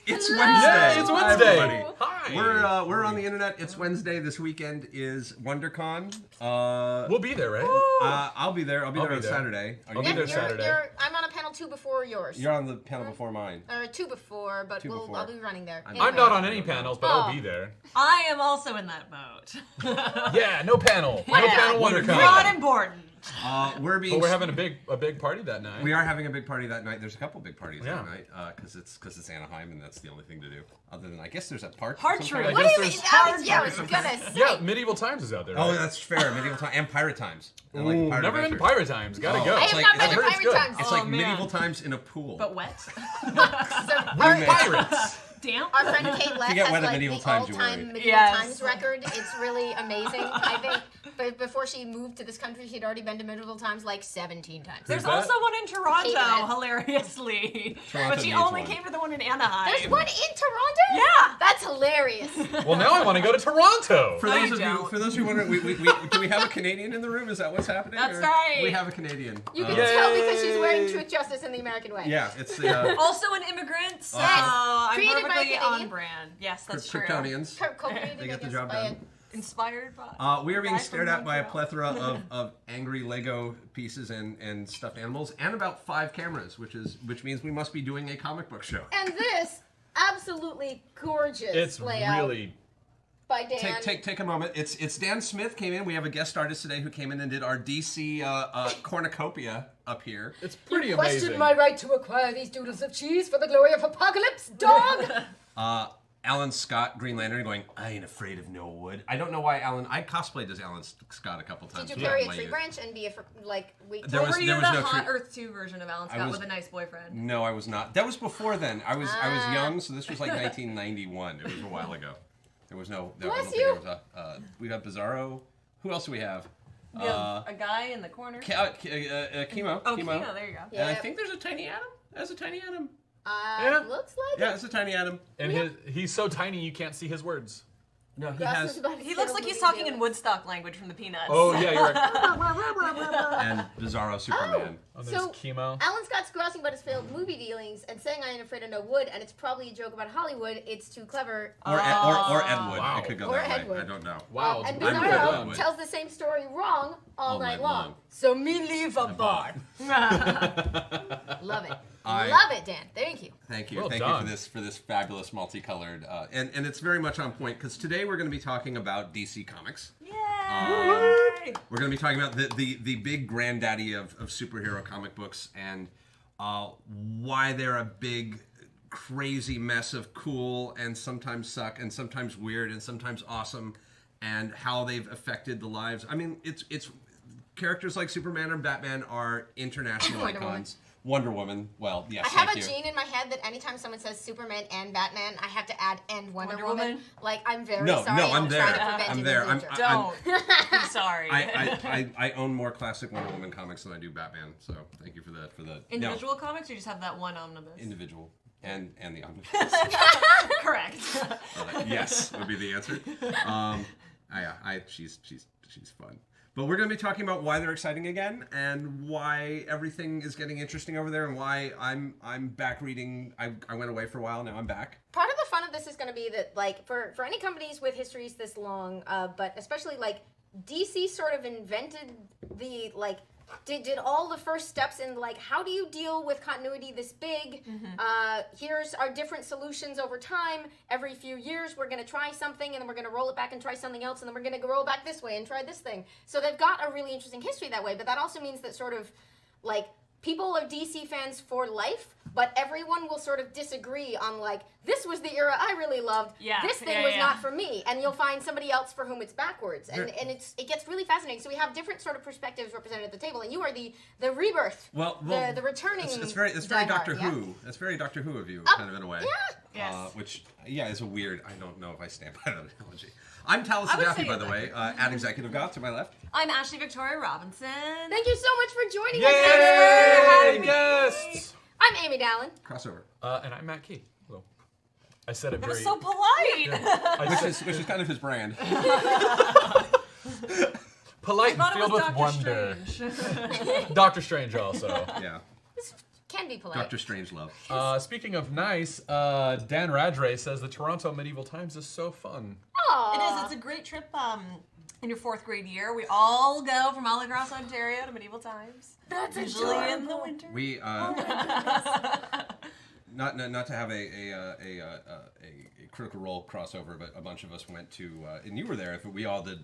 It's Wednesday. Yeah, it's Wednesday. Hi, everybody. Hi. We're on the internet. It's Wednesday. This weekend is WonderCon. We'll be there, right? I'll be there. I'll be there on Saturday. I'll be there Saturday. I'm on a panel 2 before yours. You're on the panel before mine. Or 2 before, but I'll be running there. I'm not on any panels, but I'll be there. I am also in that boat. Yeah, no panel. No panel WonderCon. Not important. We're having a big party that night. We are having a big party that night. There's a couple big parties that night because it's Anaheim and that's the only thing to do. Other than I guess there's a park. Partridge. What is it? Yeah, I was gonna say. Yeah, Medieval Times is out there. Oh, Right? that's fair. Medieval Times and Pirate Times. And Ooh, never been to Pirate Times. Gotta go. I have not been to Pirate Times. It's like Medieval Times in a pool. But wet. Pirates. Damn. Our friend Kate Less Forget has what a like Medieval the Times you all-time were Medieval Times record. It's really amazing. I think but before she moved to this country, she'd already been to Medieval Times like 17 times. There's also one in Toronto, Kate hilariously. Toronto But she needs only one. came for the one in Anaheim. There's one in Toronto? Yeah. That's hilarious. Well, now I want to go to Toronto. For those of you wondering, do we have a Canadian in the room? Is that what's happening? That's right. We have a Canadian. You can tell because she's wearing Truth, Justice, and the American Way. Yeah, it's the Also an immigrant, so Yes. I'm Created by perfectly Canadian. on brand. Yes, that's true. Kryptonians. They get the job done. Inspired by. We are being Guy stared from at by a Montreal. plethora of angry Lego pieces and stuffed animals, and about 5 cameras, which means we must be doing a comic book show. And this absolutely gorgeous It's layout really. by Dan. Take a moment. It's Dan Smith came in. We have a guest artist today who came in and did our DC cornucopia up here. It's pretty You amazing. question my right to acquire these doodles of cheese for the glory of apocalypse, dog! Alan Scott, Green Lantern, going, I ain't afraid of no wood. I don't know why I cosplayed as Alan Scott a couple times. Did you carry a tree branch and be weak? There was Were you no the Hot tree- Earth 2 version of Alan Scott with a nice boyfriend? No, I was not. That was before then. I was young, so this was like 1991. It was a while ago. There was no. I don't think there was we got Bizarro. Who else do we have? You have a guy in the corner. Chemo. Oh, Kino, there you go. And I think there's a Tiny Atom. There's a Tiny Atom. Looks like Yeah, it's a Tiny Atom. And he's so tiny you can't see his words. No, he has. He looks like he's talking in Woodstock language from the Peanuts. Oh yeah, you're right. And Bizarro Superman. Oh, there's So, Chemo. Alan Scott's grousing about his failed movie dealings and saying I ain't afraid of no wood, and it's probably a joke about Hollywood. It's too clever. Or Ed Wood. Wow. It could go Or that Ed way. Wood. I don't know. Wow. And I'm good Bizarro at tells the same story wrong all night long. long. So me leave a bar. Love it. Love it, Dan. Thank you. Thank you. Well Thank done. you for this fabulous multicolored and it's very much on point because today we're going to be talking about DC Comics. Yay! We're going to be talking about the big granddaddy of superhero comic books and why they're a big crazy mess of cool and sometimes suck and sometimes weird and sometimes awesome and how they've affected the lives. I mean, it's characters like Superman or Batman are international icons. Wonder Woman. Well, yes. I have thank a you. gene in my head that anytime someone says Superman and Batman, I have to add and Wonder Wonder Woman. Woman? Like, I'm very No, sorry. no, I'm there. Trying to prevent I'm it there. In the future. Don't. I'm sorry. I own more classic Wonder Woman comics than I do Batman, so thank you for that. Individual comics, or you just have that one omnibus? Individual and the omnibus. Correct. Yes would be the answer. She's fun. But we're going to be talking about why they're exciting again and why everything is getting interesting over there and why I'm back reading. I went away for a while, now I'm back. Part of the fun of this is going to be that, like, for any companies with histories this long, but especially, like, DC sort of invented the, like, did all the first steps in, like, how do you deal with continuity this big? Here's our different solutions over time. Every few years, we're going to try something, and then we're going to roll it back and try something else, and then we're going to roll back this way and try this thing. So they've got a really interesting history that way, but that also means that sort of, like, people are DC fans for life, but everyone will sort of disagree on, like, this was the era I really loved. Yeah, This thing was not for me. And you'll find somebody else for whom it's backwards. And it gets really fascinating. So we have different sort of perspectives represented at the table. And you are the rebirth. Well, the returning. It's very diehard, Doctor yeah? Who. It's very Doctor Who of you, kind of in a way. Yeah. Yes. Which is a weird. I don't know if I stand by that analogy. I'm Taliesin Jaffe, by the way, ad executive got to my left. I'm Ashley Victoria Robinson. Thank you so much for joining Yay! us. Guests! I'm Amy Dallen. Crossover. And I'm Matt Key. Hello. I said it That very. was so polite. Which is kind of his brand. Polite and I thought it filled was with Doctor wonder. Strange. Doctor Strange also. Yeah. can be polite. Dr. Strangelove. Speaking of nice, Dan Radre says the Toronto Medieval Times is so fun. Aw. It is. It's a great trip. In your 4th grade year, we all go from all across Ontario to Medieval Times. That's Usually in the adorable. winter. We not to have a Critical Role crossover, but a bunch of us went to, and you were there. If we all did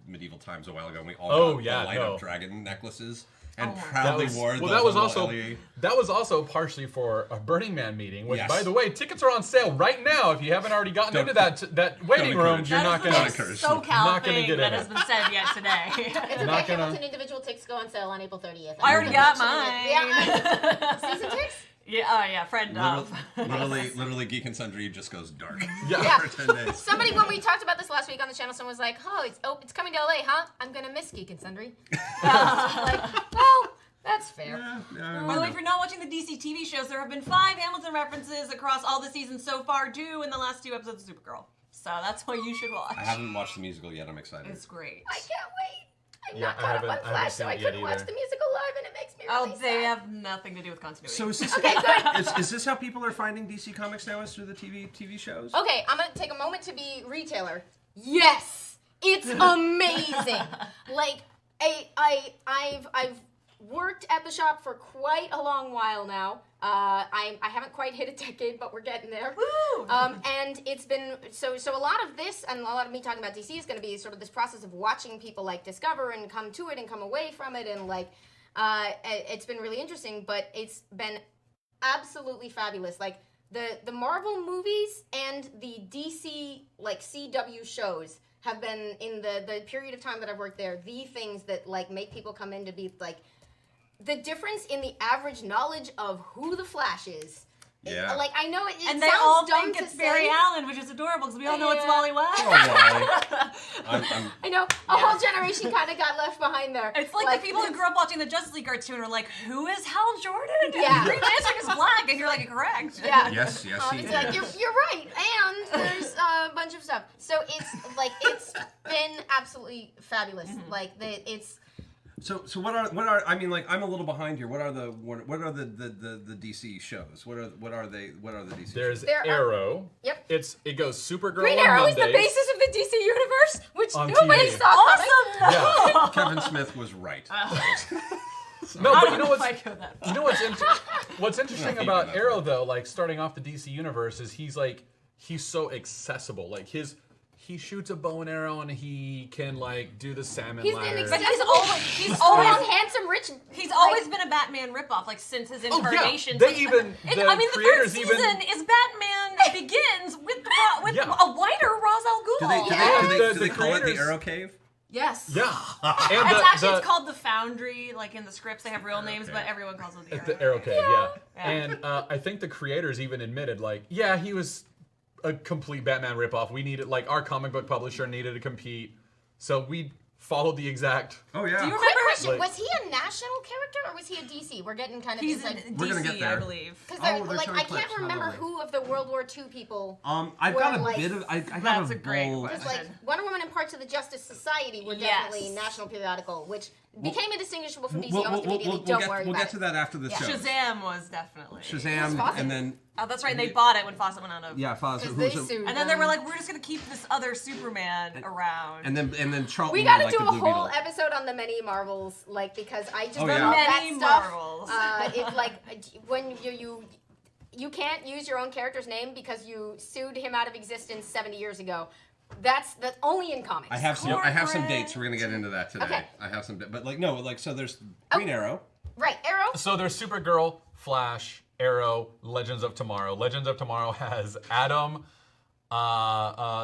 Medieval Times a while ago, and we all got the light up dragon necklaces and proudly wore the that was also LE. that was also partially for a Burning Man meeting. Which, Yes. by the way, tickets are on sale right now. If you haven't already gotten into that waiting room, encourage. you're not That gonna. is the encourage. most SoCal Not gonna thing get that in has it. been said yet today. It's okay. Not gonna- Hamilton individual tickets go on sale on April 30th. I already got mine. mine. Yeah. Season tickets? Yeah, friend of. Literally, Geek and Sundry just goes dark Yeah. for 10 days. Somebody, when we talked about this last week on the channel, someone was like, it's coming to LA, huh? I'm gonna miss Geek and Sundry. Like, well, that's fair. By the way, if you're not watching the DC TV shows, there have been 5 Hamilton references across all the seasons so far, 2 in the last 2 episodes of Supergirl. So that's what you should watch. I haven't watched the musical yet. I'm excited. It's great. I can't wait. I'm Yeah, not I caught up haven't- on I haven't Flash, seen so I it yet couldn't watch either. the musical live, and it makes me really They sad. have nothing to do with continuity. So is this, Okay, good. is this how people are finding DC Comics now? Is through the TV shows? Okay, I'm gonna take a moment to be retailer. Yes, it's amazing. Like, I've worked at the shop for quite a long while now. I haven't quite hit a decade, but we're getting there. Woo! And it's been so a lot of this and a lot of me talking about DC is going to be sort of this process of watching people like discover and come to it and come away from it, and like it's been really interesting, but it's been absolutely fabulous. Like the Marvel movies and the DC like CW shows have been, in the period of time that I've worked there, the things that like make people come in to be like the difference in the average knowledge of who the Flash is. Yeah. Like, I know it And they sounds all dumb think to it's say. Barry Allen, which is adorable because we all know it's Yeah. Wally West. Oh, Wally. I'm I know a whole generation kind of got left behind there. It's like the people who grew up watching the Justice League cartoon are like, who is Hal Jordan? Yeah. Green Lantern is black, and you're like, correct. Yeah. yes, he It's like, is. you're right, and there's a bunch of stuff. So it's been absolutely fabulous. Like it's So what are I mean, like, I'm a little behind here. What are the DC shows? What are the DC There's shows? There are- Arrow. Yep. It goes Supergirl Green on Arrow Mondays. is the basis of the DC universe, which On nobody TV. saw coming. Awesome! Yeah. Kevin Smith was right. No, I but don't you know know if what's I go that far. You know what's interesting Not about even that Arrow far. though, like starting off the DC universe, is he's so accessible. Like he shoots a bow and arrow and he can like do the salmon He's ladder. an But he's strong, always handsome, rich. He's always been a Batman ripoff, like since his Oh, yeah. incarnation. They even- the I mean, the third creators season even- is Batman Begins with Yeah. a whiter Ra's al Ghul. Do they, Yeah. do they The call it the creators- Arrow Cave? Yes. Yeah, and It's called the Foundry. Like in the scripts, they have real names, but everyone calls it the Arrow Cave. Yeah, Yeah. and I think the creators even admitted, like, yeah, he was a complete Batman ripoff. We needed, like, our comic book publisher needed to compete, so we followed the exact. Oh yeah. Do you Quick remember? question: Like- was he a national character or was he a DC? We're getting kind of He's in inside. We're gonna DC, get there. I believe. Because Oh, they're like showing I can't clips, remember not only. who of the World War II people. I've were, got a like- bit of I got That's a a great bowl. question. Like Wonder Woman and parts of the Justice Society were Yes. definitely national periodical, which became indistinguishable from DC We'll almost immediately. Don't worry we'll about get to it. that after the Yeah. show. Shazam was definitely. Shazam, Fawcett. and then Oh, that's right. And they bought it when Fawcett went out of. yeah, Foz, Because who's they a- sued. And then they were them. like, we're just gonna keep this other Superman around. and then Charlton. We gotta like do the a Blue whole Beetle. episode on the many Marvels, like because I just Oh, love yeah. that Many stuff. Marvels. It's like when you can't use your own character's name because you sued him out of existence 70 years ago. That's only in comics. I have some Corporate. dates. We're gonna get into that today. Okay. I have some, but like no, like so there's Green Arrow. Right, Arrow. So there's Supergirl, Flash, Arrow, Legends of Tomorrow. Legends of Tomorrow has Adam,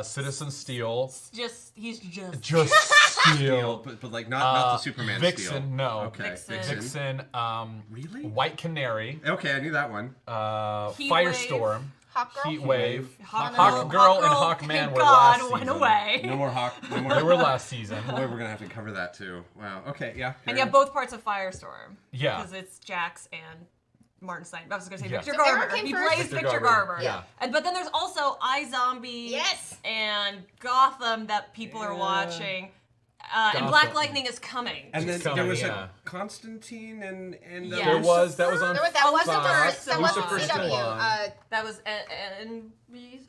Citizen Steel, He's just. just Steel, But like not the Superman Vixen, Steel. no. Okay, Vixen. Vixen, Really? White Canary, Okay, I knew that one. Heat Firestorm, Hawkgirl. Heatwave, Hawk Girl, and Hawkman thank were God, last went season. away. No more Hawk. No more. They were last season. Boy, we're gonna have to cover that too. Wow. Okay. Yeah. And yeah, both parts of Firestorm. Yeah. Because it's Jax and Martin Stein. I was going to say Yeah. Victor So Arrow Garber. came He first? plays Victor Victor Garber, Garber. yeah. But then there's also iZombie Yes. and Gotham that people are watching. and Black Lightning is coming. And then coming, there was yeah. a Constantine and Yes. There was that was on. That wasn't Fox. that wasn't Lucifer's CW. still on. That was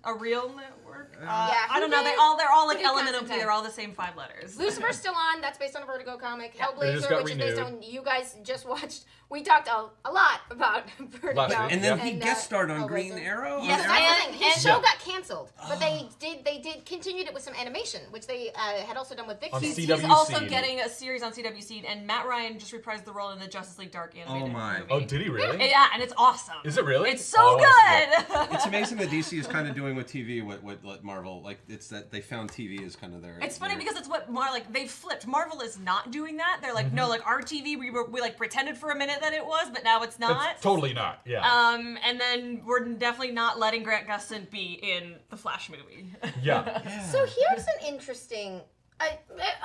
a real network. Yeah, I don't know. who They're all like did Element of Constantine? They're all the same 5 letters. Lucifer's still on. That's based on a Vertigo comic. It just Hellblazer, got which is based renewed. on. You guys just watched. We talked a lot about Vertigo. Last week. And then Yeah. he guest starred on Hellblazer. Green Arrow. Yes, on that's Arrow? the thing. His show Yeah. got canceled, but they did continued it with some animation, which they had also done with Vic. On Seeds. He's CW also Seed. getting a series on CW Seed, and Matt Ryan just reprised the role in the Justice League Dark animated my. movie. Oh, did he really? Yeah, and it's awesome. Is it really? It's so Oh, I wanna good. It's amazing that DC is kind of doing with TV what Marvel, like, it's that they found TV as kind of their... It's funny their- because it's what they've flipped. Marvel is not doing that. They're like, no, like our TV, we like pretended for a minute that it was, but now it's not. It's totally not. Yeah. And then we're definitely not letting Grant Gustin be in the Flash movie. Yeah. So here's an interesting. I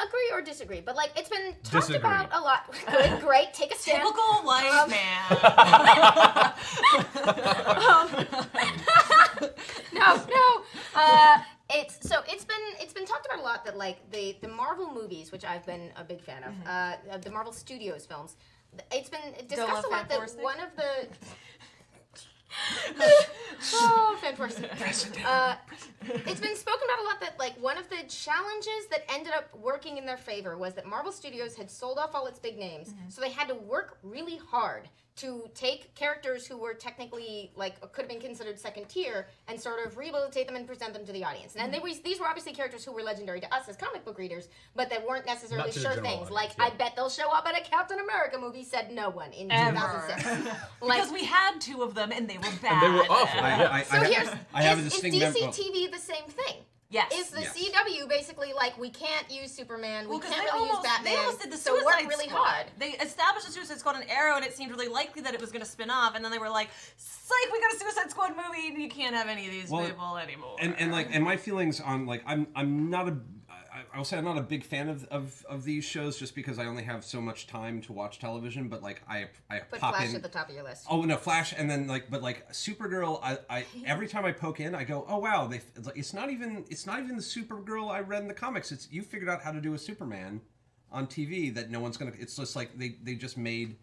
agree or disagree, but like it's been talked Disagree. about a lot. Good, great, take a stand. Typical white man. No. It's been talked about a lot that like the Marvel movies, which I've been a big fan of, the Marvel Studios films. It's been discussed a lot that Fantastic. one of the fantastic. It's been spoken about a lot that like one of the challenges that ended up working in their favor was that Marvel Studios had sold off all its big names, so they had to work really hard to take characters who were technically like could have been considered second tier and sort of rehabilitate them and present them to the audience. And these were obviously characters who were legendary to us as comic book readers, but that weren't necessarily Not to the sure general things. audience, Like yeah. I bet they'll show up at a Captain America movie. Said no one in Ever. 2006. Like, Because we had 2 of them and they were bad. And they were awful. I so here's have a is distinct DC mem- TV the same thing? Yes. Is the Yes. CW basically like we can't use Superman, we Well, 'cause can't they really use Batman, They almost did the so Suicide work really Squad. hard. They established the Suicide Squad in Arrow, and it seemed really likely that it was going to spin off. And then they were like, "Psych, we got a Suicide Squad movie, and you can't have any of these people anymore." And my feelings on like I'm not a I will say I'm not a big fan of these shows just because I only have so much time to watch television. But like I Put pop Flash in. at the top of your list. Oh no, Flash, and then like Supergirl. I every time I poke in, I go, oh wow, it's not even the Supergirl I read in the comics. It's you figured out how to do a Superman on TV that no one's gonna. It's just like they just made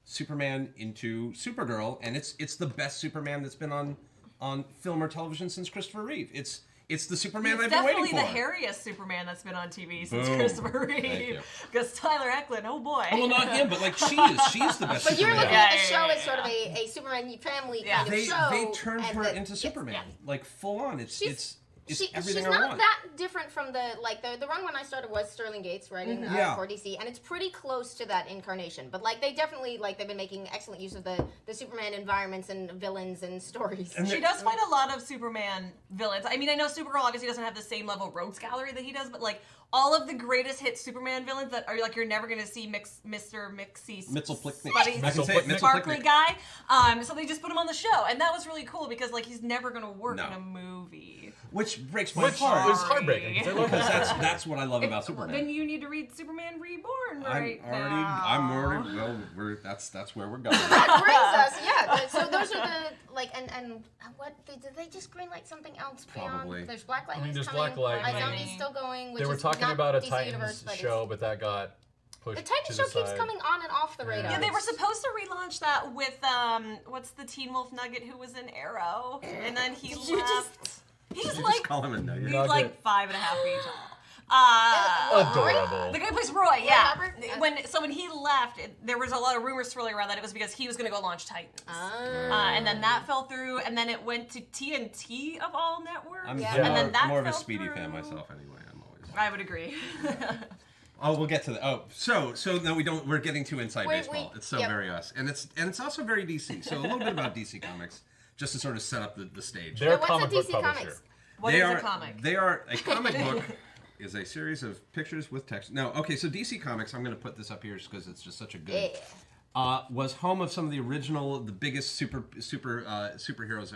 Superman into Supergirl, and it's the best Superman that's been on film or television since Christopher Reeve. It's the Superman It's I've been waiting definitely for. the hairiest Superman that's been on TV since Boom. Christopher Thank Reeve. you. Because Tyler Eklund, oh boy. Well, not him, but like she's the best But you're Superman. looking Yeah, at the yeah, show yeah, as sort of a Superman family Yeah. kind of They show. turned and her that- into Superman, like full on. It's She's everything I not want. that different from the run when I started was Sterling Gates writing Yeah. for DC, and it's pretty close to that incarnation. But like they definitely they've been making excellent use of the Superman environments and villains and stories. And She does fight a lot of Superman villains. I mean, I know Supergirl obviously doesn't have the same level of rogues gallery that he does, but like all of the greatest hit Superman villains that are like you're never going to see Mr. Mixie Mitzelplicknick. Spuddy- I can say it, Mitzelplicknick. sparkly Mitzelplicknick. guy. So they just put him on the show, and that was really cool because like he's never going to work No. in a movie. Which breaks my Which heart. was heartbreaking. 'cause I love Because that. that's what I love about Superman. Then you need to read Superman Reborn right I'm now. already well. That's where we're going. That brings us, yeah. So those are the and what did they just greenlight something else beyond? Probably. There's Black Lightning. there's coming. Black Lightning. Izomni's still going. Which They were is talking not about a DC Titans universe, but show, but that got pushed. the Titans to show the keeps side. coming on and off the radar. Yeah, they were supposed to relaunch that with what's the Teen Wolf Nugget who was in Arrow, and then he You left. He's You like just call him a nugget. he's Nugget. like 5.5 feet tall. Adorable. The guy who plays Roy, yeah. Robert? When he left, there was a lot of rumors swirling around that it was because he was going to go launch Titans, and then that fell through, and then it went to TNT of all networks, I'm and then that more of a fell Speedy through. fan myself, anyway. I'm always. I would agree. Oh, we'll get to that. Oh, so no, we don't. We're getting too inside We- baseball. It's so yep. very us, and it's also very DC. So a little bit about DC Comics, just to sort of set up the stage. They're a What's comic a book DC publisher. Comics? What They is are a comic? They are a comic book. Is a series of pictures with text. No, okay. So DC Comics. I'm going to put this up here just because it's just such a good. Was home of some of the original, the biggest superheroes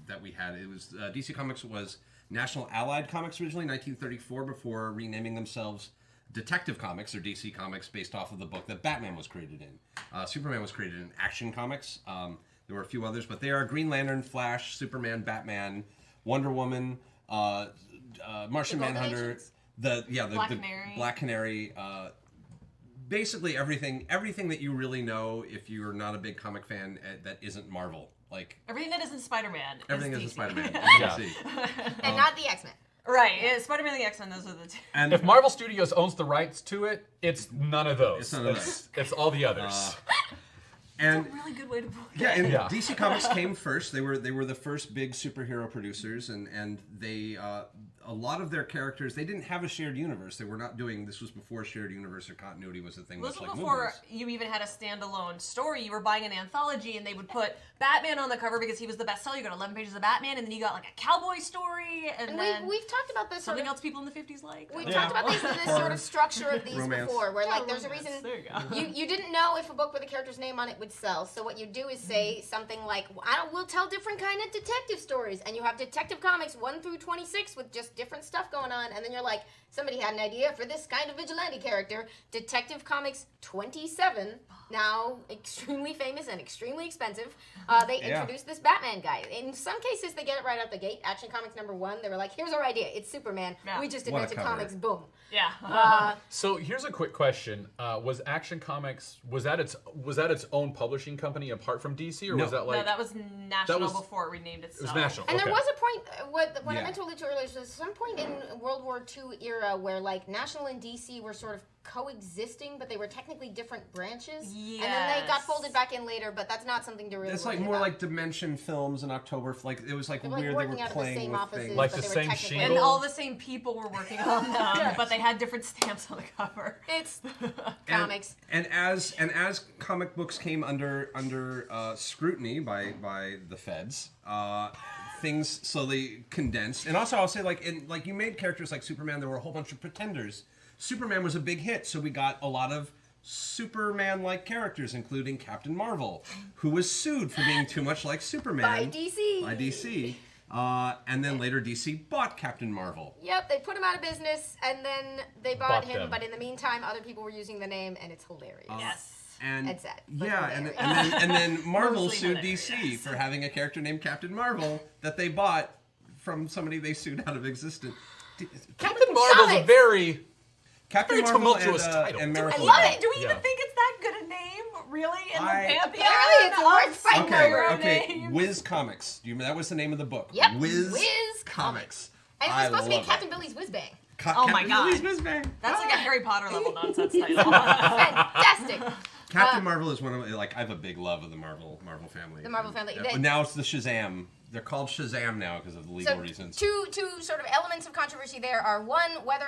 that we had. It was DC Comics was National Allied Comics originally, 1934, before renaming themselves Detective Comics or DC Comics, based off of the book that Batman was created in. Superman was created in Action Comics. There were a few others, but they are Green Lantern, Flash, Superman, Batman, Wonder Woman, Martian The Golden Manhunter. Ages? the Black Canary. Black Canary. Basically everything that you really know if you're not a big comic fan that isn't Marvel. Like Everything that isn't Spider-Man. everything is isn't DC. Spider-Man. Yeah. DC. And not the X-Men. Right. Yeah, Spider-Man and the X-Men, those are the two. And If Marvel Studios owns the rights to it, it's none of those. It's none of those. It's all the others. and That's a really good way to put it. yeah, and Yeah. DC Comics came first. They were the first big superhero producers, and they a lot of their characters, they didn't have a shared universe. They were not doing, this was before shared universe or continuity was a thing. This much was like before movies. you even had a standalone story. You were buying an anthology, and they would put Batman on the cover because he was the bestseller. You got 11 pages of Batman, and then you got like a cowboy story, and And then we've talked about this sort something of, else people in the 50s like. we've I don't talked know. about this sort of structure of these Romance. before, where like Yeah, there's a romance. reason There you go. you didn't know if a book with a character's name on it would sell. So what you do is say something like, we'll tell different kind of detective stories, and you have Detective Comics 1 through 26 with just different stuff going on, and then you're like, somebody had an idea for this kind of vigilante character. Detective Comics 27, now extremely famous and extremely expensive. They Yeah. introduced this Batman guy. In some cases, they get it right out the gate. Action Comics #1, they were like, here's our idea. It's Superman. Yeah. We just What a invented cover. comics. Boom. Yeah. So here's a quick question: was Action Comics was that its own publishing company apart from DC, or No. was that like no, that was national was- before it renamed it itself. was national? And okay. there was a point, what I Yeah. meant to allude to earlier, was some point in World War II era where like National and DC were sort of coexisting, but they were technically different branches. And then they got Yes. folded back in later, but that's not something to really It's like worry more about. like Dimension Films in October. Like it was like They were, like, weird. They working were out of the playing same with offices, things. Like but the they were same technically- And shingle? all the same people were working on them, but they had different stamps on the cover. It's And- comics. And as comic books came under scrutiny by the feds, things slowly condensed. And also, I'll say like you made characters like Superman. There were a whole bunch of pretenders. Superman was a big hit, so we got a lot of Superman-like characters, including Captain Marvel, who was sued for being too much like Superman By DC. By DC. And then later DC bought Captain Marvel. Yep, they put him out of business, and then they bought Bought him, them. but in the meantime, other people were using the name, and it's hilarious. Yes. And It's sad, but yeah, hilarious. and then Marvel Mostly sued hilarious. DC for having a character named Captain Marvel that they bought from somebody they sued out of existence. Captain Marvel's a Comics. very Captain Very Marvel tumultuous and, title. and I Miracle love Man. it. Do we Yeah. even think it's that good a name, really, in the I- pantheon? Apparently it's worth of fighting Okay, over. okay. names? Whiz Comics. Do you remember that was the name of the book? Yep, Whiz, Whiz Comics. And it was I supposed to be love Captain it. Billy's Whiz Bang. Oh my Captain God. Billy's Whiz Bang. That's like a Harry Potter level nonsense title. Fantastic. Captain Marvel is one of like I have a big love of the Marvel family. The Marvel family. But now it's the Shazam. They're called Shazam now because of the legal reasons. Two sort of elements of controversy there are one, whether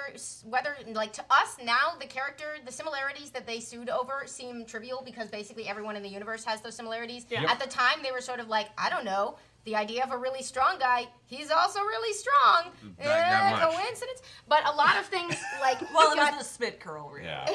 like to us now the similarities that they sued over seem trivial because basically everyone in the universe has those similarities. Yeah. At the time they were sort of like, I don't know, the idea of a really strong guy, he's also really strong. That much. Coincidence? But a lot of things like Well, it got- was the spit curl, really. Yeah.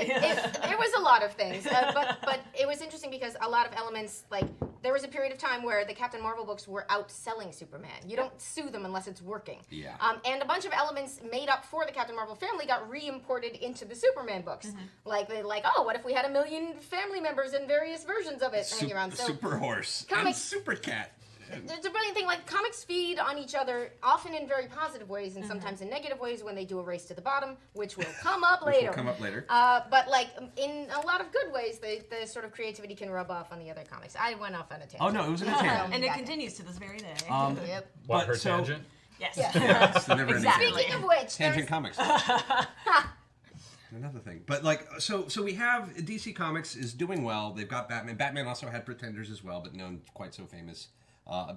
there was a lot of things, but it was interesting because a lot of elements, like there was a period of time where the Captain Marvel books were outselling Superman. You don't sue them unless it's working. Yeah. And a bunch of elements made up for the Captain Marvel family got re-imported into the Superman books. Like oh, what if we had 1 million family members in various versions of it hanging around? So Super Horse Comics- and Super Cat. it's a brilliant thing. Like comics feed on each other, often in very positive ways, and sometimes in negative ways when they do a race to the bottom, which will come up Which later. will come up later. But like in a lot of good ways, the sort of creativity can rub off on the other comics. I went off on a tangent. Oh no, it was a good tangent. And it Got continues to this very day. Yep. what But her so- tangent. yes. Yeah, it's the never-ending Exactly. tangent. Speaking of which, Tangent there's, Comics. Another thing, but like, so we have DC Comics is doing well. They've got Batman. Batman also had Pretenders as well, but none quite so famous.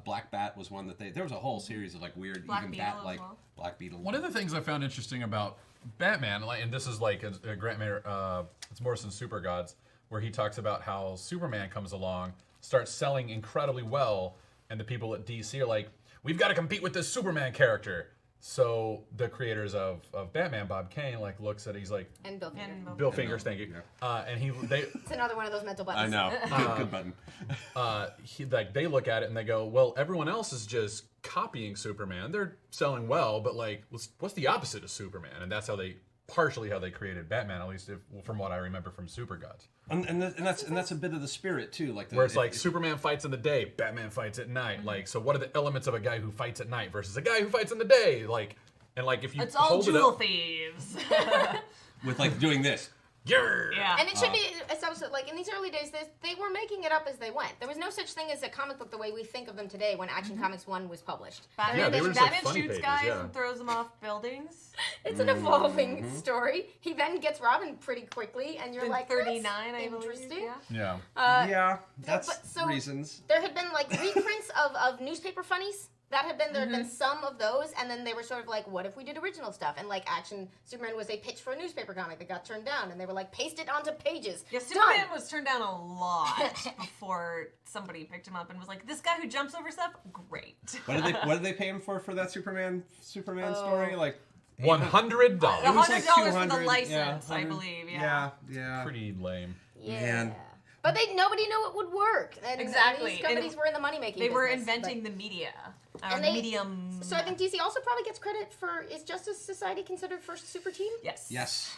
Black Bat was one that there was a whole series of like weird, Black even Beetle bat as like well. Black Beetle. One of the things I found interesting about Batman, and this is like a Grant it's Morrison's Super Gods, where he talks about how Superman comes along, starts selling incredibly well, and the people at DC are like, we've got to compete with this Superman character. So the creators of Batman, Bob Kane, like looks at it, he's like, and Bill Finger. And Bill Fingers, thank you. And they It's another one of those mental I buttons. know, good button. they look at it and they go, well, everyone else is just copying Superman. They're selling well, but like, what's the opposite of Superman? And that's partially how they created Batman, at least from what I remember from Super Gods. And that's a bit of the spirit too, like Where it's like Superman fights in the day, Batman fights at night. Like, so what are the elements of a guy who fights at night versus a guy who fights in the day? Like, And like if you It's all hold it jewel up, thieves. With like doing this. Yeah. And it should be established that, like, in these early days, they were making it up as they went. There was no such thing as a comic book the way we think of them today when Action Comics 1 was published. Yeah, they were just, like, Batman funny shoots pages, guys yeah. and throws them off buildings. It's an evolving story. He then gets Robin pretty quickly, and you're In like, 39, that's I believe. interesting. Yeah. Yeah. Yeah, that's but so- reasons. There had been, like, reprints of newspaper funnies. That had been, there had been some of those, and then they were sort of like, what if we did original stuff? And, like, Action Superman was a pitch for a newspaper comic that got turned down, and they were like, paste it onto pages. Yeah, Done. Superman was turned down a lot before somebody picked him up and was like, "This guy who jumps over stuff, great." What did they pay him for that Superman story? Like $100. It was like $100 for the 200, license, I 100. believe. Yeah. Pretty lame. Yeah. Man. But nobody knew it would work. And Exactly. these companies were in the money-making They were business, inventing the media. And they- Medium. So I think DC also probably gets credit for, is Justice Society considered first super team? Yes. Yes.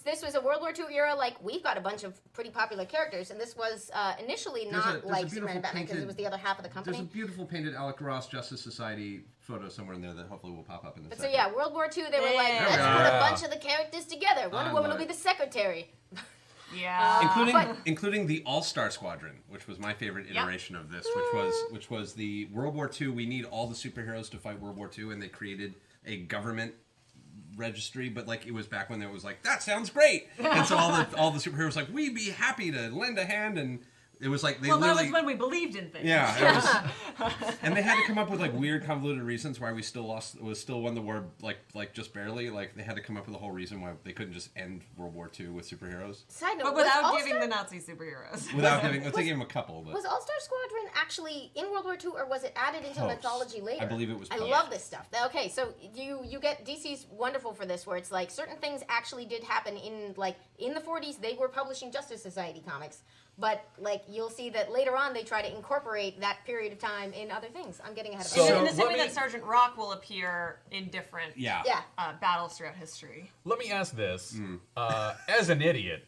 This was a World War II era, like, we've got a bunch of pretty popular characters, and this was initially There's not a like beautiful Superman and Batman because painted- it was the other half of the There's company. a beautiful painted Alec Ross Justice Society photo somewhere in there that hopefully will pop up in the But so second. yeah, World War II, they were like, Yeah. let's put Yeah. a bunch of the characters together. Wonder I Woman love will be it. the secretary. Yeah. Including the All-Star Squadron, which was my favorite iteration of this, which was the World War II. We need all the superheroes to fight World War II, and they created a government registry, but like it was back when it was like, that sounds great, and so all the superheroes were like, we'd be happy to lend a hand, and it was like they Well, that literally. was when we believed in things. Yeah, it was, and they had to come up with like weird, convoluted reasons why we still won the war like just barely. Like they had to come up with a whole reason why they couldn't just end World War II with superheroes Side note, But was without All-Star- giving the Nazi superheroes. without giving. They gave them a couple, but Was All-Star Squadron actually in World War II, or was it added into Post. mythology later? I believe it was I post. love this stuff. Okay, so you get DC's wonderful for this, where it's like certain things actually did happen in the 40s. They were publishing Justice Society comics, but like you'll see that later on they try to incorporate that period of time in other things. I'm getting ahead of So- myself. in the same let way me- that Sergeant Rock will appear in different yeah. battles throughout history. Let me ask this. As an idiot,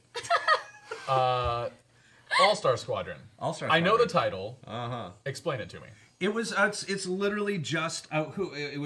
All-Star Squadron. All-Star I know the Squadron. title. Uh-huh. Explain it to me. It was it's literally just it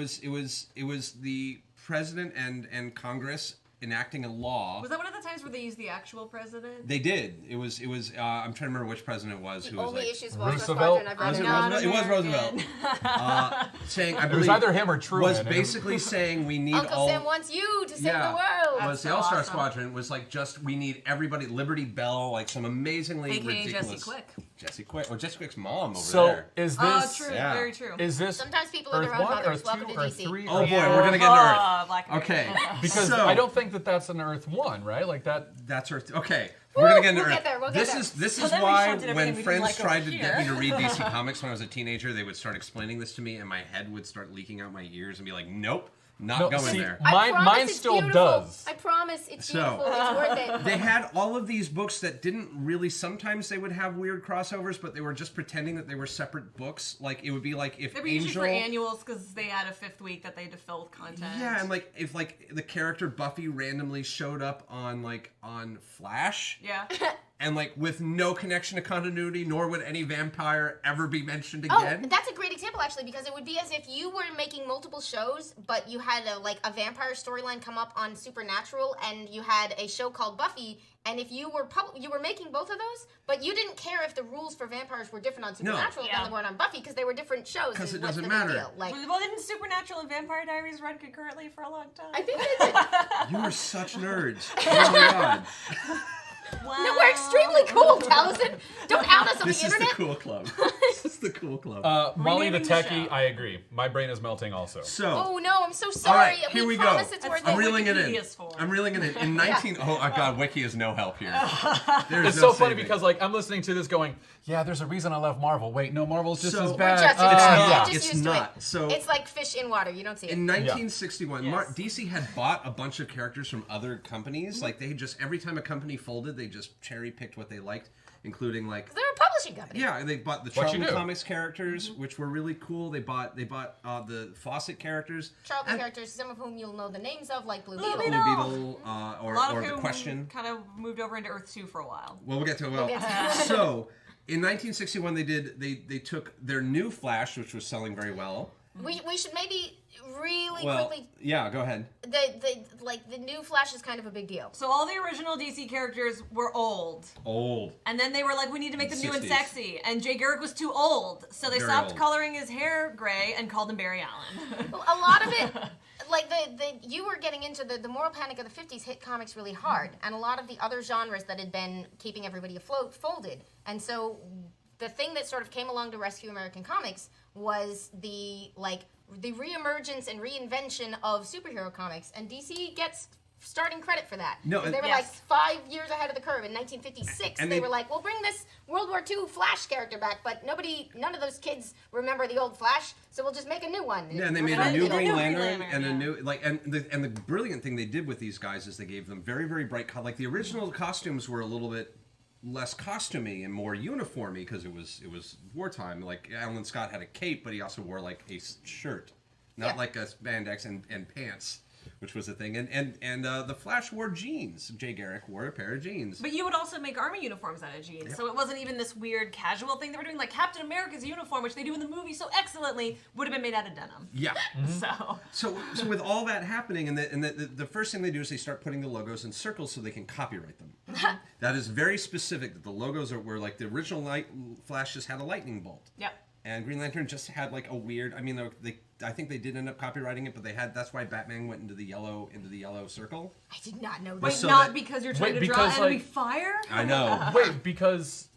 was the president and Congress enacting a law. Was that one of the times where they used the actual president? They did. It was I'm trying to remember which president it was who The was only like issues of All-Star Roosevelt? Squadron I've read Was it about. Roosevelt? It was Roosevelt. Saying I It believe was either him or Truman. was basically saying we need Uncle all Sam wants you to save yeah, the world. was the so All-Star awesome. Squadron was like just we need everybody. Liberty Bell, like some amazingly AKA ridiculous. Jesse Quick. Jesse Quick. Or Jesse Quick's mom over So there. is Oh, this true. Yeah. Very true. is this Sometimes people are Earth their own 1, mothers. Earth Welcome 2, to Earth DC. 3? Oh Earth boy, we're gonna get into Earth. Black Okay, Because so, I don't think that's an Earth 1, right? Like that. That's Earth. Okay, we're gonna get into we'll Earth. get there, we'll get this there. is this So is then we why shunted everything when we didn't friends like tried over to get me here. to read DC Comics when I was a teenager, they would start explaining this to me, and my head would start leaking out my ears and be like, "Nope, not No, going see, there." I promise Mine it's still beautiful. does. I promise it's So- beautiful. It's worth it. They had all of these books that didn't really. Sometimes they would have weird crossovers, but they were just pretending that they were separate books. Like it would be like if They were usually Angel. for annuals because they had a fifth week that they had to fill with content. Yeah, and like if like the character Buffy randomly showed up on Flash. Yeah. And like with no connection to continuity, nor would any vampire ever be mentioned Oh, again. that's a great example actually, because it would be as if you were making multiple shows, but you had a vampire storyline come up on Supernatural, and you had a show called Buffy, and if you were you were making both of those, but you didn't care if the rules for vampires were different on Supernatural Yeah. than they were on Buffy, because they were different shows. 'Cause and it what's doesn't the big matter. deal? Like, Well, didn't Supernatural and Vampire Diaries run concurrently for a long time? I think they did. You are such nerds. Oh my god. Wow. No, we're extremely cool, Taliesin. Don't out us on This the is the internet. cool club. This is the cool club. Molly the Renaming the techie, show. I agree. My brain is melting also. So, Oh no, I'm so all sorry. right, here we go. promise it's worth I'm it. reeling it in. Wikipedia's for. I'm reeling it in. In 19... Oh, God, Wiki is no help here. There's It's no so funny saving. because like I'm listening to this going, yeah, there's a reason I love Marvel. Wait, no, Marvel's just So- as We're bad. just- yeah. just It's used to not. it. So It's like fish in water. You don't see it. in 1961, Yes. DC had bought a bunch of characters from other companies. Like they just every time a company folded, they just cherry picked what they liked, including like They're a publishing company. yeah, they bought the What you Charlton do. Comics characters, which were really cool. They bought the Fawcett characters, Charlton and characters, some of whom you'll know the names of, like Blue Blue Beetle. Beetle. Blue Beetle, A or lot of the whom Question. kind of moved over into Earth 2 for a while. Well, we'll get to it. Well, We'll get to so in 1961, they took their new Flash, which was selling very well. We should maybe really Well, quickly, yeah, go ahead. the new Flash is kind of a big deal. So all the original DC characters were old. And then they were like, we need to make them new and 60s. sexy. And Jay Garrick was too old. So they Very stopped old. coloring his hair gray and called him Barry Allen. A lot of it, like you were getting into the moral panic of the 50s hit comics really hard, and a lot of the other genres that had been keeping everybody afloat folded. And so the thing that sort of came along to rescue American comics was the reemergence and reinvention of superhero comics, and DC gets starting credit for that. No, they were like 5 years ahead of the curve. In 1956, And they they- were like, we'll bring this World War II Flash character back, but none of those kids remember the old Flash, so we'll just make a new one. Yeah, and they made We're a new gonna do Green it. Lantern and yeah. a new and the brilliant thing they did with these guys is they gave them very, very bright color. Like the original costumes were a little bit less costumey and more uniformy because it was wartime. Like Alan Scott had a cape, but he also wore like a shirt, not Yeah. like a spandex and pants, which was the thing. And the Flash wore jeans. Jay Garrick wore a pair of jeans. But you would also make army uniforms out of jeans. So it wasn't even this weird casual thing they were doing. Like Captain America's uniform, which they do in the movie so excellently, would have been made out of denim. Yeah. So So with all that happening, and the first thing they do is they start putting the logos in circles so they can copyright them. That is very specific. That the logos were like the original Flash just had a lightning bolt. Yep. And Green Lantern just had like a weird. I mean, I think they did end up copyrighting it, but that's why Batman went into the yellow circle. I did not know that. Wait, so not that- because you're trying Wait, to draw because, enemy like- fire? I know. Wait, because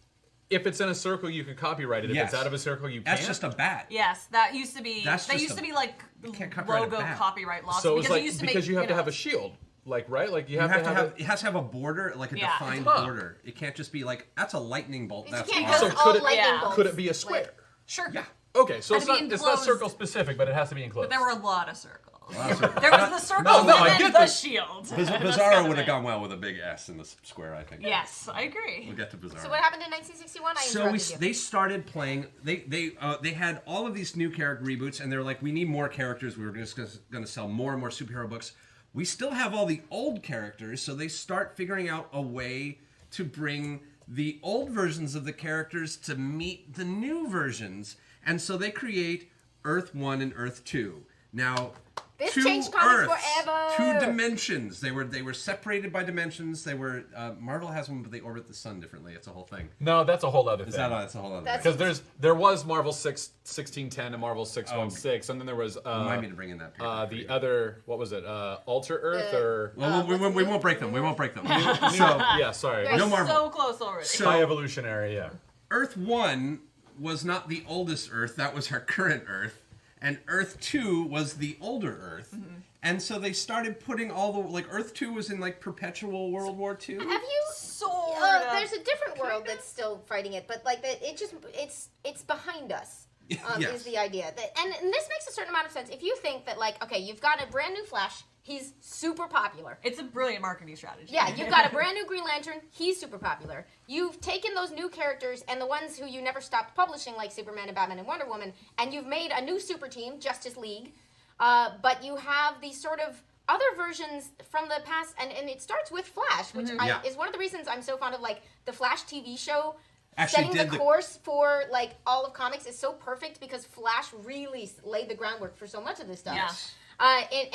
if it's in a circle, you can copyright it. If Yes. it's out of a circle, you That's can't. just a bat. Yes, that used to be. That's that just used a- to be like can't copyright a logo bat. copyright laws. So it's because like it used to because make, you have to have a know, shield, like right, like you You have to have. it has to have a border, like a Yeah. defined Huh. border. It can't just be like that's a lightning bolt. You That's can't awesome. go So all could it- lightning Yeah. bolts. Could it be a square? Like, Sure. Yeah. Okay, so Had it's to be not enclosed. circle specific, but it has to be enclosed. But there were a lot of circles. Awesome. There was the circle No, I and get then the this. shield. Bizarro would have gone well with a big S in the square, I think. Yes, I agree. We'll get to Bizarro. so what happened in 1961? I So interrupted you. they started playing. They had all of these new character reboots, and they're like, we need more characters. We were just going to sell more and more superhero books. We still have all the old characters, so they start figuring out a way to bring the old versions of the characters to meet the new versions, and so they create Earth 1 and Earth 2. Now, This two changed comics Earths, forever. two dimensions. They were separated by dimensions. They were Marvel has one, but they orbit the sun differently. It's a whole thing. No, that's a whole other thing. That's a whole other. That's- thing. Because there was Marvel 1610 and Marvel 616, and then there was Remind me to bring in that paper. for the you. other, what was it, Alter Earth or Well, we won't break them. We won't break them. so yeah, sorry, Right. no So Marvel. close already. So high evolutionary, yeah. Earth 1 was not the oldest Earth. That was our current Earth, and Earth 2 was the older Earth. And so they started putting all the like Earth 2 was in like perpetual World War II. Have you? Sort of. There's a different world that's still fighting it, but like it's behind us. Yes. Is the idea and this makes a certain amount of sense if you think that like okay, you've got a brand new Flash, he's super popular. It's a brilliant marketing strategy. Yeah, you've got a brand new Green Lantern, he's super popular. You've taken those new characters and the ones who you never stopped publishing, like Superman and Batman and Wonder Woman, and you've made a new super team, Justice League. But you have these sort of other versions from the past, and it starts with Flash, which Yeah. is one of the reasons I'm so fond of like the Flash TV show. Actually Setting did the the- course for like all of comics is so perfect because Flash really laid the groundwork for so much of this stuff. Yeah.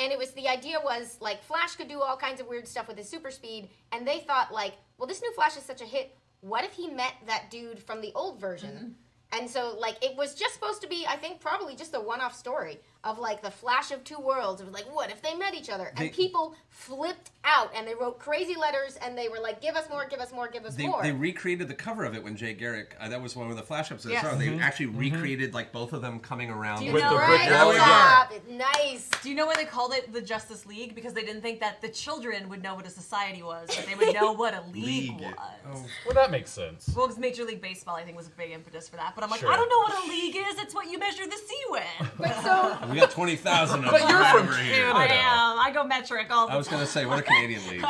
And it was the idea was like Flash could do all kinds of weird stuff with his super speed, and they thought like, well, this new Flash is such a hit. What if he met that dude from the old version? And so like it was just supposed to be, I think, probably just a one-off story of like the Flash of two worlds. It was like, what if they met each other? And people flipped out and they wrote crazy letters and they were like, give us more, give us more, give us more. They recreated the cover of it when Jay Garrick. That was one of the Flash episodes. Yes. So they actually recreated like both of them coming around. Do you With know the right? brick Right wall, up top. Nice. Do you know why they called it the Justice League? Because they didn't think that the children would know what a society was, but they would know what a league was. Oh. Well, that makes sense. Well, because Major League Baseball, I think, was a big impetus for that. But I'm like, Sure. I don't know what a league is. It's what you measure the C with. But so We got 20,000 of But them you're right from over here. Canada. I am. I go metric all the I was time. gonna say, what a Canadian league.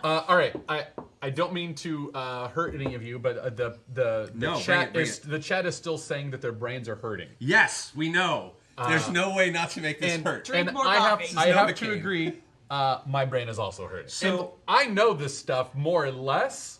All right, I don't mean to hurt any of you, but the No, chat bring is it. the chat is still saying that their brains are hurting. Yes, we know. There's no way not to make this And, hurt. Drink and more I coffee. have I This is have to Novocaine. agree. My brain is also hurting. So- and I know this stuff more or less,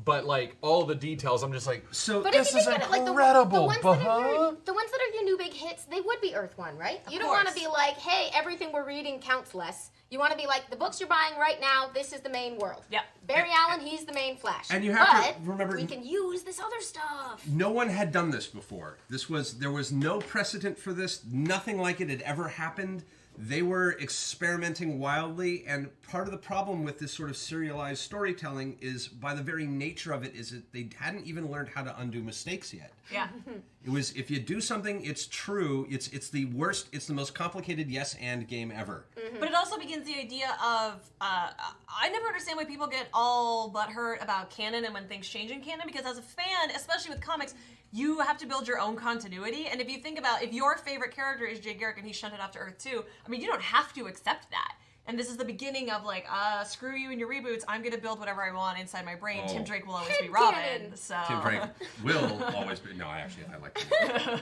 but like all the details, I'm just like, So But this if you is think about it, like incredible. the ones that are your new big hits, they would be Earth 1, right? You don't want to course. be like, hey, everything we're reading counts less. You want to be like, the books you're buying right now, this is the main world. Yep. Barry Allen, he's the main Flash. And you have to remember- we can use this other stuff. no one had done this before. There was no precedent for this. Nothing like it had ever happened. They were experimenting wildly, and part of the problem with this sort of serialized storytelling is, by the very nature of it, is that they hadn't even learned how to undo mistakes yet. Yeah. It was, if you do something, it's true. It's the worst. It's the most complicated yes and game ever. But it also begins the idea of I never understand why people get all butthurt about canon and when things change in canon, because as a fan, especially with comics, you have to build your own continuity. And if you think about, if your favorite character is Jay Garrick and he's shunted off to Earth 2, I mean, you don't have to accept that. And this is the beginning of like, screw you and your reboots. I'm going to build whatever I want inside my brain. Oh. Tim Drake will always be Head Robin. canon. So Tim Drake will always be. No, I like him.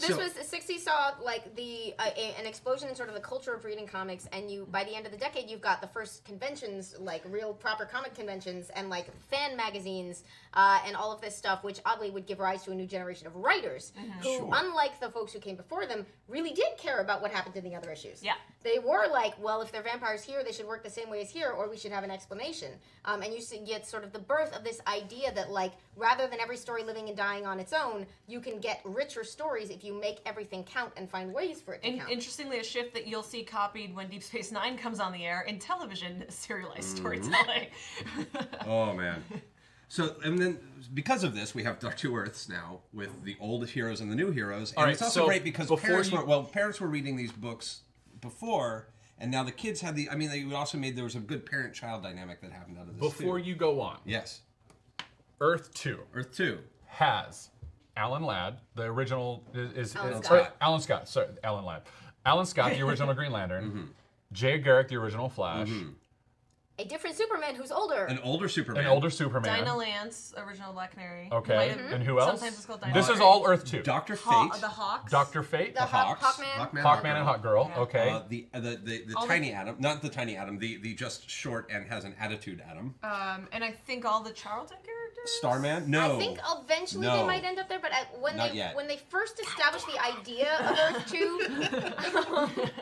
This was the 60s saw like an explosion in sort of the culture of reading comics, and by the end of the decade you've got the first conventions, like real proper comic conventions, and like fan magazines, and all of this stuff, which oddly would give rise to a new generation of writers who, unlike the folks who came before them, really did care about what happened in the other issues. Yeah. They were like, well, if they're vampires here, they should work the same way as here, or we should have an explanation. And you get sort of the birth of this idea that, like, rather than every story living and dying on its own, you can get richer stories if you make everything count and find ways for it to count. Interestingly, a shift that you'll see copied when Deep Space Nine comes on the air in television serialized storytelling. Oh man. So, and then because of this, we have our two Earths now with the old heroes and the new heroes, and All right, it's also so great because before parents were reading these books before, and now the kids had the. I mean, they also there was a good parent-child dynamic that happened out of this. before too. you go on, Yes, Earth 2 Earth 2. has Alan Ladd, the original Alan Scott. or Alan Scott. Sorry, Alan Ladd. Alan Scott, the original Green Lantern. Jay Garrick, the original Flash. A different Superman who's older. An older Superman. An older Superman. Dinah Lance, original Black Canary. Okay, Might have- and who else? Sometimes it's called Dinah This is Lance. all Earth 2. Dr. Fate. The Hawks. Dr. Fate, The Hawks. Hawkman. Hawkman and Hawkgirl. Yeah. Okay. The All tiny Atom, not the tiny Atom, the just short and has an attitude Atom. And I think all the Charlton characters. Starman? No. I think eventually they might end up there, but when Not yet. when they first established the idea of Earth 2,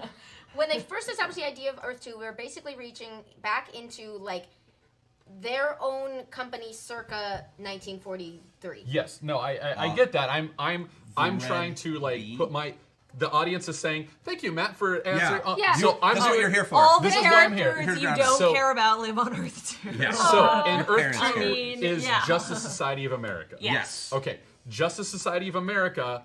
when they first established the idea of Earth 2, we were basically reaching back into like their own company circa 1943. Yes. No, I get that. I'm Red trying to like Bee. put the audience is saying, thank you, Matt, for answering. Yeah. So I'm That's what doing, you're here for. All the This is why I'm here. characters you Here to don't So- care about live on Earth 2. Yeah. So in Earth Parents 2 care. I mean, is yeah. Justice Society of America. Yes. Okay. Justice Society of America,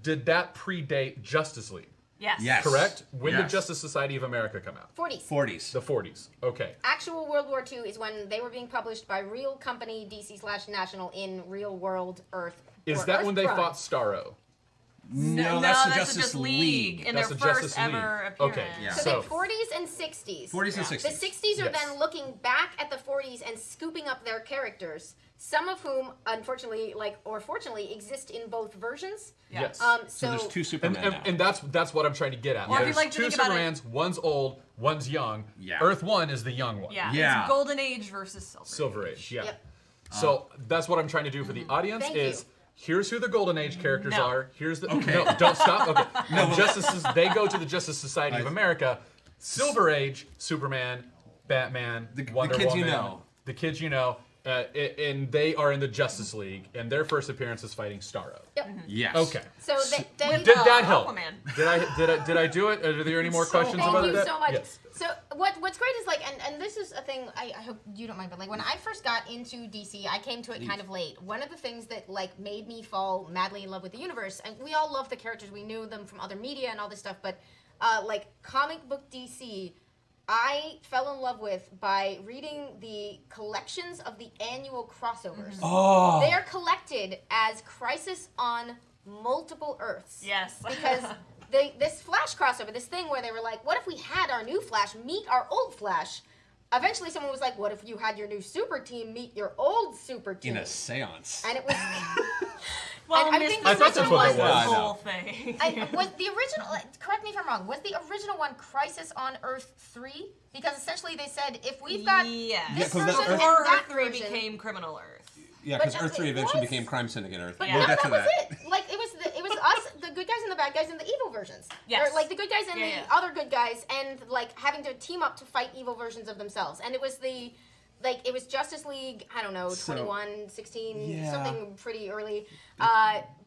did that predate Justice League? Yes. Yes. Correct? When did Yes. Justice Society of America come out? 40s. 40s. The 40s. Okay. Actual World War II is when they were being published by real company DC/National in Real World Earth. Is or that when they Earth fought Starro? No, that's the Justice League. in That's their the Justice first ever League. appearance. Okay, Yeah. So, So- the 40s and 60s. 40s and The 60s. 60s are Yes. then looking back at the 40s and scooping up their characters, some of whom, unfortunately, or fortunately, exist in both versions. Yeah. Yes. So So there's two Supermen now. And that's what I'm trying to get at. Or if There's you'd like to two think about it- Supermans, one's old, one's young. Yeah. Earth 1 is the young one. Yeah. Yeah. It's Golden Age versus Silver. Silver Age, yeah. Yep. So that's what I'm trying to do for the audience Thank is you. here's who the Golden Age characters No. are. Here's the Okay. No, don't stop. Okay. They go to the Justice Society of America. Silver Age, Superman, Batman, The Wonder kids you Woman, know. the kids you know, and they are in the Justice League, and their first appearance is fighting Starro. Yep. Yes. Okay. So they Did that help? Aquaman. Did I do it? Are there any more So questions Thank about you that? so much. Yes. So what's great is and this is a thing I hope you don't mind, but when I first got into DC, I came to it kind of late. One of the things that made me fall madly in love with the universe, and we all love the characters, we knew them from other media and all this stuff, but comic book DC, I fell in love with by reading the collections of the annual crossovers. Oh. They are collected as Crisis on Multiple Earths. Yes. Because this Flash crossover, this thing where they were like, what if we had our new Flash meet our old Flash? Eventually someone was like, what if you had your new super team meet your old super team? In a seance. And it was Well, I Mr. think I thought that's Simpson what was that the was. whole thing. Was the original? Correct me if I'm wrong. Was the original one Crisis on Earth 3? Because essentially they said if we've got Yes. this Yeah, 'cause version that's and Before that Earth 3 version, became Criminal Earth. Yeah, But because Earth 3 it eventually was- became Crime Syndicate Earth. but Yeah. We'll no, get to that that. was it. Like it was us, the good guys and the bad guys, and the evil versions. Yes. Or like the good guys and Yeah, the yeah. other good guys, and like having to team up to fight evil versions of themselves. And it was it was Justice League, I don't know, So- 21, 16, Yeah. something pretty early.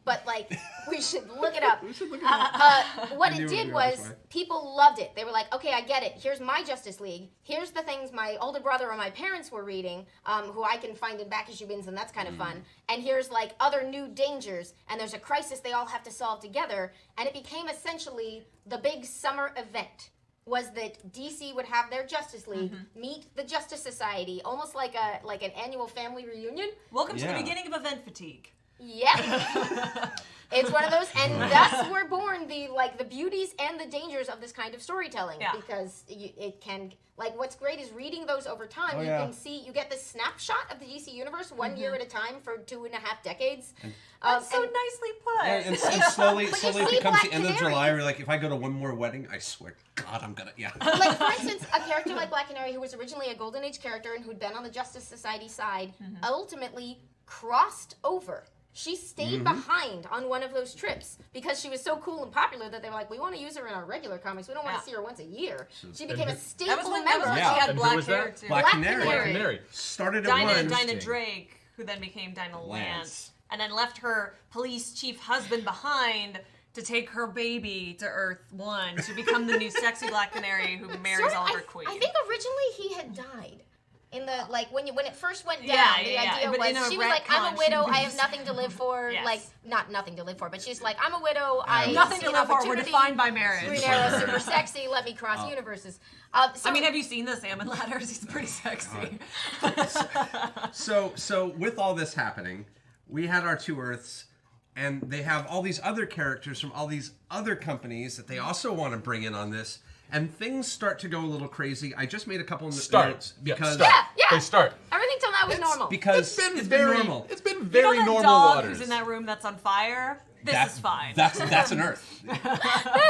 But like, we should look it up. We should look it up. What I knew it it did would go this was way. people loved it. They were like, okay, I get it. Here's my Justice League. Here's the things my older brother or my parents were reading, who I can find in back issue bins, and that's kind of fun. And here's like other new dangers, and there's a crisis they all have to solve together. And it became essentially the big summer event. Was that DC would have their Justice League meet the Justice Society, almost like an annual family reunion. Welcome to Yeah. the beginning of event fatigue. Yeah. It's one of those, and thus were born the beauties and the dangers of this kind of storytelling. Yeah. Because it can, like, what's great is reading those over time. Oh, you yeah. can see, you get this snapshot of the DC universe 1 year at a time for 2.5 decades. That's so and- nicely put. And slowly, But you slowly it see becomes Black the end of Canary. July. We're like, if I go to one more wedding, I swear to God, I'm gonna, yeah. Like, for instance, a character like Black Canary, who was originally a Golden Age character and who'd been on the Justice Society side, ultimately crossed over. She stayed behind on one of those trips because she was so cool and popular that they were like, we want to use her in our regular comics. We don't want Yeah. to see her once a year. She became a that was staple that was when member. Yeah. she had And who black was hair that? too. Black Black Canary. Canary. Canary. Started at one. Dinah Drake, who then became Dinah Lance, Lance. and then left her police chief husband behind to take her baby to Earth 1 to become the new sexy Black Canary who marries Oliver Queen. I think originally he had died. In the when it first went down, Yeah, the yeah, idea but in was a she was like, I'm a retcon, widow, she I have was- nothing to live for. Yes. Like nothing to live for, but she's like, I'm a widow, I Nothing see to an live for. We're opportunity. defined by marriage. Green Arrow, super sexy. Let me cross universes. So, I mean, have you seen the salmon ladders? He's pretty sexy. So with all this happening, we had our two Earths, and they have all these other characters from all these other companies that they also want to bring in on this, and things start to go a little crazy. I just made a couple of notes because They start. everything till now was normal. because It's been normal. It's been You very know that normal dog waters. who's in that room that's on fire? This is fine. That's an Earth.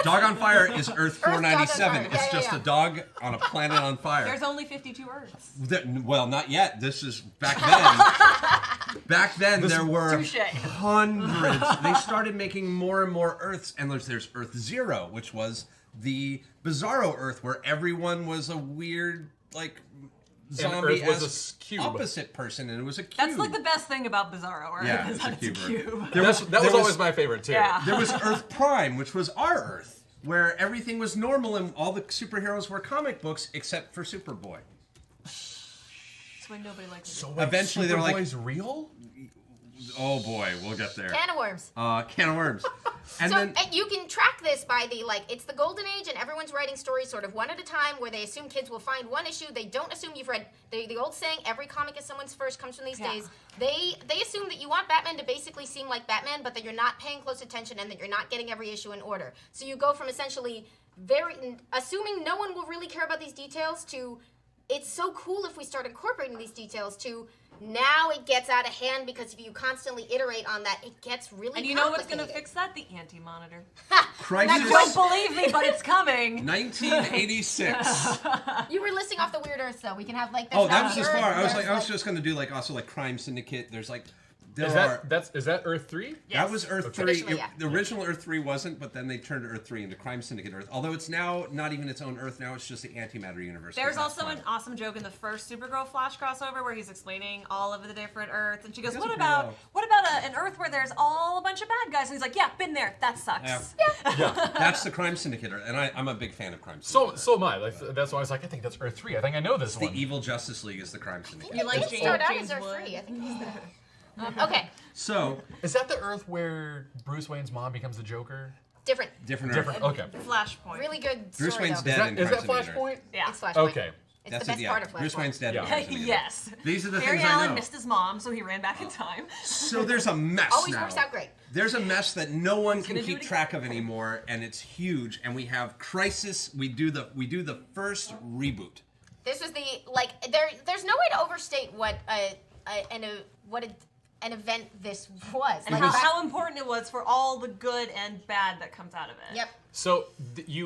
Dog on Fire is Earth 497. Dog on Fire. It's Yeah, just yeah. a dog on a planet on fire. There's only 52 Earths. Well, not yet. This is back then. Back then, there were Touche. hundreds. They started making more and more Earths, and there's Earth Zero, which was the Bizarro Earth, where everyone was a weird, like, zombie Earth was a cube. opposite person, and it was a cube. That's like the best thing about Bizarro, right? Yeah, Is it's that a it's a cube cube. There that there was always my favorite too. Yeah. There was Earth Prime, which was our Earth, where everything was normal and all the superheroes were comic books except for Superboy. That's why nobody likes it. So wait, Eventually they were like- Superboy's real? Oh boy, we'll get there. Can of worms. Can of worms. And So then you can track this by it's the golden age and everyone's writing stories sort of one at a time where they assume kids will find one issue. They don't assume you've read the old saying, every comic is someone's first, comes from these Yeah. days. They assume that you want Batman to basically seem like Batman, but that you're not paying close attention and that you're not getting every issue in order. So you go from essentially assuming no one will really care about these details to it's so cool if we start incorporating these details to now it gets out of hand because if you constantly iterate on that, it gets really And you know what's going to complicated. fix that? The anti-monitor. Crisis Don't believe me, but it's coming. 1986. You were listing off the weird Earths, though. We can have like. Oh, that not was the as Earth, far. I was there's, just going to do also Crime Syndicate. There's there Is are. that Earth 3? That was Earth 3. Traditionally, yeah. The original Earth 3 wasn't, but then they turned Earth 3 into Crime Syndicate Earth. Although it's now not even its own Earth. Now it's just the antimatter universe. There's But that's also an fine. awesome joke in the first Supergirl Flash crossover where he's explaining all of the different Earths, and she goes, He "What does it about pretty well. an Earth where there's all a bunch of bad guys?" And he's like, "Yeah, been there. That sucks." Yeah. That's the Crime Syndicate Earth, and I'm a big fan of Crime Syndicate. So am I. Like, that's why I was like, I think that's Earth 3. I think I know this The one. Evil Justice League is the Crime Syndicate. You like It James, started out James as Earth Wood? 3. I think it was the. Okay, So Is that the Earth where Bruce Wayne's mom becomes the Joker? different. different. Different. Okay. Flashpoint. Really good. Bruce story, Wayne's though. dead. Is that in Crime Syndicate Flashpoint? Yeah. It's Flashpoint. Okay. It's That's the best it, part of Flashpoint. Bruce Wayne's dead. Yeah. in Crime Syndicate. Yes. These are the Barry things I Allen know. missed his mom, so he ran back in time. So there's a mess Always now. works out great. There's a mess that no one can gonna do keep it track of anymore, and it's huge. And we have Crisis. We do the first reboot. This was the there's no way to overstate what an event this was. And how important it was for all the good and bad that comes out of it. Yep. So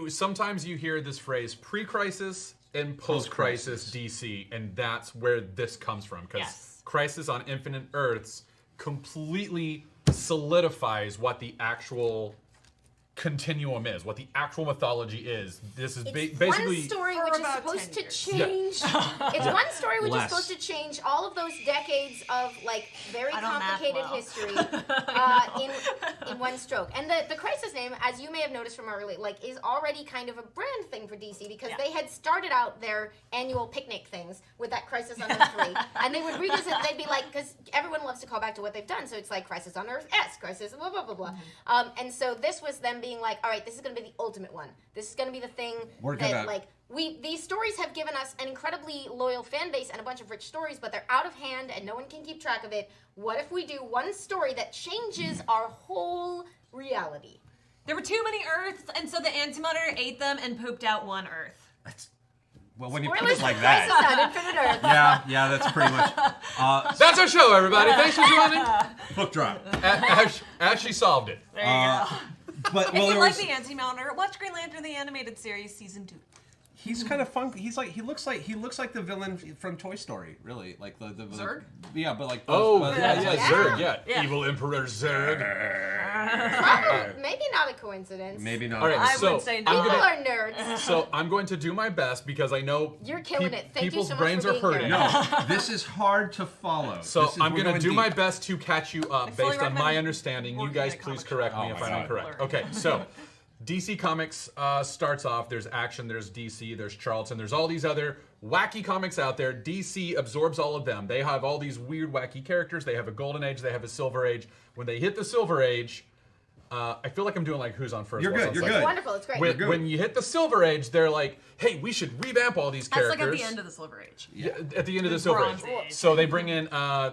sometimes you hear this phrase pre-crisis and post-crisis DC, and that's where this comes from, because Yes. Crisis on Infinite Earths completely solidifies what the actual continuum is, what the actual mythology is. This is basically one story which is about supposed 10 to change. It's one story which Less. is supposed to change all of those decades of like very I don't math complicated well. history in one stroke. And the Crisis name, as you may have noticed from early, like is already kind of a brand thing for DC because Yeah. they had started out their annual picnic things with that Crisis on Earth 3, and they would revisit. They'd be like, because everyone loves to call back to what they've done, so it's like Crisis on Earth S, Crisis blah blah blah blah. And so this was them being like, all right, this is going to be the ultimate one. This is going to be the thing We're that gonna- like these stories have given us an incredibly loyal fan base and a bunch of rich stories, but they're out of hand and no one can keep track of it. What if we do one story that changes our whole reality? There were too many Earths, and so the Antimatter ate them and pooped out one Earth. Well, when you put Spoilers it like for that. Crisis on Infinite Earth. Yeah, that's pretty much that's our show, everybody. Thanks for joining. book drop. Ashley solved it. There you go. But If well, you there like was, the Antimatter, watch Green Lantern the Animated Series Season 2. he's kind of fun. He's like he looks like the villain from Toy Story, really. Like the Zurg? Yeah, but like Oh, but- yeah, Yeah. Zurg, yeah. Yeah. Evil Emperor Zurg. Probably, maybe not a coincidence. maybe not. All right, I so would say I'm no. People gonna, are nerds. so I'm going to do my best because I know You're killing it. Thank you people's so much brains for are being hurting. here. No, this is hard to follow. So This is- I'm we're going to do deep. my best to catch you up fully based on my recommend understanding. You working guys at a please comic correct shop. me Oh if my I'm God. incorrect. Okay, so DC Comics starts off, there's action, there's DC, there's Charlton, there's all these other wacky comics out there. DC absorbs all of them. They have all these weird, wacky characters. They have a Golden Age, they have a Silver Age. When they hit the Silver Age, I feel like I'm doing like Who's on First. You're What's good, on you're Second. good. Wonderful. It's great. good. When you hit the Silver Age, they're like, hey, we should revamp all these That's characters. like at the end of the Silver Age. Yeah, at the end of the The Silver Age. Bronze Age. So they bring in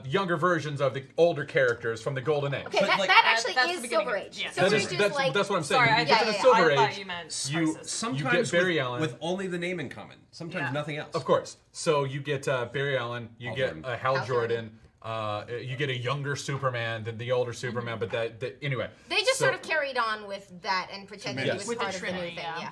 younger versions of the older characters from the Golden Age. Okay, But, that, like- that actually That's the is beginning Silver of- Age. yeah. Silver That Age is, is that's, like that's what I'm saying. Sorry, When I you get to the Silver thought Age, you meant you Crisis. Sometimes get Barry with, Allen. with only the name in common. Sometimes Yeah. nothing else. Of course. So you get Barry Allen, you Hal get Jordan. Hal Hal Jordan, you get a younger Superman than the older Superman, but that anyway. they just so, sort of carried on with that and pretended Yes. it was With the part of the new Trinity, thing. yeah. Yeah.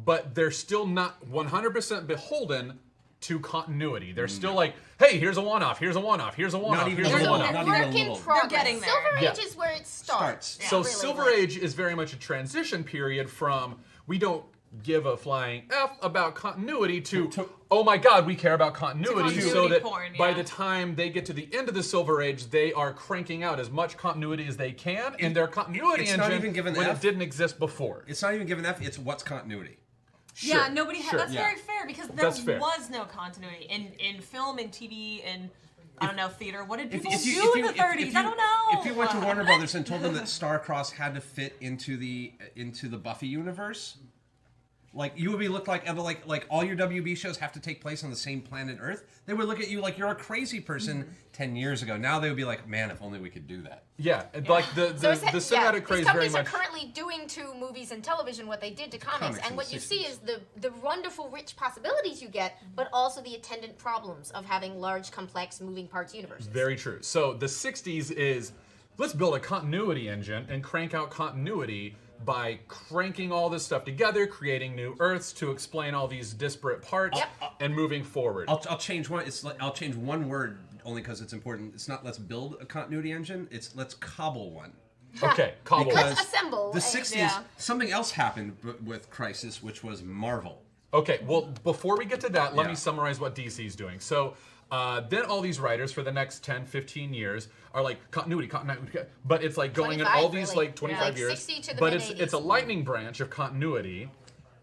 but they're still not 100% beholden to continuity. They're still like, hey, here's a one-off, here's a one-off, here's a one-off, even here's a a little, one-off. not Work even a in little. progress. getting there. Silver Age Yeah. is where it starts. Starts. So Really, Silver like- Age is very much a transition period from we don't give a flying F about continuity to oh my god, we care about continuity, so continuity that porn, by yeah. the time they get to the end of the Silver Age, they are cranking out as much continuity as they can in their continuity it's engine not even given when F. it didn't exist before. It's not even given F. It's what's continuity. Yeah, Sure, nobody had. sure. That's Yeah. very fair because there That's fair. was no continuity in film, in TV, in I don't know, theater. What did If, people if you, do if in you, the 30s? if you, I don't know. If you went to Warner Brothers and told them that Starcross had to fit into the Buffy universe, like you would be looked like all your WB shows have to take place on the same planet Earth. They would look at you like you're a crazy person 10 years ago. Now they would be like, man, if only we could do that. Yeah, and like the So it's- cinematic craze these very companies much. are currently doing to movies and television what they did to comics, Comics in and what the you see 60s. is the wonderful, rich possibilities you get, but also the attendant problems of having large, complex, moving parts universes. Very true. So the 60s is let's build a continuity engine and crank out continuity by cranking all this stuff together, creating new Earths to explain all these disparate parts, Yep. and moving forward. I'll change one. I'll change one word only because it's important. It's not let's build a continuity engine. It's let's cobble one. Okay, cobble. Because Let's assemble The a- 60s. yeah. Something else happened with Crisis, which was Marvel. Okay, well, before we get to that, let Yeah. me summarize what DC's doing. So, then all these writers for the next 10, 15 years are like, continuity, but it's like going in 25, all these really. like 25 Yeah. Like years. 60 to the but mid-80s. it's a lightning branch of continuity.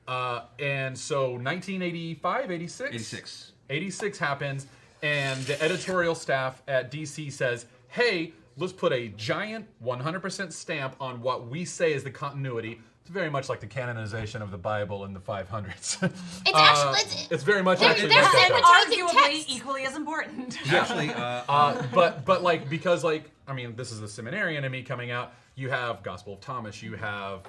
And so 1985, 86? 86. 86 happens, and the editorial staff at DC says, hey, let's put a giant 100% stamp on what we say is the continuity. It's very much like the canonization of the Bible in the 500s. It's actually it's very much They're- actually they're like that. saying though. it's- Arguably text. equally as important. Actually, But like because like I mean this is the seminarian in me coming out. You have Gospel of Thomas. You have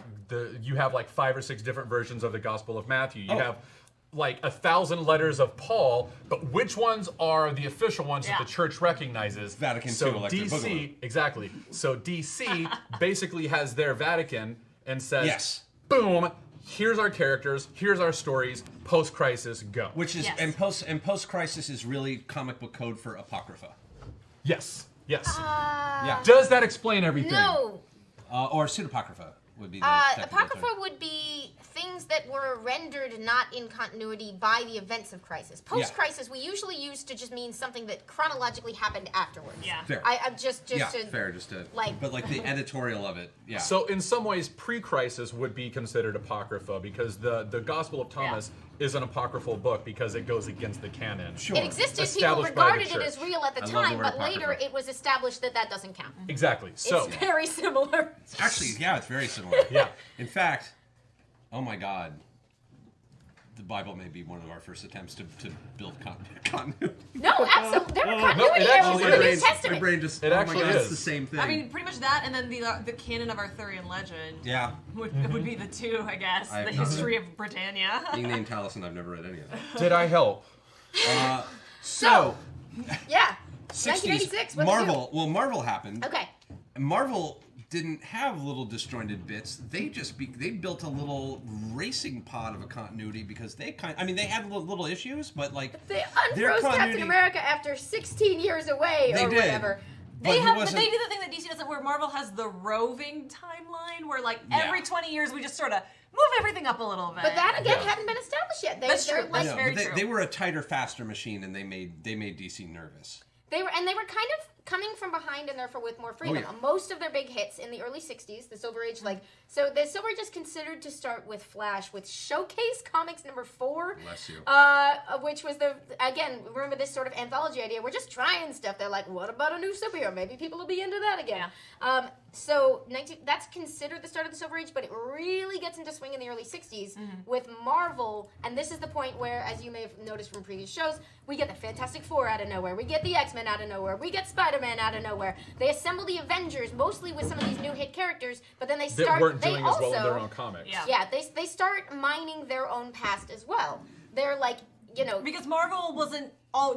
like 5 or 6 different versions of the Gospel of Matthew. You have like 1,000 letters of Paul, but which ones are the official ones that the church recognizes? Vatican so II Electric DC, Boogaloo. exactly. So DC basically has their Vatican and says, Yes. boom, here's our characters, here's our stories, post-crisis, go. Which is and post crisis is really comic book code for apocrypha. Yes. Yeah. Does that explain everything? No. Or pseudapocrypha would be the technical Apocrypha term. would be things that were rendered not in continuity by the events of crisis. Post-crisis, we usually use to just mean something that chronologically happened afterwards. Yeah. Fair. I'm just to fair, just to like- but like the editorial of it, yeah. So in some ways, pre-crisis would be considered apocrypha because the Gospel of Thomas is an apocryphal book because it goes against the canon. Sure. It existed. People Established by the regarded it as church. real at the I love the time, word but later apocrypha. it was established that that doesn't count. Exactly. So It's very similar. Actually, yeah, it's very similar. yeah. In fact, oh my God, the Bible may be one of our first attempts to build continuity. No, absolutely. There were No, continuity it errors actually in the New is. My Testament. brain just, It oh actually my God, is. it's the same thing. I mean, pretty much that, and then the canon of Arthurian legend yeah, would be the two, I guess. I've The not history of Britannia. being named Taliesin, I've never read any of that. Did I help? So, Yeah. 60s, 1986. What Marvel, well, Marvel happened. Okay. Marvel didn't have little disjointed bits. They just they built a little racing pod of a continuity because they they had little issues, but like They their unfroze Captain continuity- America after 16 years away They or did. whatever. But he But wasn't- they do the thing that DC doesn't, where Marvel has the roving timeline, where like Yeah. every 20 years we just sort of move everything up a little bit. But that again Yeah. hadn't been established yet. That's They're true. like That's No, very but true. they were a tighter, faster machine, and they made DC nervous. they were kind of coming from behind and therefore with more freedom. yeah. Most of their big hits in the early 60s, the Silver Age, so the Silver Age is considered to start with Flash, with Showcase Comics number 4. Bless you. Which was remember this sort of anthology idea. We're just trying stuff. They're like, what about a new superhero? Maybe people will be into that again. So that's considered the start of the Silver Age, but it really gets into swing in the early 60s with Marvel. And this is the point where, as you may have noticed from previous shows, we get the Fantastic Four out of nowhere. We get the X-Men out of nowhere. We get Spider-Man out of nowhere. They assemble the Avengers, mostly with some of these new hit characters, but then they That start... weren't they doing also, as well in their own comics. Yeah. Yeah, they start mining their own past as well. They're like, because Marvel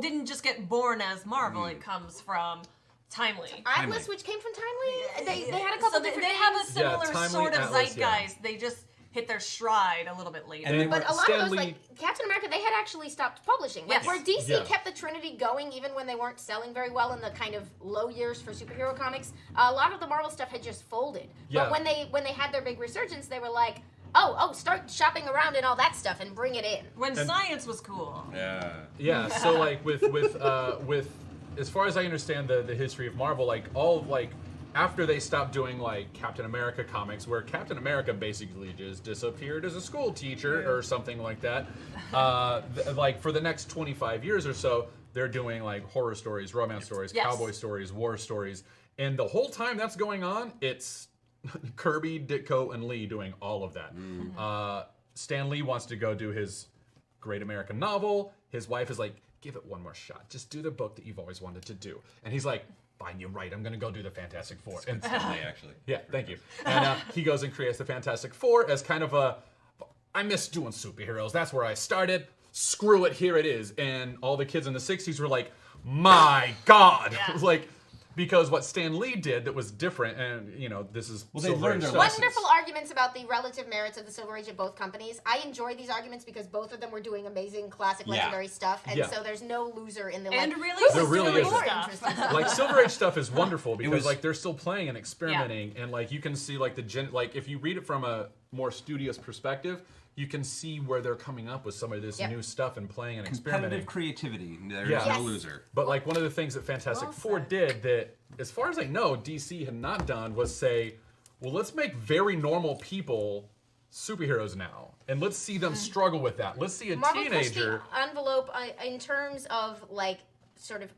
didn't just get born as Marvel. It comes from Timely. Atlas, which came from Timely, they had a couple So different they have a names. similar Timely, sort of Atlas, yeah. zeitgeist. They just hit their stride a little bit later. And they But were a lot Stan of those, Lee- like Captain America, they had actually stopped publishing. Like Yes. where DC Yeah. kept the Trinity going even when they weren't selling very well in the kind of low years for superhero comics, a lot of the Marvel stuff had just folded. Yeah. But when they had their big resurgence, they were like, oh, start shopping around and all that stuff and bring it in. When science was cool. Yeah. Yeah, so like with as far as I understand the history of Marvel, like after they stopped doing like Captain America comics, where Captain America basically just disappeared as a school teacher or something like that, like for the next 25 years or so, they're doing like horror stories, romance stories, Yes. cowboy stories, war stories, and the whole time that's going on, it's Kirby, Ditko, and Lee doing all of that. Stan Lee wants to go do his great American novel. His wife is like, give it one more shot. Just do the book that you've always wanted to do. And he's like, fine, you're right. I'm going to go do the Fantastic Four. And Actually. yeah, thank you. And he goes and creates the Fantastic Four as kind of I miss doing superheroes. That's where I started. Screw it, here it is. And all the kids in the 60s were like, my God. Yeah. Like, because what Stan Lee did that was different, and this is Well, they Silver learned Age their stuff. lessons. Wonderful arguments about the relative merits of the Silver Age of both companies. I enjoy these arguments because both of them were doing amazing, classic, Yeah. legendary stuff, and Yeah. so there's no loser in the And like. really who's There really doing isn't. more Stuff. interesting stuff? Like Silver Age stuff is wonderful because was- like they're still playing and experimenting, and like you can see like like if you read it from a more studious perspective, you can see where they're coming up with some of this Yep. new stuff and playing and Competitive experimenting. creativity. There's Yeah. no Yes. loser. But like one of the things that Fantastic Well Four said. did that, as far as I know, DC had not done was say, well, let's make very normal people superheroes now, and let's see them struggle with that. Let's see a Marvel teenager. pushed the envelope in terms of like sort of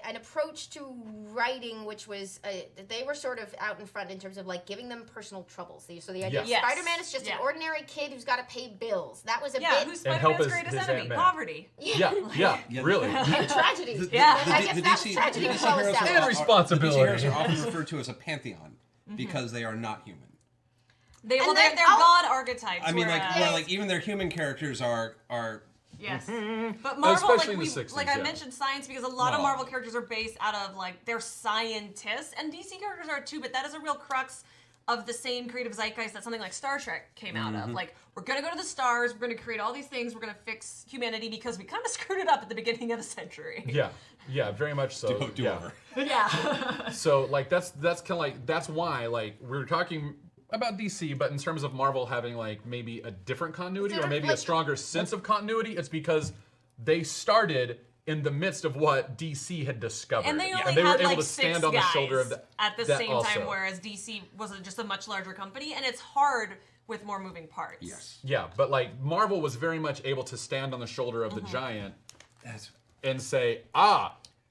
an approach to writing, which was they were sort of out in front in terms of like giving them personal troubles. So the idea Yes. of Yes. Spider-Man is just Yeah. an ordinary kid who's got to pay bills. That was a Yeah, bit who's And help Spider-Man's his greatest enemy? Ant-Man. Poverty. Yeah, Yeah. really. a tragedy. Yeah. I guess that's tragedy the DC well heroes established. And responsibility. The DC heroes are often referred to as a pantheon because they are not human. They're then god archetypes. I mean, whereas- like even their human characters are Yes. But Marvel, Especially like, in the 60s, I yeah. mentioned science because a lot of Marvel characters are based out of, like, they're scientists, and DC characters are too, but that is a real crux of the same creative zeitgeist that something like Star Trek came out of. Like, we're gonna go to the stars, we're gonna create all these things, we're gonna fix humanity because we kind of screwed it up at the beginning of the century. Yeah, very much so. Do over. Yeah. So like that's kind of like that's why like we're talking about DC, but in terms of Marvel having like maybe a different continuity or maybe a stronger sense of continuity, it's because they started in the midst of what DC had discovered, And they only they had were able like to 6 stand on the guys shoulder of that at the that same also. time, whereas DC was just a much larger company, and it's hard with more moving parts. Yes. Yeah, but like Marvel was very much able to stand on the shoulder of the giant and say,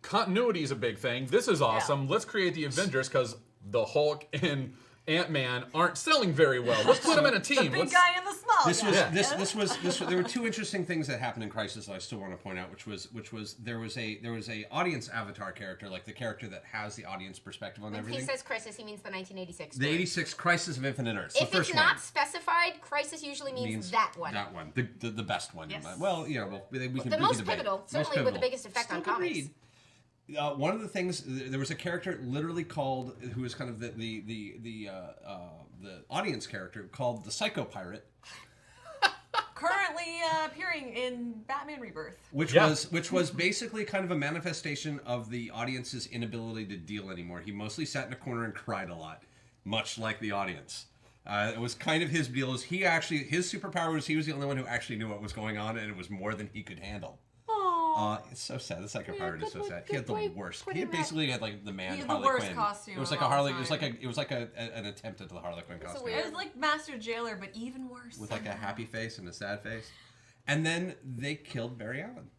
continuity is a big thing. This is awesome. Let's create the Avengers because the Hulk and Ant-Man aren't selling very well. Let's put them in a team. The big guy and the small This guy. was there were two interesting things that happened in Crisis that I still want to point out, which was there was a audience avatar character, like the character that has the audience perspective on When everything. he says Crisis, he means the 1986 The story. 86 Crisis of Infinite Earths. If the first it's not one. specified, Crisis usually means that one. That one. The best one. Yes. Well, you know, we can The we most can debate. pivotal, Most certainly with the pivotal. biggest effect Still on good comics. read. One of the things, there was a character literally called, who was kind of the audience character, called the Psycho Pirate, Currently appearing in Batman Rebirth. which was basically kind of a manifestation of the audience's inability to deal anymore. He mostly sat in a corner and cried a lot, much like the audience. It was kind of his deal. His superpower was he was the only one who actually knew what was going on, and it was more than he could handle. It's so sad. The Psycho Pirate is so sad. He had the worst. He basically had like the man He had the Harley worst Quinn. costume It was like of a all Harley. time. It was like an attempt at the Harley Quinn costume weird- It was like Master Jailer, but even worse. with like a happy face and a sad face. And then they killed Barry Allen.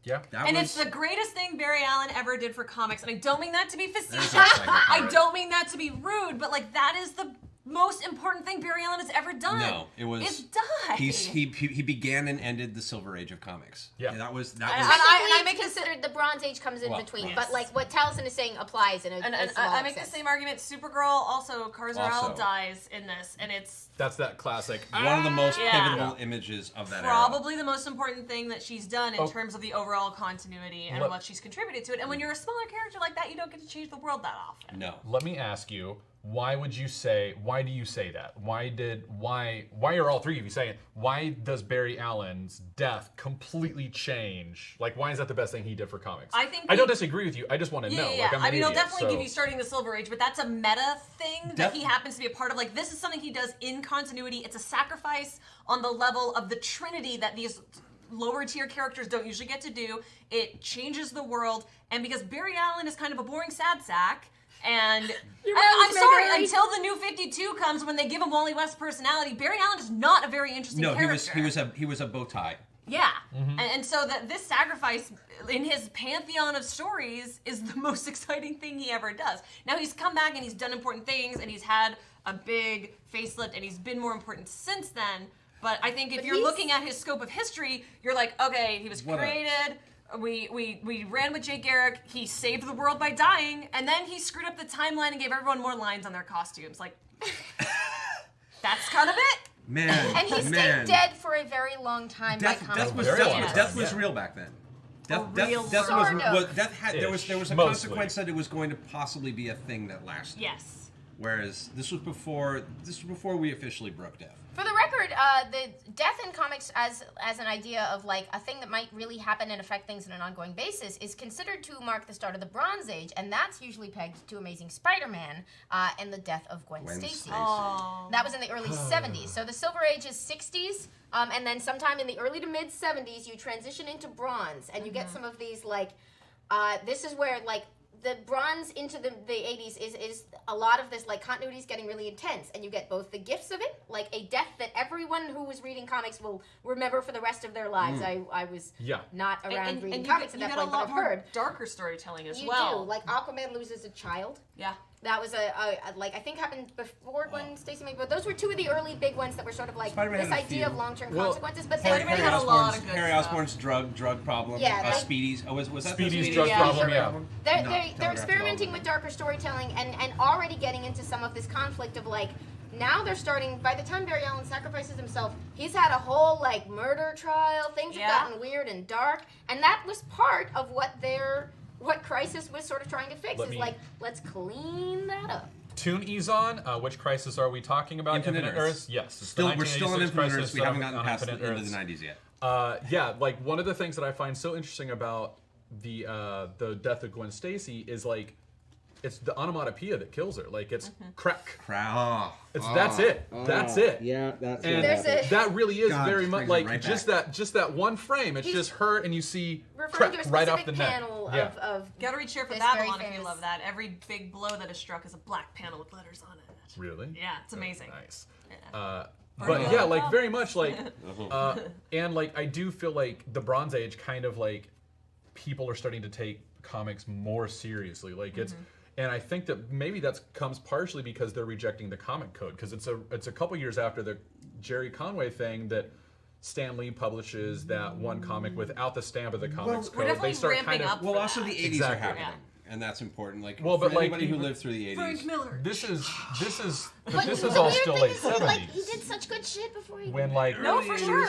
Yeah. That And was, it's the greatest thing Barry Allen ever did for comics. And I don't mean that to be facetious. There's a Psycho I Pirate. don't mean that to be rude, but like that is the most important thing Barry Allen has ever done. No, it was. It's die. He began and ended the Silver Age of comics. Yeah. And that was. And I I make this considered the Bronze Age comes in Well, between, yes. but like what Taliesin is saying applies in a And small I make the sense. same argument. Supergirl also, Kar-El Also. dies in this, and it's That's that classic. one of the most Yeah. pivotal images of that era. probably the most important thing that she's done in Oh. terms of the overall continuity and Look. what she's contributed to it. And when you're a smaller character like that, you don't get to change the world that often. No. Let me ask you, why do you say that? Why are all three of you saying it? Why does Barry Allen's death completely change? Like, why is that the best thing he did for comics? I don't disagree with you. I just want to know. Yeah. Like, I'm an I mean, I'll idiot, definitely so- give you starting the Silver Age, but that's a meta thing that he happens to be a part of. Like, this is something he does in continuity. It's a sacrifice on the level of the Trinity that these lower tier characters don't usually get to do. It changes the world, and because Barry Allen is kind of a boring sad sack, and I'm sorry, Barry. until the New 52 comes when they give him Wally West's personality, Barry Allen is not a very interesting No, character. he was a bow tie. Yeah, and so that this sacrifice in his pantheon of stories is the most exciting thing he ever does. Now he's come back and he's done important things and he's had a big facelift and he's been more important since then. But I think if you're looking at his scope of history, you're like, okay, he was created. We ran with Jay Garrick. He saved the world by dying, and then he screwed up the timeline and gave everyone more lines on their costumes. Like, that's kind of it. Man, And he stayed dead for a very long time by comic book very long standards. Death was real back then. Death Sort of. there was a Mostly. consequence that it was going to possibly be a thing that lasted. Yes. Whereas this was before we officially broke death. For the record, the death in comics as an idea of like a thing that might really happen and affect things on an ongoing basis is considered to mark the start of the Bronze Age, and that's usually pegged to Amazing Spider-Man and the death of Gwen Stacy. That was in the early 70s. So the Silver Age is 60s, and then sometime in the early to mid 70s, you transition into Bronze, and you get some of these like, this is where like the Bronze into the 80s is a lot of this like continuity is getting really intense, and you get both the gifts of it, like a death that everyone who was reading comics will remember for the rest of their lives. I was not around reading comics at that point, but I've heard darker storytelling as you well. do. Like Aquaman loses a child. Yeah. That was a like I think happened before Gwen Stacy, but those were two of the early big ones that were sort of like Spider-Man this had a idea few. of long-term Well, consequences. But Harry then had a lot of good Harry stuff. Osborn's drug problem. Yeah, like- Speedy's. Oh, was that Speedy's the drug Yeah. problem, yeah. they're Not they're telegraphed experimenting at all. with darker storytelling and already getting into some of this conflict of like now they're starting. By the time Barry Allen sacrifices himself, he's had a whole like murder trial. Things have gotten weird and dark, and that was part of what Crisis was sort of trying to fix. Let's clean that up. Tune Ezon, which Crisis are we talking about? Infinite Earths. Yes. It's We're still in Infinite Crisis Earths. We haven't gotten on past the Infinite end of the Earths. 90s yet. Yeah, like one of the things that I find so interesting about the death of Gwen Stacy is like it's the onomatopoeia that kills her. Like it's crack. That's it. That's it. Yeah, that's and it. that really is God, very much like right just back. that one frame. It's just her and you see Referring crack to a right specific off the neck. panel Yeah. of Gotta reach here for this Babylon very if you famous- love that. Every big blow that is struck is a black panel with letters on it. Really? Yeah, it's amazing. Nice. Yeah. But yeah, like very much like, and like I do feel like the Bronze Age kind of like people are starting to take comics more seriously. Like it's, and I think that maybe that comes partially because they're rejecting the comic code because it's a couple years after the Jerry Conway thing that Stan Lee publishes that one comic without the stamp of the comics we're code. definitely They start ramping kind of up. Well, also the 80s are Exactly. happening. Yeah. And that's important. Like, Well, but for like anybody who even- lived through the 80s. Frank Miller. this is But this the is all weird still thing late is that, like, he 70s. did such good shit before he When like No, for sure.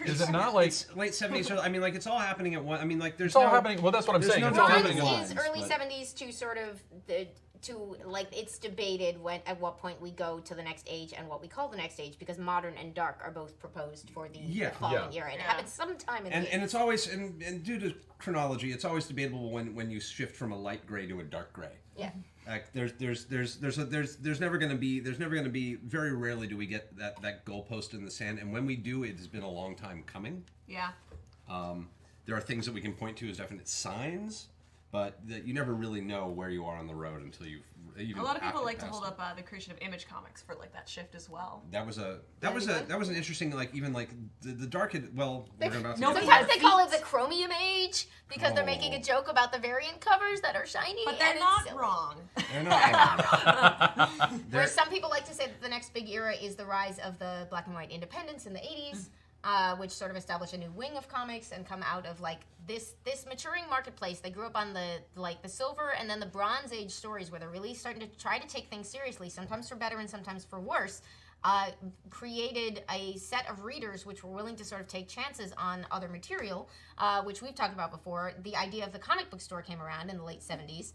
is it not like It's late 70s. I mean, like, it's all happening at once. I mean, like, there's it's all no, happening? Well, that's what I'm there's saying. no It's all Bronze happening. Age. is lines, early but- 70s to sort of it's debated at what point we go to the next age and what we call the next age because modern and dark are both proposed for the following year. It happens sometime in the And it's always and due to chronology, it's always debatable when you shift from a light gray to a dark gray. Yeah. Like there's never going to be very rarely do we get that goalpost in the sand, and when we do, it has been a long time coming. Yeah. There are things that we can point to as definite signs, but that you never really know where you are on the road until you've even. A lot of people after like to past hold it. up the creation of Image Comics for like that shift as well. That was an interesting like even like the dark had well we're about to No, get to Sometimes that. they call it the chromium age because they're making a joke about the variant covers that are shiny. But they're and not it's silly. wrong. They're not Whereas some people like to say that the next big era is the rise of the black and white independents in the 80s, which sort of establish a new wing of comics and come out of like this maturing marketplace. They grew up on the silver and then the Bronze Age stories where they're really starting to try to take things seriously, sometimes for better and sometimes for worse. Created a set of readers which were willing to sort of take chances on other material, which we've talked about before. The idea of the comic book store came around in the late 70s,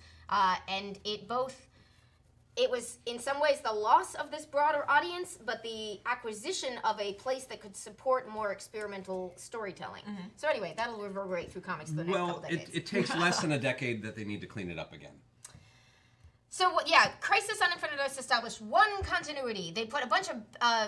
and it was in some ways the loss of this broader audience, but the acquisition of a place that could support more experimental storytelling. So anyway, that'll reverberate through comics for the next couple well, decades. it takes less than a decade that they need to clean it up again. So yeah, Crisis on Infinite Earths established one continuity. They put a bunch of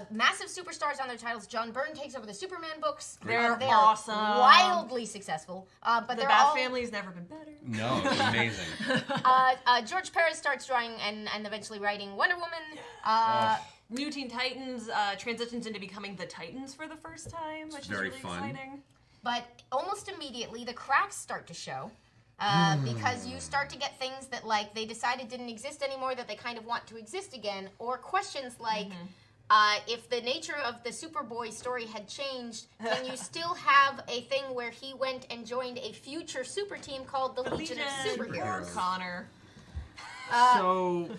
massive superstars on their titles. John Byrne takes over the Superman books. They're they awesome. are wildly successful. But The they're Bat all, Family's never been better. No, it's amazing. George Perez starts drawing and eventually writing Wonder Woman. New Teen Titans transitions into becoming the Titans for the first time, which is very really fun. exciting. But almost immediately, the cracks start to show. Because you start to get things that like they decided didn't exist anymore that they kind of want to exist again, or questions like if the nature of the Superboy story had changed, can you still have a thing where he went and joined a future super team called the Legion of Superheroes? Connor. So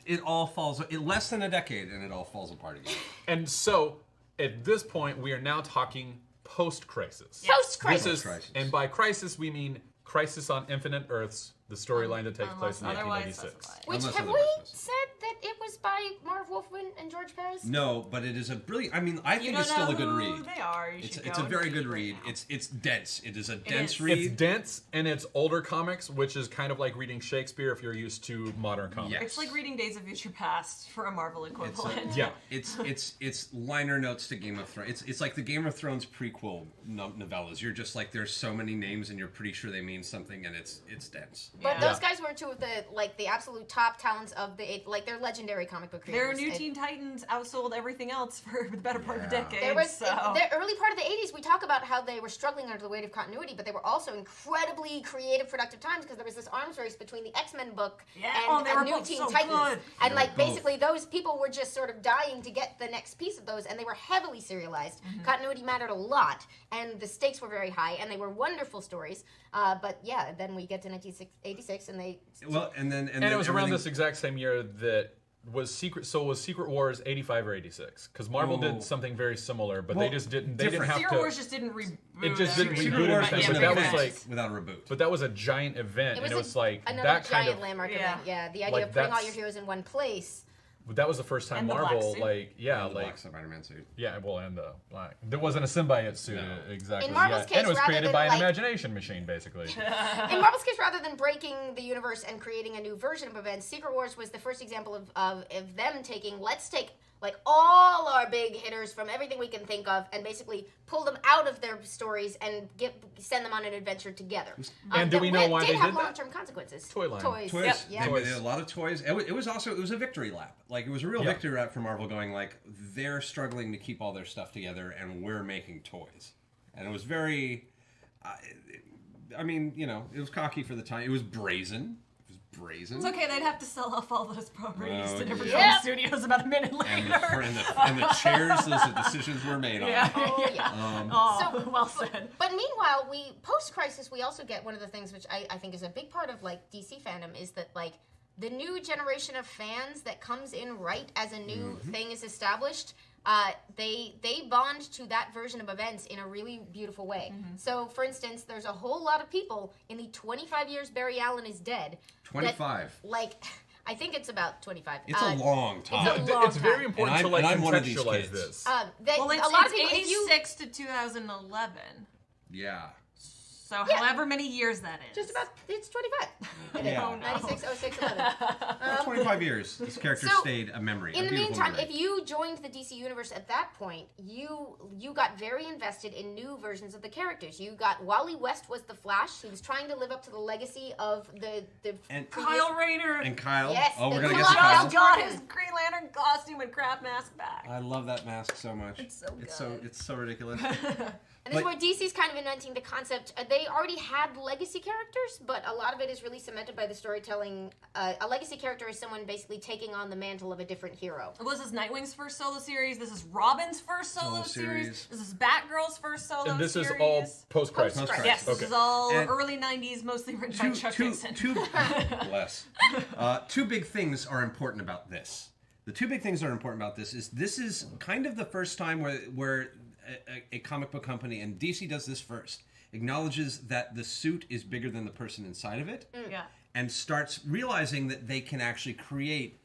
it all falls less than a decade, and it all falls apart again. And so at this point we are now talking post-crisis. Post-crisis. This is, Crisis. and by crisis we mean Crisis on Infinite Earths, the storyline that takes place in Otherwise 1986. specified. Which Unless have otherwise we specified. said that it was by Marv Wolfman and George Perez? No, but it is a brilliant. I mean, I You think don't it's still know a good who read. they are. You It's should a go very and good read read. right now. It's dense. It is a dense is. read. It's dense and it's older comics, which is kind of like reading Shakespeare if you're used to modern comics. Yeah. It's like reading Days of Future Past for a Marvel equivalent. Yeah. It's liner notes to Game of Thrones. It's like the Game of Thrones prequel novellas. You're just like there's so many names and you're pretty sure they mean something, and it's dense. But Yeah. those guys were two of the absolute top talents of they're legendary comic book Their creators. New Teen Titans outsold everything else for the better part of a Yeah. decade. There was so. the early part of the 80s. We talk about how they were struggling under the weight of continuity, but they were also incredibly creative, productive times because there was this arms race between the X-Men book and they were New both Teen so Titans, good. and They like were both. basically those people were just sort of dying to get the next piece of those, and they were heavily serialized. Continuity mattered a lot, and the stakes were very high, and they were wonderful stories. But yeah, then we get to 1986, and they Well, and then And it was around everything- this exact same year that was Secret Wars 85 or 86? Because Marvel did something very similar, but they just didn't. They didn't have Secret to. Wars just didn't reboot. It just didn't Secret reboot Wars anything. was But an that was event like. without a reboot. But that was a giant event, and it was like another that giant kind of landmark Yeah. event. Yeah, the idea Like, of putting all that's- your heroes in one place. That was the first time And the black Marvel, suit. like, yeah, the like, black Spider-Man suit. yeah, well, and the black. There wasn't a symbiote suit No. exactly. In Marvel's yet. case, and it was rather created than, by an like- imagination machine, basically. In Marvel's case, rather than breaking the universe and creating a new version of events, Secret Wars was the first example of them taking, let's take like all our big hitters from everything we can think of and basically pull them out of their stories and send them on an adventure together. And do we know why they have did that? long-term consequences. Toy line. Toys. Toys. Yep. They Yeah. did a lot of toys. It was a victory lap. Like it was a real Yeah. victory lap for Marvel, going like they're struggling to keep all their stuff together, and we're making toys. And it was very. I mean, you know, it was cocky for the time. It was brazen. It's okay, they'd have to sell off all those properties Oh, to different yeah. film studios about a minute And later. the chairs, those decisions were made on. Yeah. Oh, yeah. Oh, So- well said. But meanwhile, we post-crisis, we also get one of the things which I think is a big part of like DC fandom is that like the new generation of fans that comes in right as a new thing is established. They bond to that version of events in a really beautiful way. So, for instance, there's a whole lot of people in the 25 years Barry Allen is dead. 25. That, like, I think it's about 25. It's a long time. It's a long It's very time. important And to like I'm one of these contextualize kids. this. Well, A lot of people, it's if you 86 to 2011. Yeah. So Yeah. however many years that is. just about, it's 25. Yeah. Oh, no. 96, 06, 11. 25 years. This character So, stayed a memory. In a the beautiful meantime, memory. if you joined the DC universe at that point, you got very invested in new versions of the characters. You got Wally West was the Flash. He was trying to live up to the legacy of the And- previous- Kyle Rayner. And Kyle. Yes, Oh, we're the gonna get Kyle. to Kyle. Just got his Green Lantern costume and crap mask back. I love that mask so much. It's so It's so ridiculous. And this is But- where DC's kind of inventing the concept. They already had legacy characters, but a lot of it is really cemented by the storytelling. A legacy character is someone basically taking on the mantle of a different hero. Well, this is Nightwing's first solo series. This is Robin's first solo Solo series. series. This is Batgirl's first solo And this series. is all post-crisis. Post-crisis. Yes, this Okay. is all And- early 90s, mostly written by Chuck Dixon. Bless. Two big things are important about this. The two big things that are important about this is kind of the first time where a comic book company, and DC does this first, acknowledges that the suit is bigger than the person inside of it, Yeah. and starts realizing that they can actually create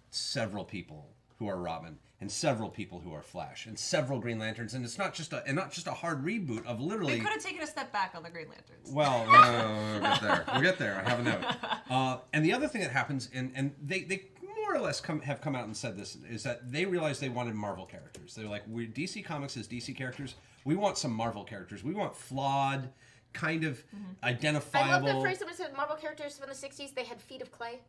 several people who are Robin, and several people who are Flash, and several Green Lanterns, and it's not just a hard reboot of literally. They could have taken a step back on the Green Lanterns. Well, we'll get there. We'll get there. I have a note. And the other thing that happens, and they more or less have come out and said this, is that they realized they wanted Marvel characters. They're like, DC Comics is DC characters. We want some Marvel characters. We want flawed, kind of identifiable. I love the phrase someone said Marvel characters from the 60s, they had feet of clay.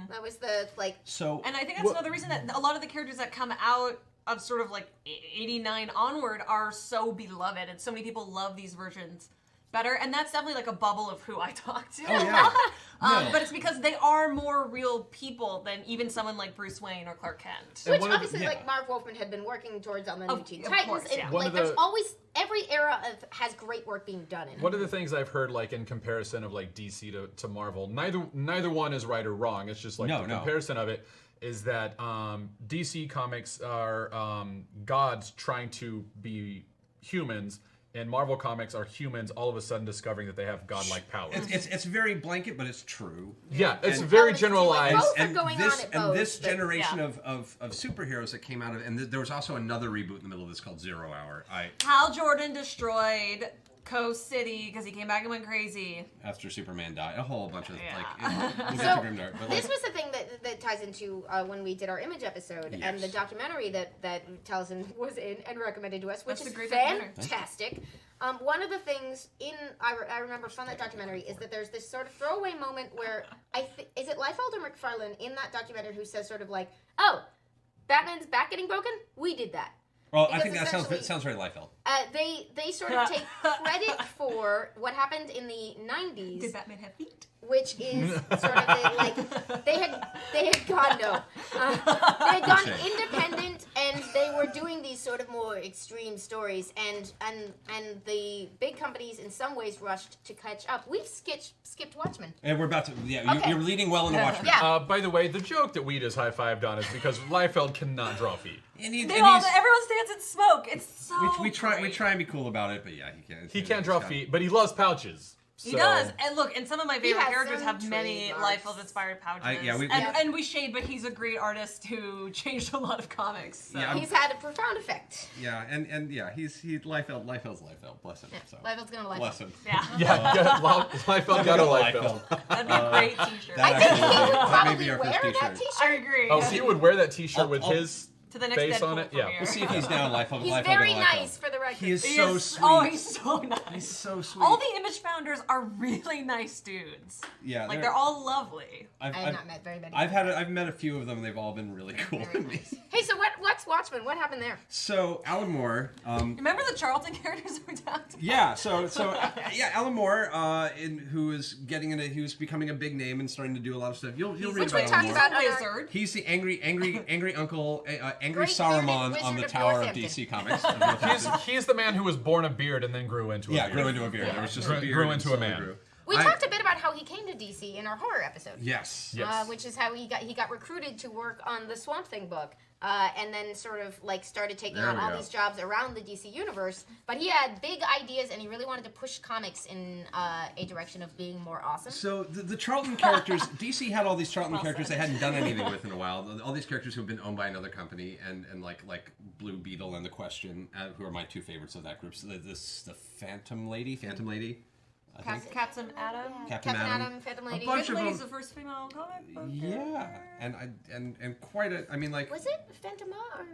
That was the, like... So, And I think that's another reason that a lot of the characters that come out of sort of like 89 onward are so beloved, and so many people love these versions better. And that's definitely like a bubble of who I talk to. Oh, yeah. No. But it's because they are more real people than even someone like Bruce Wayne or Clark Kent. Which one of the- obviously, yeah. like, Marv Wolfman had been working towards on the New Teen of Titans. course, and, yeah. One like, of there's the- always... Every era has great work being done in it. One of the things I've heard, like in comparison of like DC to Marvel, neither one is right or wrong. It's just like the comparison of it is that DC comics are gods trying to be humans, and Marvel comics are humans all of a sudden discovering that they have godlike powers. it's very blanket, but it's true. Yeah, it's And- very Both generalized. are going on at both, this but- generation yeah. of superheroes that came out of, and there was also another reboot in the middle of this called 0 Hour. Hal Jordan destroyed Coast City because he came back and went crazy. After Superman died, a whole bunch of Yeah. we'll get So, to Grimdark, but this was the thing that ties into when we did our Image episode and Yes. the documentary that Taliesin was in and recommended to us, which That's is a great documentary. fantastic. One of the things I remember from that documentary is that there's this sort of throwaway moment where is it Liefeld or McFarlane in that documentary who says sort of like, "Oh, Batman's back getting broken? We did that." well, I because think that essentially- sounds very Liefeld. They sort of take credit for what happened in the 90s. Did Batman have feet? Which is sort of they had gone independent and they were doing these sort of more extreme stories, and the big companies in some ways rushed to catch up. We skipped Watchmen. And we're about to. Yeah, Okay. you're leading well into Watchmen. Yeah. By the way, the joke that Weed is high-fived on is because Liefeld cannot draw feet. And he, Everyone stands in smoke. It's so we try great. and be cool about it, but yeah, he can't. He can't draw feet, but he loves pouches. He So- does, and look, and some of my favorite has characters some have many trademarks. Liefeld-inspired pouches. Yeah, and we shade, but he's a great artist who changed a lot of comics. So. Yeah, He's had a profound effect. Yeah, and yeah, he's Liefeld's Liefeld. Bless him. So. Liefeld's gonna like Bless it. him. Yeah, Yeah, Liefeld got a Liefeld. that'd be a great T-shirt. That I think he would that may probably be our wear first that t-shirt. T-shirt. I agree. Oh, he would wear that T-shirt with his to the next face Deadpool on it. premiere. Yeah. We'll see if he's down, Liefeld. He's Liefeld very gonna Liefeld. nice, for the record. He is He so is- sweet. Oh, he's so nice. He's so sweet. All the Image founders are really nice dudes. Yeah, Like they're all lovely. I have not met very many. I've met a few of them. They've all been really cool to Very me. nice. Hey, so what's Watchmen? What happened there? So Alan Moore. Remember the Charlton characters we talked about? Yeah, yeah, Alan Moore, who was becoming a big name and starting to do a lot of stuff. You'll read Which we about talked Alan Moore. about on our- Wizard. He's the angry uncle, angry Great Saruman bearded on the wizard of Tower of Northampton. DC Comics. Of Northampton. He's the man who was born a beard and then grew into a Yeah, beard. grew into a beard. There was just a beard. Grew and into a slowly man. grew. We talked a bit about how he came to DC in our horror episode. Yes. Yes. Which is how he got recruited to work on the Swamp Thing book, and then sort of like started taking There on we all go. these jobs around the DC universe. But he had big ideas, and he really wanted to push comics in a direction of being more awesome. So the Charlton characters, DC had all these Charlton characters they hadn't done anything with in a while. All these characters who have been owned by another company, and like Blue Beetle and the Question, who are my two favorites of that group. So the Phantom Lady, I think. Captain Adam. Captain Atom. Phantom A Lady. bunch Captain of Lady's them. the first female comic book. Yeah, and quite a. I mean, like. Was it Phantoma or?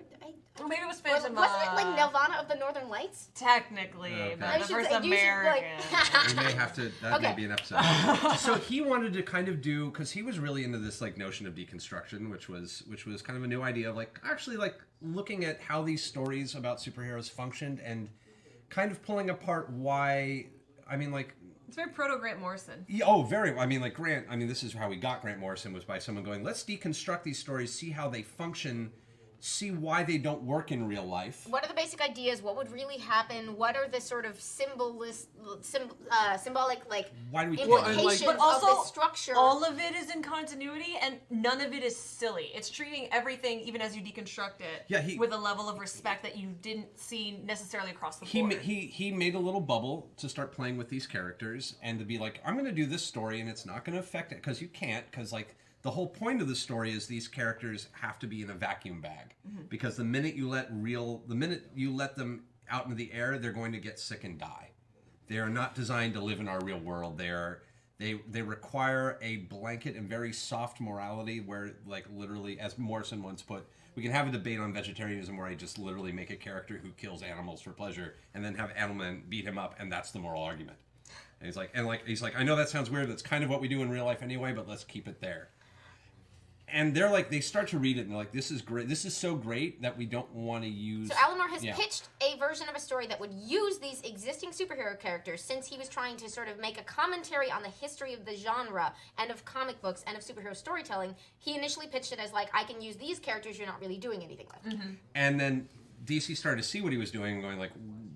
Or maybe it was Wasn't Phantom. it like Nirvana of the Northern Lights? Technically, Okay. but I the should first say- you should, like- American. We may have to. That may Okay. be an episode. So he wanted to kind of do because he was really into this like notion of deconstruction, which was kind of a new idea of like actually like looking at how these stories about superheroes functioned and kind of pulling apart why. I mean, like. It's very proto Grant Morrison. Yeah, oh, very. I mean, like Grant. I mean, this is how we got Grant Morrison was by someone going, let's deconstruct these stories, see how they function, see why they don't work in real life. What are the basic ideas? What would really happen? What are the sort of symbolic like Why do we? implications But of also, this structure? all of it is in continuity, and none of it is silly. It's treating everything, even as you deconstruct it, Yeah, with a level of respect that you didn't see necessarily across the He board. he made a little bubble to start playing with these characters and to be like, I'm going to do this story and it's not going to affect it because you can't because like the whole point of the story is these characters have to be in a vacuum bag because the minute you let them out into the air, they're going to get sick and die. They are not designed to live in our real world. They require a blanket and very soft morality where like literally, as Morrison once put, we can have a debate on vegetarianism where I just literally make a character who kills animals for pleasure and then have animalmen beat him up, and that's the moral argument. And he's like, I know that sounds weird. That's kind of what we do in real life anyway, but let's keep it there. And they're like, they start to read it and they're like, this is great. This is so great that we don't want to use. So Alan Moore has pitched a version of a story that would use these existing superhero characters since he was trying to sort of make a commentary on the history of the genre and of comic books and of superhero storytelling. He initially pitched it as like, I can use these characters you're not really doing anything with. And then DC started to see what he was doing and going like,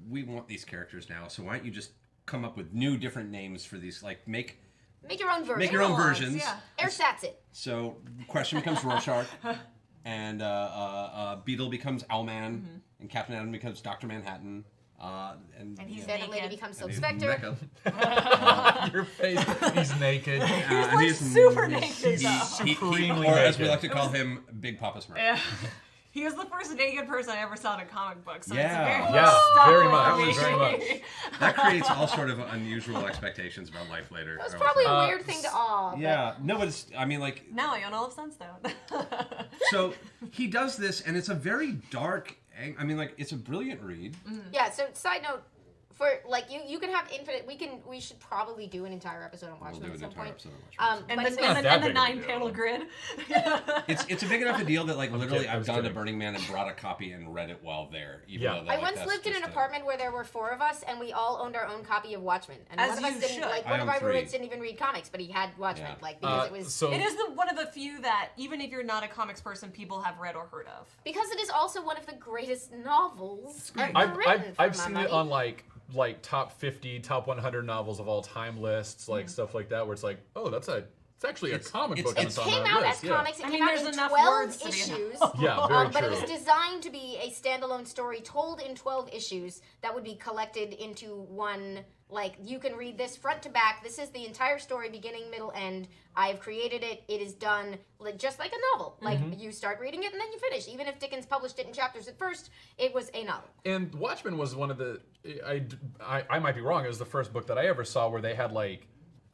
we want these characters now, so why don't you just come up with new different names for these, like make your own version. Make your own versions. Yeah. Ersatz it. So Question becomes Rorschach, and Beetle becomes Owlman, and Captain Atom becomes Dr. Manhattan, and he's Phantom Lady naked. becomes and he's Silk Spectre. Mecha. Your face. He's naked. And like he's super naked, though. Supremely or as we naked. like to call him, Big Papa Smurf. Yeah. He was the first naked person I ever saw in a comic book, so Yeah. it's a very Yeah, stuck very with much, me. very much. That creates all sort of unusual expectations about life later. That's probably a weird thing to awe. but- Yeah, no, but it's, I mean, like, Now I own all of Sunstone. so he does this, and it's a very dark, I mean, like, it's a brilliant read. Yeah, so side note, for like you can have infinite. We should probably do an entire episode on Watchmen at some point. And but the 9-panel grid. It's a big enough a deal that like literally I've gone to Burning Man and brought a copy and read it while there. Even though I once lived in an apartment where there were 4 of us, and we all owned our own copy of Watchmen. And As one of us you didn't should. like one of my roommates didn't even read comics, but he had Watchmen. Yeah. Like because it was So It is one of the few that, even if you're not a comics person, people have read or heard of. because it is also one of the greatest novels ever I've written. for I've my seen money. it on like top 50, top 100 novels of all time lists, like stuff like that, where it's like, oh, it's actually a comic book. it and it's on Came that out list. as comics. It I came mean, out there's in enough 12 words to be issues. Yeah, very But it true. was designed to be a standalone story told in 12 issues that would be collected into one. Like, you can read this front to back. This is the entire story, beginning, middle, end. I've created it. It is done just like a novel. Like, you start reading it and then you finish. Even if Dickens published it in chapters at first, it was a novel. And Watchmen was one of the I might be wrong. It was the first book that I ever saw where they had like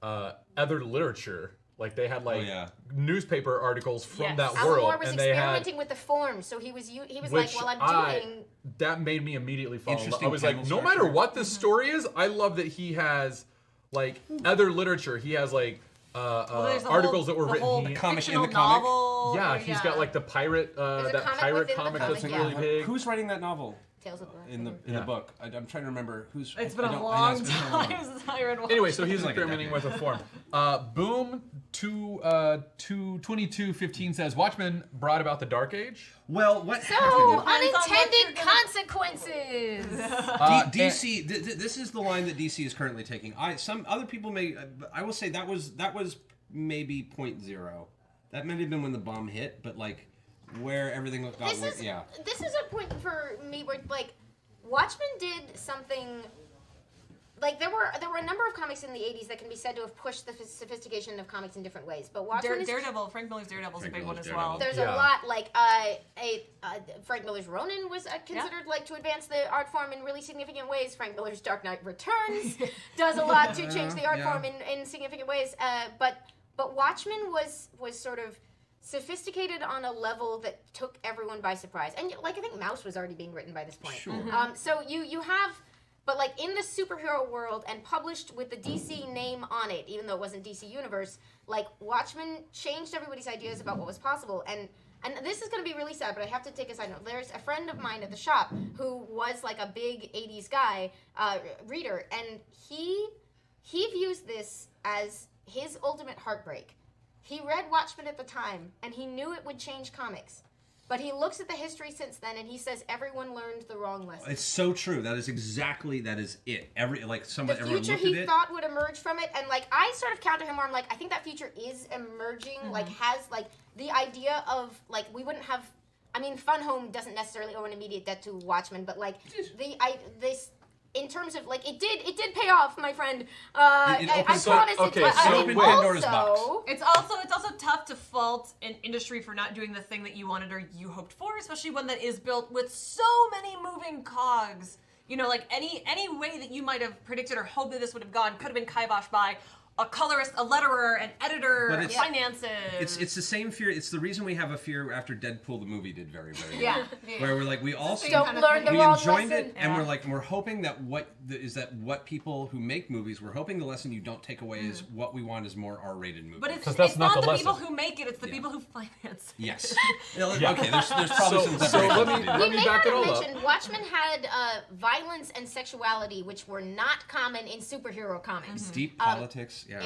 other literature. Like they had like newspaper articles from Yes. that Alan world, Moore was and they had experimenting with the form, so he was like, which well, I'm doing... that made me immediately fall in love. Interesting I was like, panel no structure. matter what this story is, I love that he has like other literature. He has like There's the articles whole, that were the written. whole comic in fictional the comic? novel. Yeah, he's got like the pirate, There's a that comic pirate within the comic comic, that's yeah. really big. Who's writing that novel Tales of Black. in the book? I'm trying to remember who's. It's I been a don't- I know long it's been so long. time since I read one. Anyway, so he's It's like a experimenting with decade. a form. Boom 2215 says Watchmen brought about the Dark Age. Well, what So, happened? on what unintended you're gonna- consequences! DC. This is the line that DC is currently taking. Some other people may. I will say that was maybe 0.0. That may have been when the bomb hit, but like where everything got. This is a point for me where like Watchmen did something. Like there were a number of comics in the 80s that can be said to have pushed the sophistication of comics in different ways, but Watchmen is Daredevil, Frank Miller's Daredevil is a big one as well. there's Yeah. a lot like Frank Miller's Ronin was considered like to advance the art form in really significant ways. Frank Miller's Dark Knight Returns does a lot to change the art form in significant ways. But Watchmen was sort of sophisticated on a level that took everyone by surprise. And like I think Mouse was already being written by this point. Sure. So you have. But like in the superhero world and published with the DC name on it, even though it wasn't DC Universe, like Watchmen changed everybody's ideas about what was possible. And this is going to be really sad, but I have to take a side note. There's a friend of mine at the shop who was like a big 80s guy, reader, and he views this as his ultimate heartbreak. He read Watchmen at the time, and he knew it would change comics. But he looks at the history since then, and he says everyone learned the wrong lesson. It's so true. That is it. The Everyone future looked he at it. thought would emerge from it, and like I sort of counter him where I'm like, I think that future is emerging. Like has like the idea of like we wouldn't have. I mean, Fun Home doesn't necessarily owe an immediate debt to Watchmen, but like this. In terms of like it did pay off, my friend. I opens- promise okay, it. But so I wait. mean, Pandora's also, It's also tough to fault an industry for not doing the thing that you wanted or you hoped for, especially one that is built with so many moving cogs. You know, like any way that you might have predicted or hoped that this would have gone could have been kiboshed by a colorist, a letterer, an editor, But it's- finances. It's the same fear. It's the reason we have a fear after Deadpool the movie did very very well. yeah. Where we're like we all Don't learn the we wrong enjoyed lesson. it, and we're hoping that what people who make movies, we're hoping the lesson you don't take away is what we want is more R-rated movies. But it's 'Cause that's not not the the people lesson. who make it; it's the people who finance it. yes, okay. There's probably some So separation let to do. We me may back not it have all up. mentioned Watchmen had violence and sexuality, which were not common in superhero comics. Deep politics, yeah.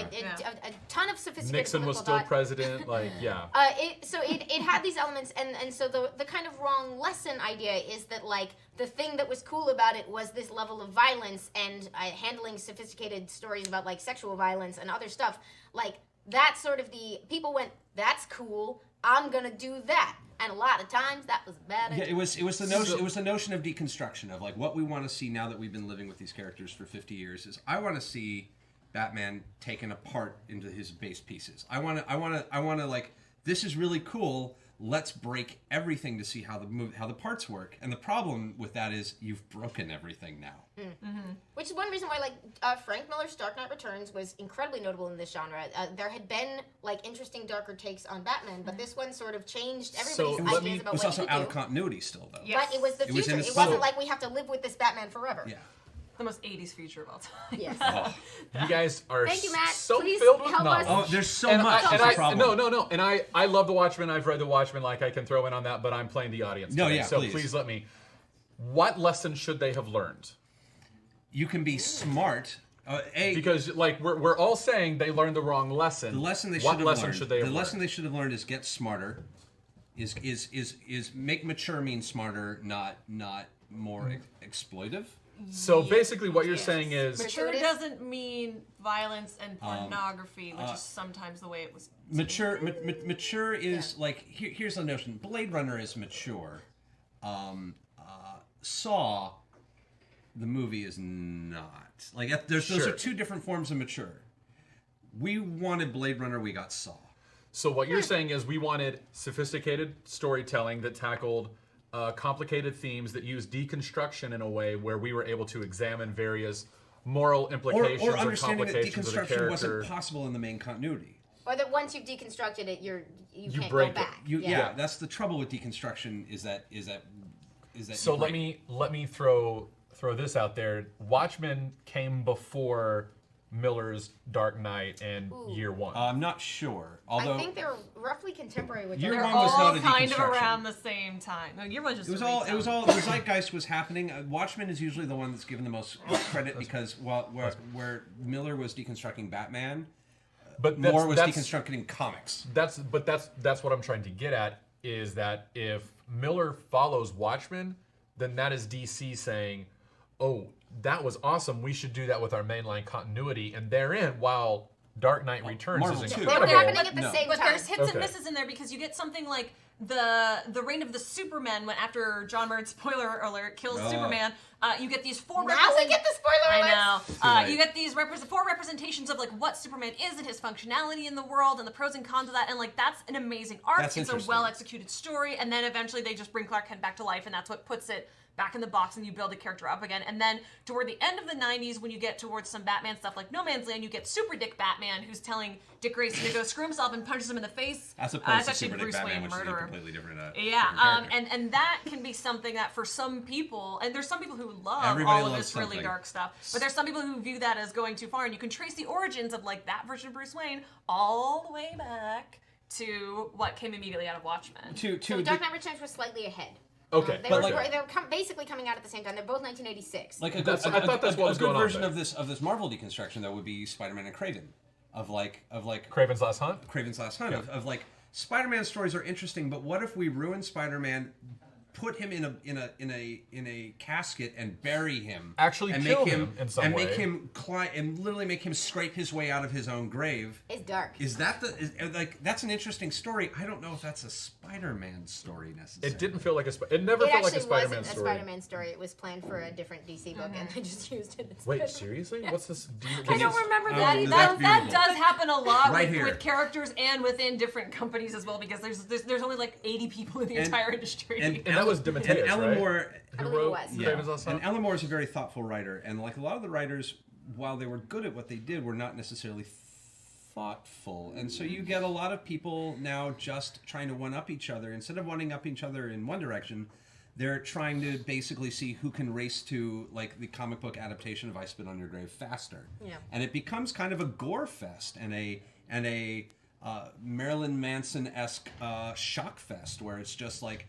A ton of sophisticated Nixon was political still thought. president. Like, yeah. It had these elements, and so the kind of wrong lesson idea is that like the thing that was cool about it was this level of violence and handling sophisticated stories about like sexual violence and other stuff. Like that's sort of the people went, that's cool. I'm gonna do that, and a lot of times that was a bad idea. Yeah, it was the notion. It was the notion of deconstruction of like what we want to see now that we've been living with these characters for 50 years. Is I want to see Batman taken apart into his base pieces. I want to like this is really cool. Let's break everything to see how the parts work. And the problem with that is you've broken everything now. Which is one reason why, like, Frank Miller's Dark Knight Returns was incredibly notable in this genre. There had been, like, interesting, darker takes on Batman, but this one sort of changed everybody's let ideas me- about It was what also he out could of do. continuity still, though. Yeah. But it was the It was future. in It its wasn't soul. like we have to live with this Batman forever. Yeah. the most 80s feature of all time. Yes. You guys are Thank you, Matt. so Please filled with help knowledge. us. Oh, there's so much. And That's the problem. No. And I love The Watchmen. I've read The Watchmen. Like, I can throw in on that, but I'm playing the audience No, today. yeah, so please. let me. What lesson should they have learned? You can be smart. Because like we're all saying they learned the wrong lesson. The lesson they should what have lesson learned. should they have the learned? lesson they should have learned is get smarter. Is make mature mean smarter, not more exploitive. So basically, what you're saying is Mature doesn't mean violence and pornography, which is sometimes the way it was. Mature is like here's the notion. Blade Runner is mature. Saw, the movie is not. Like those are two different forms of mature. We wanted Blade Runner, we got Saw. So what you're saying is we wanted sophisticated storytelling that tackled complicated themes that used deconstruction in a way where we were able to examine various moral implications Or understanding that complications of the deconstruction character. wasn't possible in the main continuity. Or that once you've deconstructed it, you can't break go it. back. Yeah, that's the trouble with deconstruction is that. So you let break me throw this out there. Watchmen came before Miller's Dark Knight and Year One. I'm not sure. Although I think they're roughly contemporary with Year each They're one was other. all not a kind of deconstruction. around the same time. No, your one just it was all the zeitgeist was happening. Watchmen is usually the one that's given the most credit because where Miller was deconstructing Batman, but Moore was that's deconstructing comics. That's what I'm trying to get at is that if Miller follows Watchmen, then that is DC saying, "Oh, that was awesome. We should do that with our mainline continuity." And therein, while Dark Knight Returns Marvel is too. incredible. They're happening at the No. same But time. there's hits Okay. and misses in there because you get something like the reign of the Supermen when after John Byrne, spoiler alert, kills Superman. You get these four. Now we get the spoiler alerts. I know. You get these four representations of like what Superman is and his functionality in the world and the pros and cons of that, and like that's an amazing arc. That's It's a interesting. well executed story, and then eventually they just bring Clark Kent back to life, and that's what puts it back in the box and you build a character up again. And then toward the end of the 90s, when you get towards some Batman stuff like No Man's Land, you get Super Dick Batman, who's telling Dick Grayson to go screw himself and punches him in the face. As It's opposed to actually Super Dick Bruce Batman, Wayne, which is a murderer. completely different. Yeah, different character. and that can be something that for some people, and there's some people who love Everybody all of loves this really something. dark stuff, but there's some people who view that as going too far, and you can trace the origins of like that version of Bruce Wayne all the way back to what came immediately out of Watchmen. So Dark Knight Returns was slightly ahead. Okay, They but were, like- they were basically coming out at the same time. They're both 1986. Like I thought that's what was a good going on version there. of this Marvel deconstruction though would be Spider-Man and Craven, of like Craven's Last Hunt. Craven's Last Hunt of like Spider-Man stories are interesting, but what if we ruin Spider-Man, put him in a casket and bury him, Actually and kill make him in some and way. make him climb and literally make him scrape his way out of his own grave? It's dark. Is that like that's an interesting story? I don't know if that's a Spider-Man story necessarily. It didn't feel like it never It felt like actually a Spider-Man wasn't a story. Spider-Man story. It was planned for a different DC book, and I just used it instead. Wait, seriously? What's this? I don't remember Oh, that. that's That beautiful. does happen a lot Right here. with characters and within different companies as well, because there's only like 80 people in the entire industry. And that was DeMatteis, and Alan right? Moore. I Who believe it wrote was. Craven's Last And Hunt? Alan Moore is a very thoughtful writer, and like a lot of the writers, while they were good at what they did, were not necessarily thoughtful. And so you get a lot of people now just trying to one-up each other. Instead of one-up each other in one direction, they're trying to basically see who can race to like the comic book adaptation of I Spit on Your Grave faster. Yeah. And it becomes kind of a gore fest and a Marilyn Manson-esque shock fest where it's just like,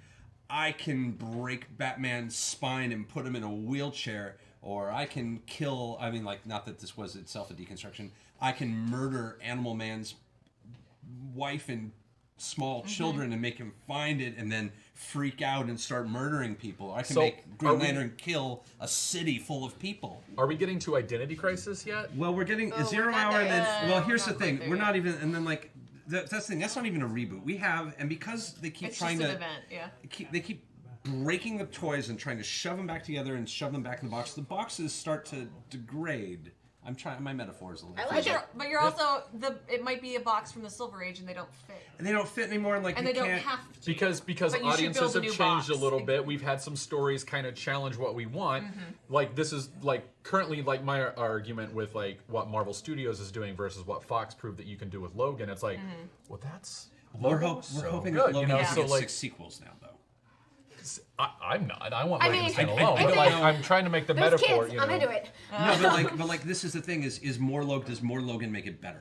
I can break Batman's spine and put him in a wheelchair, or I can kill, I mean, like, not that this was itself a deconstruction, I can murder Animal Man's wife and small children and make him find it and then freak out and start murdering people. I can So, make are Green we- Lantern kill a city full of people. Are we getting to Identity Crisis yet? Well, we're getting a we're 0 not hour, and there then, yet. well, here's We're the not thing, quite we're there not even, and then, like, that's the thing, that's not even a reboot. We have, and because they keep it's trying just to... an event, yeah. They keep breaking the toys and trying to shove them back together and shove them back in the box. The boxes start to degrade. I'm trying. My metaphor is a little. I like it. But you're also it might be a box from the Silver Age and they don't fit. And they don't fit anymore. And like And you they don't can't. have to. Because But you should audiences build a have new changed box. a little bit. We've had some stories kind of challenge what we want. Like this is like currently like my argument with like what Marvel Studios is doing versus what Fox proved that you can do with Logan. It's like, well, that's We're Logan was hoping good, that Logan you know. can So get like 6 sequels now, though. I'm not. I want I Reagan to mean, stand I alone. think- But like, I'm trying to make the Those metaphor. kids, You know, I'm into it. No, but like this is the thing: is does more Logan make it better?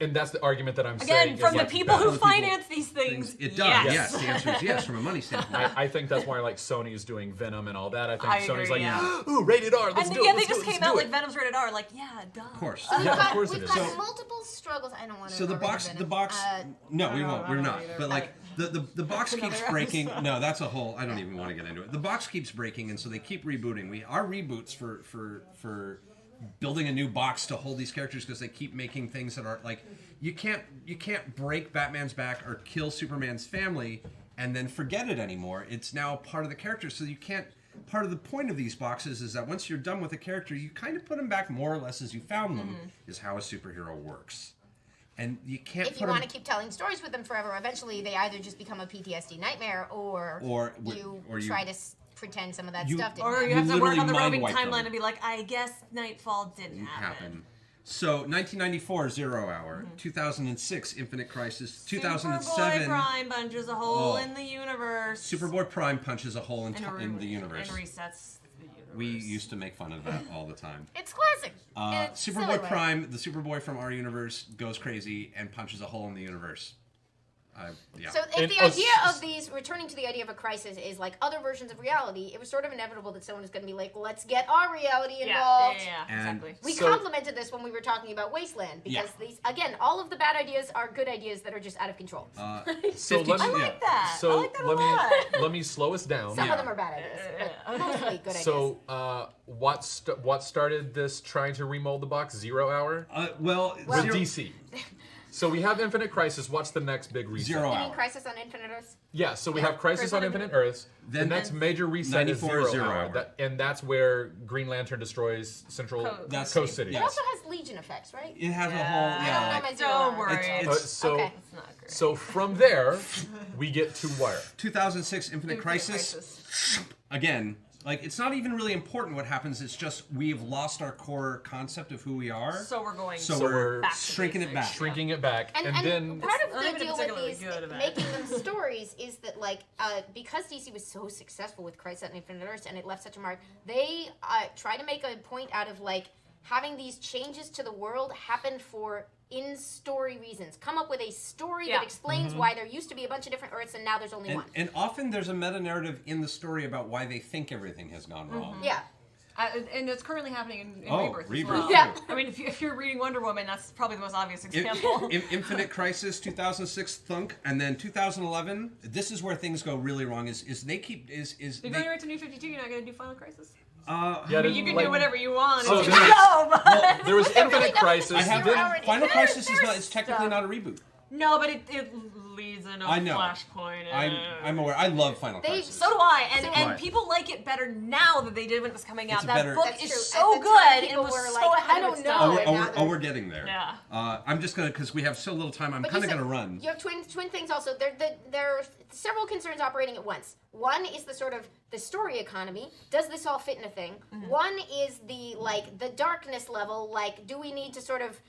and that's the argument that I'm saying. Again, from is, the like, people from who the people- finance these things, It does. yes. Yes. The answer is yes from a money standpoint. I think that's why like Sony's doing Venom and all that. I think I Sony's agree, like, yeah. ooh, rated R. Let's And do yeah, it. they Let's just do it, came let's out do like it. Venom's rated R. Like, yeah, duh. Of course. So we've Yeah, of got, course it we've is. got So- multiple struggles. I don't want to. So the box. No, we won't. We're not. But like the box keeps another breaking. episode. No, that's a whole. I don't even want to get into it. The box keeps breaking, and so they keep rebooting. Our reboots for building a new box to hold these characters because they keep making things that are like you can't break Batman's back or kill Superman's family and then forget it anymore. It's now part of the character, so you can't. Part of the point of these boxes is that once you're done with a character, you kind of put them back more or less as you found them. Is how a superhero works. And you can't. If you want to keep telling stories with them forever, eventually they either just become a PTSD nightmare, or you try to pretend some of that stuff didn't Or happen. you have to work literally on the roving mind-wipe them. timeline and be like, I guess Nightfall didn't happen. So 1994 Zero Hour, 2006 Infinite Crisis, Superboy 2007 Prime punches a hole in the universe. Superboy Prime punches a hole in and the universe. And resets the universe. We used to make fun of that all the time. It's classic. It's silly Superboy way. Prime, the Superboy from our universe, goes crazy and punches a hole in the universe. Yeah. So if And the idea of these, returning to the idea of a crisis, is like other versions of reality, it was sort of inevitable that someone is going to be like, let's get our reality involved. Yeah, And- exactly. We So- complimented this when we were talking about Wasteland, because these, again, all of the bad ideas are good ideas that are just out of control. So 50 let me, I like that. So I like that a let lot. me let me slow us down. Some of them are bad ideas, but mostly good ideas. So what started this trying to remold the box? Zero Hour well, with Zero, DC. So we have Infinite Crisis. What's the next big reset? Zero You mean Hour. Crisis on Infinite Earths? Yeah, so we have Crisis on Infinite Earths. Then- the next major reset is 94 Zero, Zero Hour. Hour. And that's where Green Lantern destroys Central That's- Coast City. It Yes. also has Legion effects, right? It has a whole. I don't know Yeah. my Zero Don't Hour. worry. It's- So Okay. It's not great. so from there we get to where? 2006 Infinite Crisis. Again, like it's not even really important what happens. It's just we've lost our core concept of who we are. So we're going. So we're we're back to shrinking it basics. back. Shrinking it back, And then part of not the even deal with particularly these good at that. making them stories is that like because DC was so successful with Crisis on Infinite Earths and it left such a mark, they try to make a point out of like having these changes to the world happen for in-story reasons. Come up with a story Yeah. that explains why there used to be a bunch of different Earths and now there's only one. And often there's a meta-narrative in the story about why they think everything has gone wrong. Yeah. And it's currently happening in Oh, Rebirth as Rebirth. well. Yeah. I mean, if you're reading Wonder Woman, that's probably the most obvious example. Infinite Crisis, 2006 Thunk, and then 2011. This is where things go really wrong. Is they keep is You're they, going right to New 52, you're not going to do Final Crisis? yeah, I mean, you can do whatever you want. So It's there- your show, but... Well, there was really Infinite nothing Crisis. I have Zero then- Hour and Final Infinite Crisis is not. It's technically stuff. not a reboot. No, but it leads in a I know. flashpoint. I'm aware. I love Final They- Crisis. So do I, and Right. people like it better now than they did when it was coming out. It's a That better- book That's is true. so At the good time, and people was were so like, ahead I of don't its know. time. and now Oh, we're getting there. Yeah. I'm just gonna because we have so little time. I'm But kind you of said- gonna run. You have twin things also. There are several concerns operating at once. One is the sort of the story economy. Does this all fit in a thing? One is the like the darkness level. Like, do we need to sort of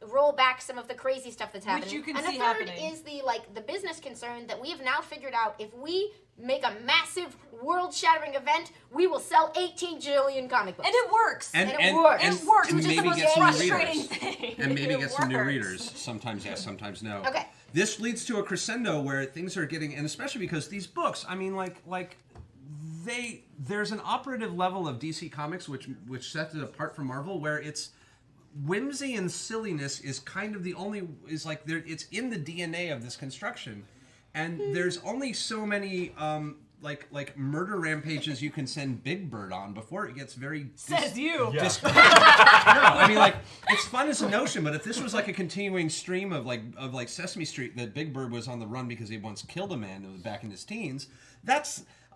roll back some of the crazy stuff that's happening? you can and see the third happening. is the like the business concern that we have now figured out. If we make a massive world-shattering event, we will sell 18 jillion comic books. And it works. And it works. It works, and which is the maybe most get some new frustrating readers. thing. And maybe It get some new works. readers. Sometimes yes, sometimes no. Okay. This leads to a crescendo where things are getting, and especially because these books, I mean, there's an operative level of DC Comics which sets it apart from Marvel, where it's whimsy and silliness is kind of the only it's in the DNA of this construction, and there's only so many like murder rampages you can send Big Bird on before it gets very Says you. Yeah. no, I mean, like, it's fun as a notion, but if this was like a continuing stream of like Sesame Street, that Big Bird was on the run because he once killed a man back in his teens,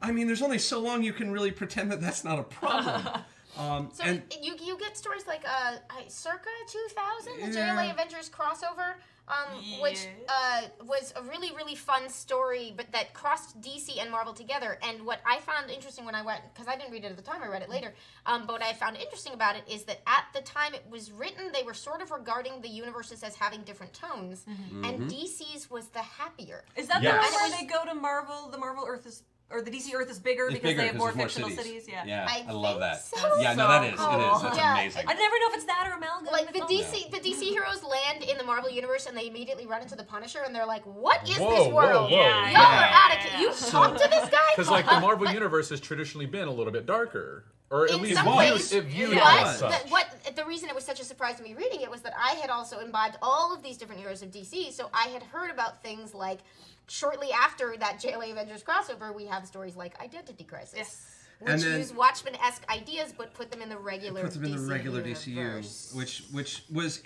I mean, there's only so long you can really pretend that that's not a problem. So and you get stories like circa 2000, the Yeah. JLA Avengers crossover, which was a really, really fun story, but that crossed DC and Marvel together. And what I found interesting when I went, because I didn't read it at the time, I read it later, but what I found interesting about it is that at the time it was written, they were sort of regarding the universes as having different tones, and DC's was the happier. Is that Yes. the one where they go to Marvel, the Marvel or the DC Earth is bigger It's because bigger they have more 'cause there's fictional cities. Yeah. I I love think that. so. Yeah, no, that is. It cool. is. That's Yeah. amazing. I never know if it's that or amalgam. Like the It's all- DC heroes land in the Marvel universe and they immediately run into the Punisher and they're like, "What is Whoa, this whoa, world? whoa. Yeah, Y'all are out of yeah. You talk to this guy?" Because like the Marvel universe has traditionally been a little bit darker, or at In least some viewed, ways, it viewed yeah. as But such. the reason it was such a surprise to me reading it was that I had also imbibed all of these different eras of DC, so I had heard about things like shortly after that JLA Avengers crossover, we have stories like Identity Crisis. Yes. Which And then- use Watchmen-esque ideas but put them in the regular Puts them in the regular universe. DCU, which was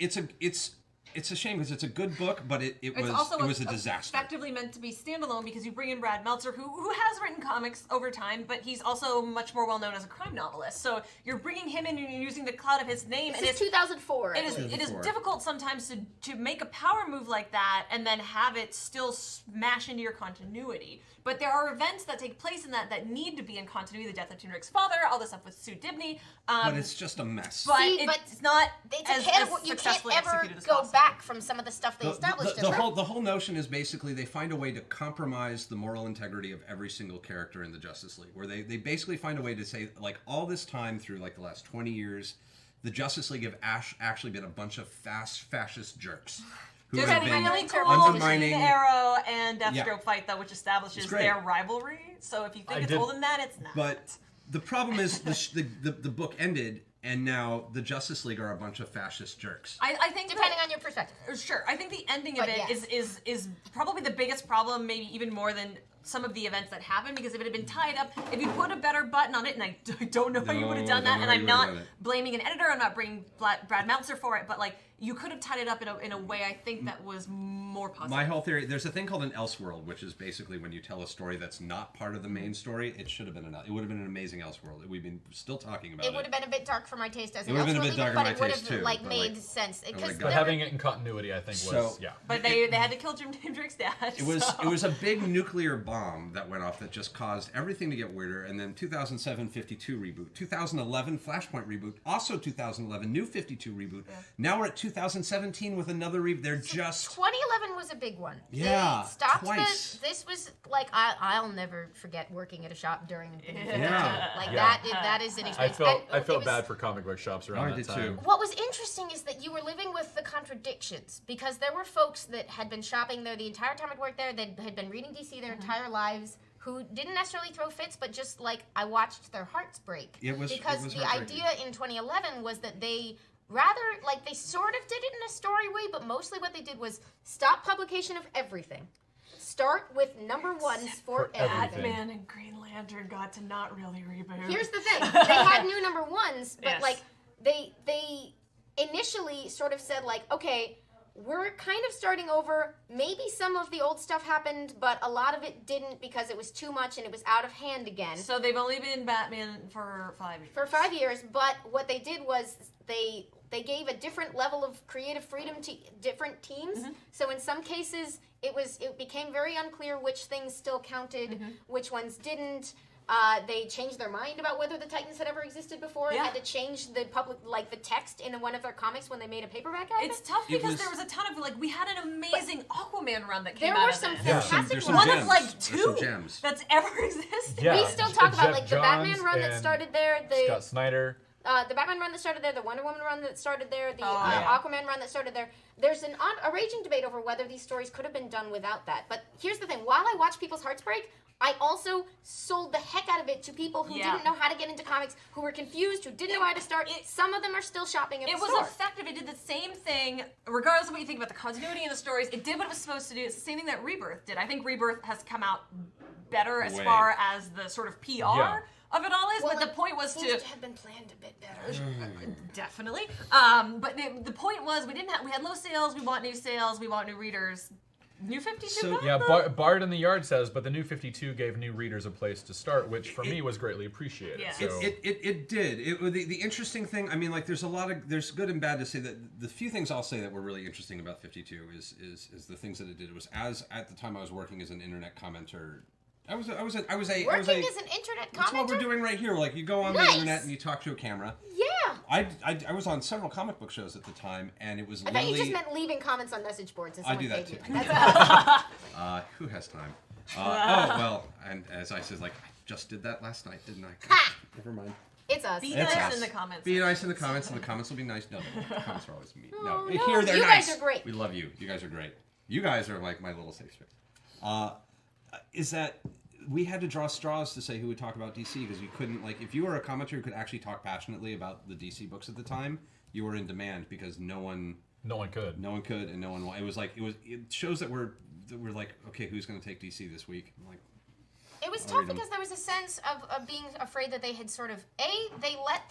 it's a shame because it's a good book, but it It's was also it was a disaster. effectively meant to be standalone because you bring in Brad Meltzer, who has written comics over time, but he's also much more well known as a crime novelist. So you're bringing him in and you're using the cloud of his name, This and is it's 2004. it is 2004. difficult sometimes to make a power move like that and then have it still smash into your continuity. But there are events that take place in that need to be in continuity. The death of Tunrik's father, all this stuff with Sue Dibney. But it's just a mess. But See, but it's not It's as, a can as of, you can't successfully ever executed as go possible. back from some of the stuff they established. the whole notion is basically they find a way to compromise the moral integrity of every single character in the Justice League, where they basically find a way to say, like, all this time through like the last 20 years, the Justice League have actually been a bunch of fascist jerks who There's have a been really cool undermining. Green Arrow and Deathstroke Yeah. fight though, which establishes It's great. their rivalry. So if you think I it's did- older than that, it's not. But the problem is the book ended, and now the Justice League are a bunch of fascist jerks. I think Depending that, on your perspective. Sure, I think the ending But of it yes. is probably the biggest problem, maybe even more than some of the events that happened. Because if it had been tied up, if you put a better button on it, and I don't know how you would have done that, don't know and how I'm you not would've done it. blaming an editor, I'm not blaming Brad Meltzer for it, but like you could have tied it up in a way I think that was more positive. My whole theory, there's a thing called an Elseworld, which is basically when you tell a story that's not part of the main story, it should have been it would have been an amazing Elseworld. We've been still talking about It would have been a bit dark for my taste as It an would have been a bit Elseworld, darker but for it my would taste, have too, like but, made like, sense would've because got But it. having it in continuity, I think, was So- yeah. But they had to kill Jim Drake's dad. It was so. it was a big nuclear bomb that went off that just caused everything to get weirder. And then 2007 52 reboot, 2011 Flashpoint reboot, also 2011 New 52 reboot. Now we're at 2017 with another reboot. They're just 2011 was a big one. Yeah, They stopped twice. this was like I'll never forget working at a shop during Infinity War. Yeah. Like Yeah. that is an I experience. felt And I it felt was- bad for comic book shops around I that did time. too. What was interesting is that you were living with the contradictions because there were folks that had been shopping there the entire time I'd worked there, that had been reading DC their entire lives, who didn't necessarily throw fits, but just like I watched their hearts break. It was because the heartbreaking. idea in 2011 was that they rather like they sort of did it in a story way, but mostly what they did was stop publication of everything. Start with number ones for everything. Batman and Green Lantern got to not really reboot. Here's the thing: they had new number ones, but Yes. like they initially sort of said like, okay, we're kind of starting over. Maybe some of the old stuff happened, but a lot of it didn't because it was too much and it was out of hand again. So they've only been Batman for 5 years. For 5 years, but what they did was they gave a different level of creative freedom to different teams. So in some cases, it became very unclear which things still counted, which ones didn't. They changed their mind about whether the Titans had ever existed before. Yeah. Had to change the the text in one of their comics when they made a paperback out of It's it. tough because was- there was a ton of we had an amazing Aquaman run that came There out were of some this. fantastic There's some ones. One gems. of like There's two some gems. that's ever existed. Yeah. We still talk about Jeff like the Batman Johns run that and started there. Scott Snyder. The Batman run that started there, the Wonder Woman run that started there, the yeah. Aquaman run that started there. There's a raging debate over whether these stories could have been done without that. But here's the thing: while I watch people's hearts break, I also sold the heck out of it to people who Yeah. didn't know how to get into comics, who were confused, who didn't know how to start. Some of them are still shopping at It the was store. effective. It did the same thing, regardless of what you think about the continuity in the stories. It did what it was supposed to do. It's the same thing that Rebirth did. I think Rebirth has come out better as Way. far as the sort of PR of it all is. Well, but the it point was seems to have been planned a bit better. definitely. But the point was we had low sales. We want new sales. We want new readers. New 52. So- Yeah, Bard in the Yard says, but the new 52 gave new readers a place to start, which for me was greatly appreciated. Yeah. So. It did. The interesting thing, I mean, like, there's good and bad to say. That the few things I'll say that were really interesting about 52 is the things that it did. It was at the time I was working as an internet commenter. I was Working as an internet That's what we're commenter? doing right here. Like, you go on Nice. the internet and you talk to a camera. Yeah. I was on several comic book shows at the time, and it was I thought you literally. just meant leaving comments on message boards. And I someone do that paid too. you. That's Who has time? Oh well, And as I says, like, I just did that last night, didn't I? Ha! Never mind. It's us. Be It's nice us. in the comments. Be nice in the comments, and the comments will be nice. No, the comments are always mean. No, no. here they're You nice. guys are great. We love you. You guys are great. You guys are like my little safe space. Is that we had to draw straws to say who would talk about DC because you couldn't, like, if you were a commenter who could actually talk passionately about the DC books at the time, you were in demand because no one could, and no one. It shows that we're like, okay, who's going to take DC this week? I'm like, It was I'll tough read 'em. because there was a sense of being afraid that they had sort of they let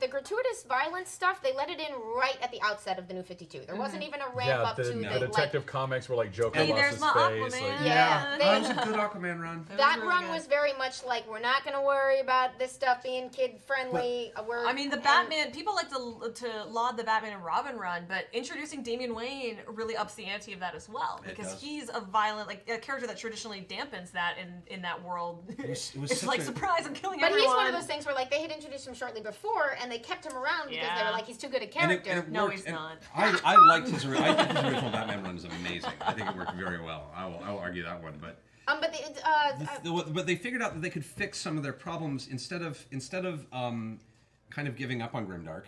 the gratuitous violence stuff, they let it in right at the outset of the New 52. There wasn't even a ramp up to the the Detective Comics were like Joker Hey, lost there's his my face. Aquaman. Like, Yeah. that was a good Aquaman run. that really run good. was very much like, we're not going to worry about this stuff being kid friendly. I mean, the Batman, people like to laud the Batman and Robin run, but introducing Damian Wayne really ups the ante of that as well, It because does. he's a violent, like, a character that traditionally dampens that in that world. It was It's such like, a- surprise, I'm killing But everyone. he's one of those things where, like, they had introduced him shortly before, and they kept him around because they Yeah. were like, he's too good a And it character. No, worked, he's and not. I liked his. I think his original Batman run is amazing. I think it worked very well. I will argue that one, but. But they figured out that they could fix some of their problems instead of kind of giving up on Grimdark.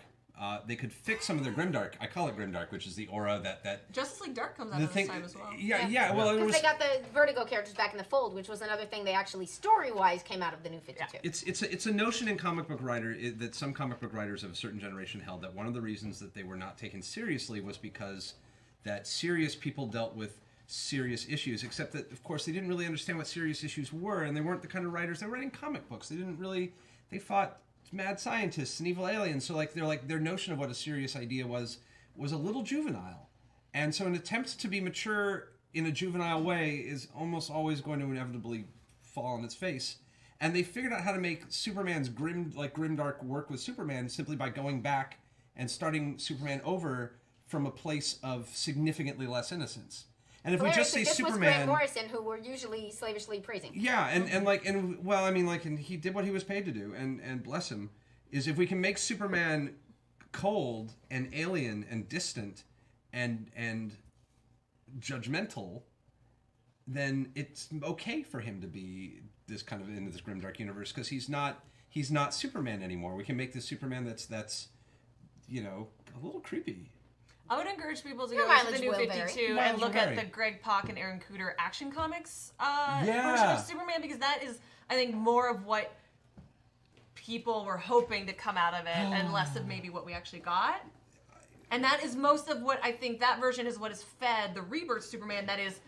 They could fix some of their Grimdark. I call it Grimdark, which is the aura that Justice League Dark comes out the at thing. this time as well. Yeah. Well, it Because was. they got the Vertigo characters back in the fold, which was another thing they actually story-wise came out of the New 52. It's a notion in comic book that some comic book writers of a certain generation held that one of the reasons that they were not taken seriously was because that serious people dealt with serious issues, except that, of course, they didn't really understand what serious issues were, and they weren't the kind of writers that were writing comic books. They fought mad scientists and evil aliens, so their notion of what a serious idea was a little juvenile. And so an attempt to be mature in a juvenile way is almost always going to inevitably fall on its face. And they figured out how to make Superman's grimdark work with Superman simply by going back and starting Superman over from a place of significantly less innocence. And if we just say this was Superman, Grant Morrison, who we're usually slavishly praising. yeah, and he did what he was paid to do, and bless him. Is if we can make Superman cold and alien and distant and judgmental, then it's okay for him to be this kind of into this grimdark universe because he's not Superman anymore. We can make this Superman that's a little creepy. I would encourage people to Your go to the mileage New will 52 vary. and Mileage look will at vary. the Greg Pak and Aaron Kuder Action Comics Yeah. version of Superman, because that is, I think, more of what people were hoping to come out of it and less of maybe what we actually got. And that is most of what I think that version is what has fed the Rebirth Superman. That is,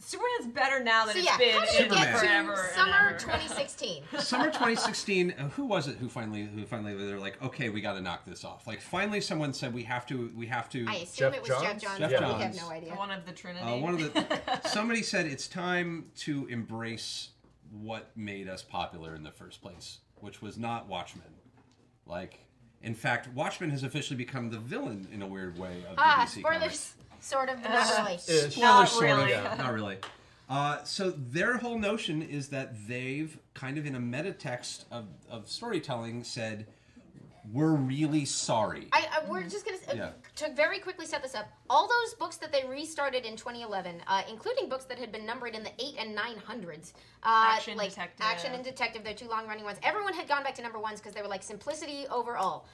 Superman's better now than So it's yeah, been how do you in get forever. to and summer ever. 2016? Summer 2016. Who was it? Who finally? They're like, okay, we got to knock this off. Like finally, someone said we have to. I assume Jeff it was Johns? Jeff Johns. Jeff but we Johns. have no idea. One of the Trinity. One of the somebody said it's time to embrace what made us popular in the first place, which was not Watchmen. Like, in fact, Watchmen has officially become the villain in a weird way of the DC Spoilers, comics. sort of, but not really. Ish. Not Spoilers, sort of. really. Not really. So their whole notion is that they've kind of in a meta text of storytelling said, we're really sorry. We're just going Yeah. to very quickly set this up. All those books that they restarted in 2011, including books that had been numbered in the 8 and 900s. Action, like Detective. Action and Detective, they're two long-running ones. Everyone had gone back to number ones because they were like simplicity overall,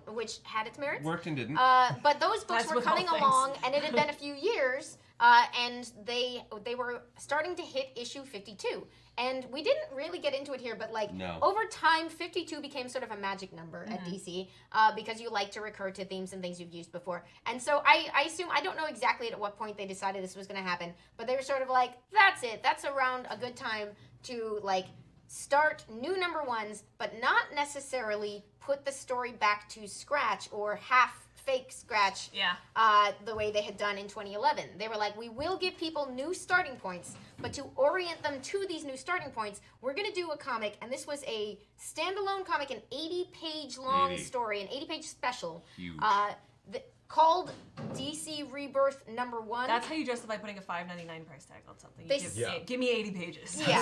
which had its merits. Worked and didn't. But those books As were with all coming things. along, and it had been a few years, and they were starting to hit issue 52. And we didn't really get into it here, but like No. over time, 52 became sort of a magic number at DC because you like to recur to themes and things you've used before. And so I assume, I don't know exactly at what point they decided this was going to happen, but they were sort of like, that's it. That's around a good time to like start new number ones, but not necessarily put the story back to scratch or half fake scratch the way they had done in 2011. They were like, we will give people new starting points, but to orient them to these new starting points, we're going to do a comic, and this was a standalone comic, an 80-page long 80. story, an 80-page special. Huge. Called DC Rebirth number 1. That's how you justify putting a $5.99 price tag on something. They You give, Yeah. give me 80 pages. Yeah.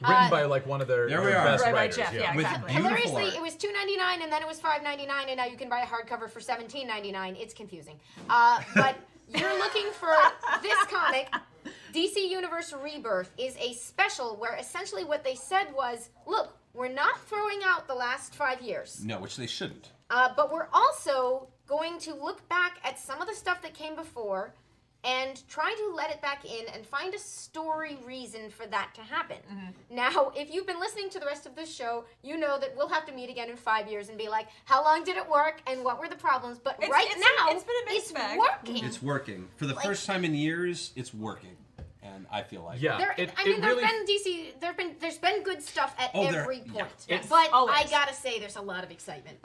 Written by like one of their There we are. best Right, writers. Jeff, yeah, With exactly. beautiful Hilariously, art. it was $2.99 and then it was $5.99, and now you can buy a hardcover for $17.99. It's confusing. But you're looking for this comic DC Universe Rebirth is a special where essentially what they said was, look, we're not throwing out the last 5 years. No, which they shouldn't. But we're also going to look back at some of the stuff that came before and try to let it back in and find a story reason for that to happen. Now, if you've been listening to the rest of this show, you know that we'll have to meet again in 5 years and be like, how long did it work and what were the problems? But now, it's been a mixed bag. working. It's working. For the first time in years, it's working. And I feel like there's been good stuff at every point. Yeah. But Always. I gotta say, there's a lot of excitement.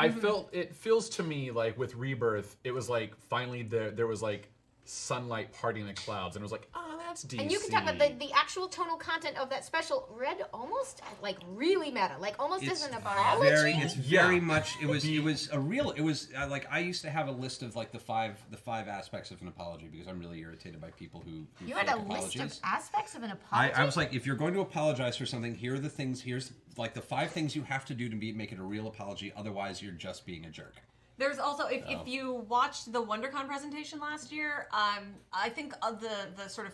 It feels to me like with Rebirth, it was like finally there was like sunlight parting the clouds, and it was like, oh, that's DC. And you can talk about the actual tonal content of that special read almost like really meta, like almost as an apology. It's very much. It was a real. It was like I used to have a list of like the five aspects of an apology because I'm really irritated by people who You fake had a apologies. list of aspects of an apology? I was like, if you're going to apologize for something, here are the things. Here's like the 5 things you have to do to make it a real apology. Otherwise, you're just being a jerk. There's also, if you watched the WonderCon presentation last year, I think of the sort of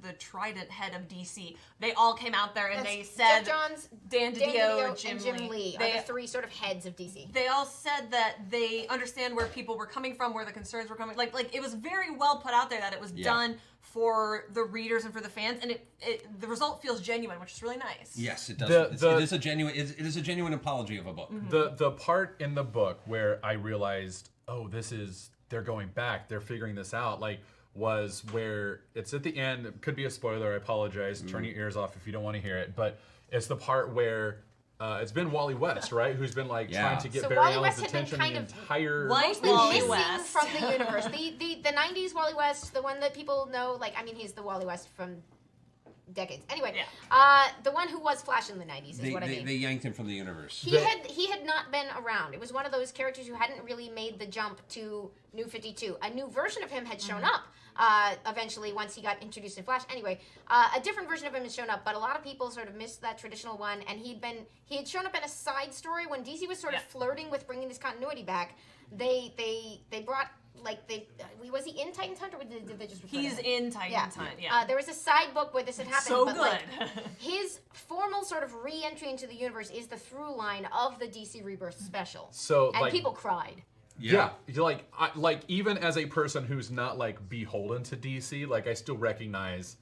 the trident head of DC, they all came out there and they said, Jeff Johns, Dan DiDio, and Jim Lee are the 3 sort of heads of DC. They all said that they understand where people were coming from, where the concerns were coming. Like it was very well put out there that it was done for the readers and for the fans, and the result feels genuine, which is really nice. Yes, it does. It is a genuine. It is a genuine apology of a book. The part in the book where I realized, oh, they're going back, they're figuring this out, like, was where it's at the end. It could be a spoiler. I apologize. Turn your ears off if you don't want to hear it. But it's the part where it's been Wally West, right, who's been like trying to get So Barry Wally Allen's West had been attention kind the of entire mostly Wally missing West. from the universe. The 90s Wally West, the one that people know, like, I mean, he's the Wally West from decades. Anyway, the one who was Flash in the 90s is what I mean. They yanked him from the universe. He had not been around. It was one of those characters who hadn't really made the jump to New 52. A new version of him had shown up eventually once he got introduced in Flash. Anyway, a different version of him had shown up, but a lot of people sort of missed that traditional one, and he had shown up in a side story when DC was sort of flirting with bringing this continuity back. They brought, like, was he in Titans Hunt, or did they just refer to He's him? in Titans Hunt, yeah. There was a side book where this had happened. So but, good. like, his formal sort of re-entry into the universe is the through line of the DC Rebirth special. And people cried. Yeah, like even as a person who's not like beholden to DC, like I still recognize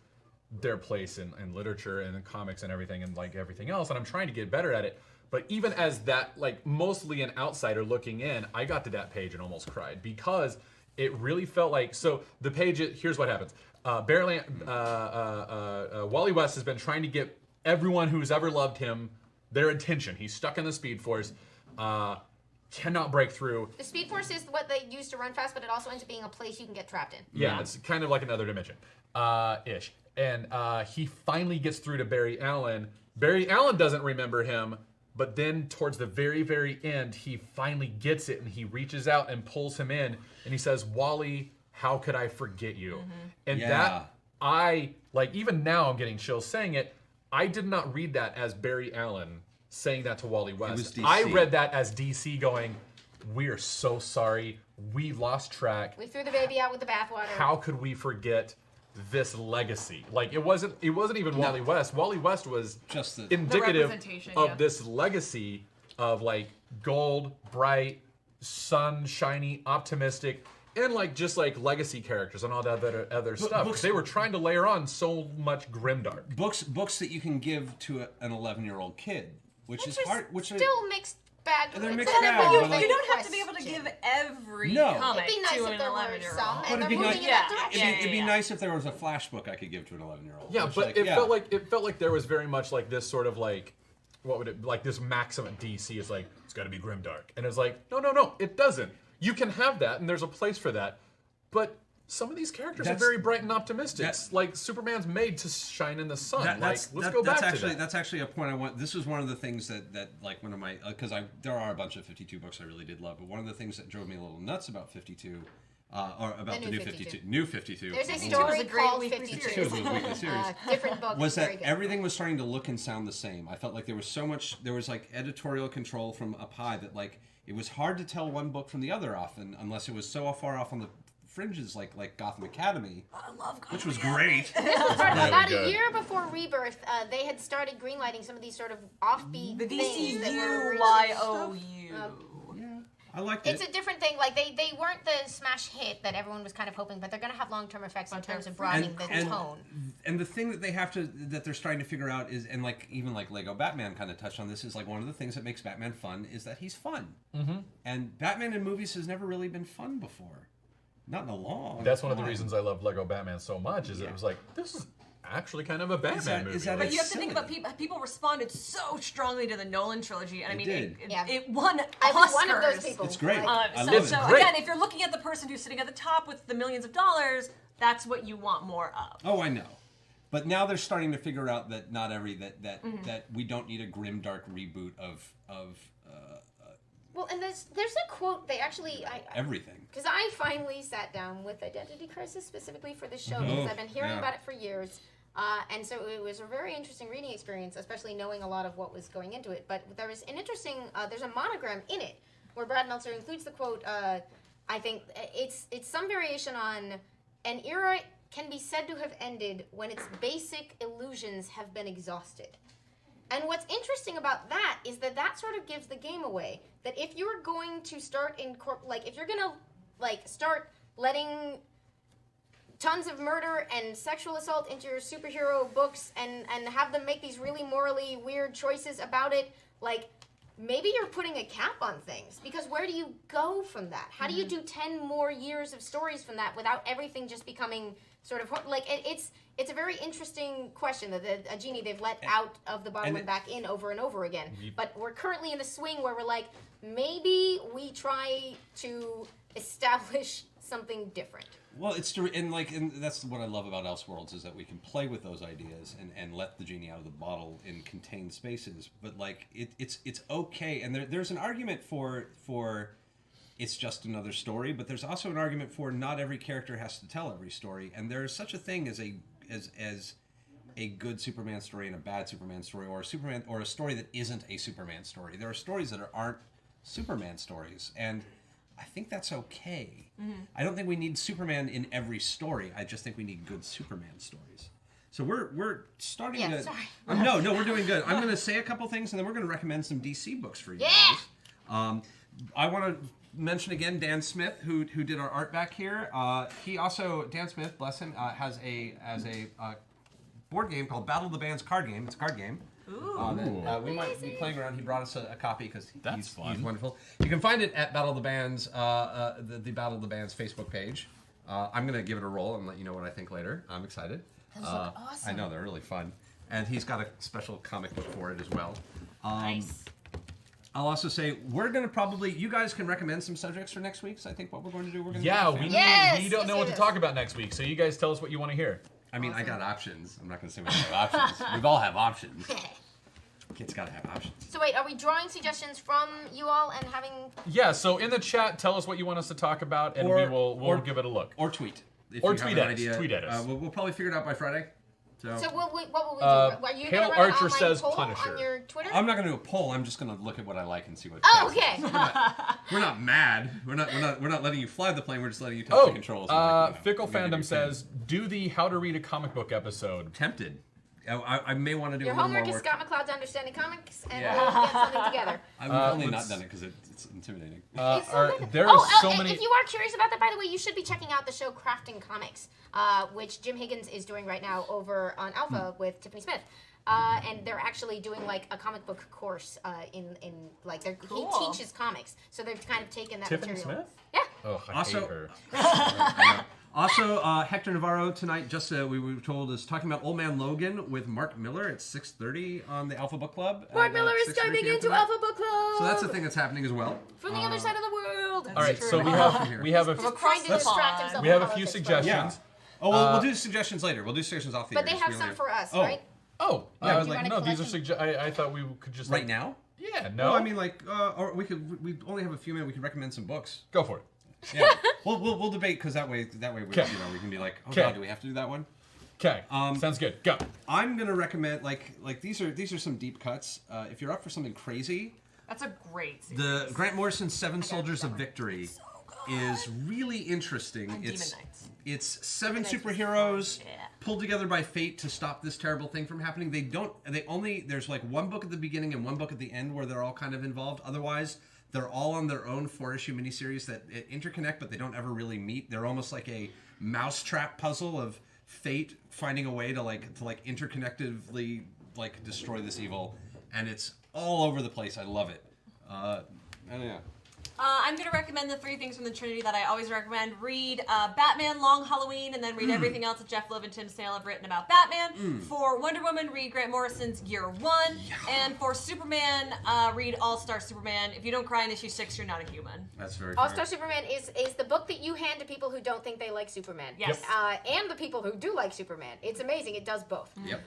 their place in literature and in comics and everything and like everything else, and I'm trying to get better at it. But even as that, like mostly an outsider looking in, I got to that page and almost cried because it really felt like, so the page, here's what happens. Wally West has been trying to get everyone who's ever loved him their attention. He's stuck in the Speed Force, cannot break through. The Speed Force is what they use to run fast, but it also ends up being a place you can get trapped in. Yeah, it's kind of like another dimension, ish. And he finally gets through to Barry Allen. Barry Allen doesn't remember him, but then towards the very, very end, he finally gets it, and he reaches out and pulls him in, and he says, Wally, how could I forget you? And that, even now I'm getting chills saying it, I did not read that as Barry Allen saying that to Wally West. It was DC. I read that as DC going, we are so sorry, we lost track. We threw the baby out with the bathwater. How could we forget this legacy? Like it wasn't even Wally West. Wally West was just indicative representation, of this legacy of like gold, bright, sunshiny, optimistic, and like just like legacy characters and all that other stuff. Books, they were trying to layer on so much grimdark. Books that you can give to an 11-year-old kid, which is hard. Which still mixed bag. They're It's mixed not bag, a but, like- You don't have to be able to give every comic It'd be nice to if an there were 11-year-old. some, But and they're it'd be moving nice. in that direction. It'd be nice if there was a Flash book I could give to an 11-year-old. Yeah, which, but like, it felt like there was very much like this sort of like, what would it like this maxim at DC is like it's got to be grimdark, and it's like no, it doesn't. You can have that, and there's a place for that, but some of these characters are very bright and optimistic. Like Superman's made to shine in the sun. Let's go back to that. That's actually a point I want. This was one of the things that like one of my because there are a bunch of 52 books I really did love, but one of the things that drove me a little nuts about 52. Or about the new 52. New 52. There's a It was story a great called weekly 52. It was a weekly series. Different book. Was very that good. everything was starting to look and sound the same. I felt like there was so much, there was like editorial control from up high that like it was hard to tell one book from the other often unless it was so far off on the fringes like Gotham Academy, I love which was great. About good. a year before Rebirth, they had started greenlighting some of these sort of offbeat The things that were DCUYOU. I liked It's it. a different thing. Like they weren't the smash hit that everyone was kind of hoping, but they're going to have long-term effects in terms of broadening the tone. And the thing that that they're starting to figure out is, and like even like Lego Batman kind of touched on this, is like one of the things that makes Batman fun is that he's fun. Mm-hmm. And Batman in movies has never really been fun before, not in a long. That's one of the reasons I love Lego Batman so much. Is it was like this is actually kind of a Batman movie. But you have to think about people responded so strongly to the Nolan trilogy, and I mean, did. it won Oscars. I was one of those people. It's great. I love it. So Great. again, if you're looking at the person who's sitting at the top with the millions of dollars, that's what you want more of. Oh, I know. But now they're starting to figure out that not every that we don't need a grim dark reboot of Well, and there's a quote they actually everything. because I finally sat down with Identity Crisis specifically for this show because I've been hearing about it for years. And so it was a very interesting reading experience, especially knowing a lot of what was going into it. But there was an interesting, there's a monogram in it where Brad Meltzer includes the quote, I think it's some variation on, an era can be said to have ended when its basic illusions have been exhausted. And what's interesting about that is that sort of gives the game away. That if you're going to start if you're gonna start letting tons of murder and sexual assault into your superhero books and have them make these really morally weird choices about it, like maybe you're putting a cap on things, because where do you go from that? How do you do 10 more years of stories from that without everything just becoming sort of like it's a very interesting question that a genie they've let out of the bottle and back in over and over again. But we're currently in the swing where we're like, maybe we try to establish something different. Well, and that's what I love about Elseworlds, is that we can play with those ideas and let the genie out of the bottle in contained spaces. But like it's okay, and there's an argument for it's just another story, but there's also an argument for not every character has to tell every story, and there's such a thing as a good Superman story and a bad Superman story, or a story that isn't a Superman story. There are stories that aren't Superman stories, and I think that's okay. Mm-hmm. I don't think we need Superman in every story. I just think we need good Superman stories. So we're starting to. Sorry. No, we're doing good. I'm going to say a couple things, and then we're going to recommend some DC books for you guys. I want to mention again Dan Smith, who did our art back here. He also, Dan Smith, bless him, has a board game called Battle of the Bands card game. It's a card game. That we might be playing around. He brought us a copy because he's wonderful. You can find it at Battle of the Bands, the Battle of the Bands Facebook page. I'm going to give it a roll and let you know what I think later. I'm excited. Those look awesome. I know, they're really fun. And he's got a special comic book for it as well. Nice. I'll also say we're going to you guys can recommend some subjects for next week. So I think what we're going to do, we don't know what to talk about next week, so you guys tell us what you want to hear. I mean, I got options. I'm not going to say we have options. We all have options. Kids got to have options. So wait, are we drawing suggestions from you all and having... Yeah, so in the chat, tell us what you want us to talk about, and we'll give it a look. Or tweet. Or tweet at us. Tweet at us. We'll probably figure it out by Friday. So what will we do? Are you Pale going to run Archer an online says poll Punisher. on your Twitter? I'm not going to do a poll. I'm just going to look at what I like and see what. Oh, okay. We're not mad. We're not letting you fly the plane. We're just letting you touch the controls. Fickle Fandom says, do the How to Read a Comic Book episode. Tempted. I may want to do Your a little homework more is work. Scott McCloud's Understanding Comics, and we'll get something together. I've only not done it because it's intimidating. There are so and many. If you are curious about that, by the way, you should be checking out the show Crafting Comics, which Jim Higgins is doing right now over on Alpha with Tiffany Smith. And they're actually doing like a comic book course he teaches comics, so they've kind of taken that Tiffany material. Smith? Yeah. Oh, I hate her. Also, Hector Navarro tonight, just we were told, is talking about Old Man Logan with Mark Miller at 6:30 on the Alpha Book Club. Mark Miller is coming into Alpha Book Club. So that's the thing that's happening as well. From the other side of the world. All right, so we have a few suggestions. Yeah. Oh, we'll do suggestions later. We'll do suggestions off the air. But they have some for us, right? Oh, yeah, I was like, no, these are I thought we could just right now. Yeah, no. Well, I mean, or we only have a few minutes. We could recommend some books. Go for it. Yeah, we'll debate because that way we can be like, oh god, do we have to do that one? Okay. Sounds good. Go. I'm gonna recommend like these are some deep cuts. If you're up for something crazy, That's a great series. the Grant Morrison Seven Soldiers of Victory is really interesting. And It's Demon Knights. it's 7 Demon Knights was superheroes fun, yeah. pulled together by fate to stop this terrible thing from happening. There's like one book at the beginning and one book at the end where they're all kind of involved. Otherwise, they're all on their own 4-issue miniseries that interconnect, but they don't ever really meet. They're almost like a mousetrap puzzle of fate finding a way to interconnectively destroy this evil, and it's all over the place. I love it. Yeah. I'm going to recommend the 3 things from the Trinity that I always recommend. Read Batman Long Halloween, and then read everything else that Jeff Loeb and Tim Sale have written about Batman. For Wonder Woman, read Grant Morrison's Year 1. And for Superman, read All-Star Superman. If you don't cry in issue 6, you're not a human. That's very All-Star Superman is the book that you hand to people who don't think they like Superman. Yes. And the people who do like Superman. It's amazing. It does both. Yep.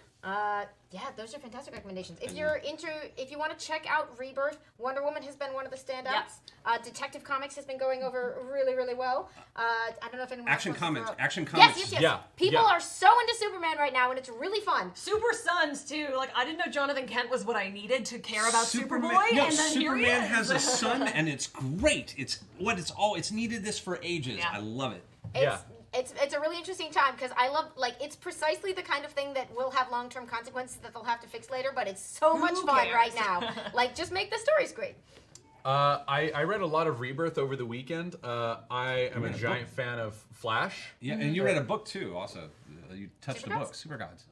Yeah, those are fantastic recommendations. If you want to check out Rebirth, Wonder Woman has been one of the standouts. Detective Comics has been going over really, really well. I don't know if anyone Action else wants to Comics. throw- Action Comics. Yes. Yeah, People yeah. are so into Superman right now, and it's really fun. Super Sons, too. Like, I didn't know Jonathan Kent was what I needed to care about Superman, Superboy, no, and then here he Superman is. has a son, and it's great. It's needed this for ages. Yeah. I love it. It's a really interesting time because I love, it's precisely the kind of thing that will have long-term consequences that they'll have to fix later, but it's so much fun cares? right now. Just make the stories great. I read a lot of Rebirth over the weekend. I am a giant fan of Flash. Yeah, and you read a book too. Also, you touched the Supergods? book, Super Gods.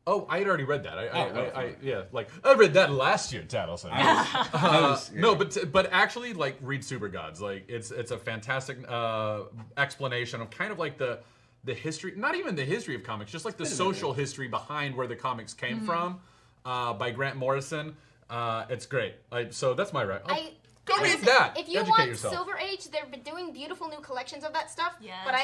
Oh, I had already read that. right. I read that last year, Taliesin. No, No, but actually, read Super Gods. It's a fantastic explanation of kind of the history, not even the history of comics, just the social history behind where the comics came from, by Grant Morrison. It's great. So that's my Go read that. If you Educate want yourself. Silver Age, they've been doing beautiful new collections of that stuff. Yes. But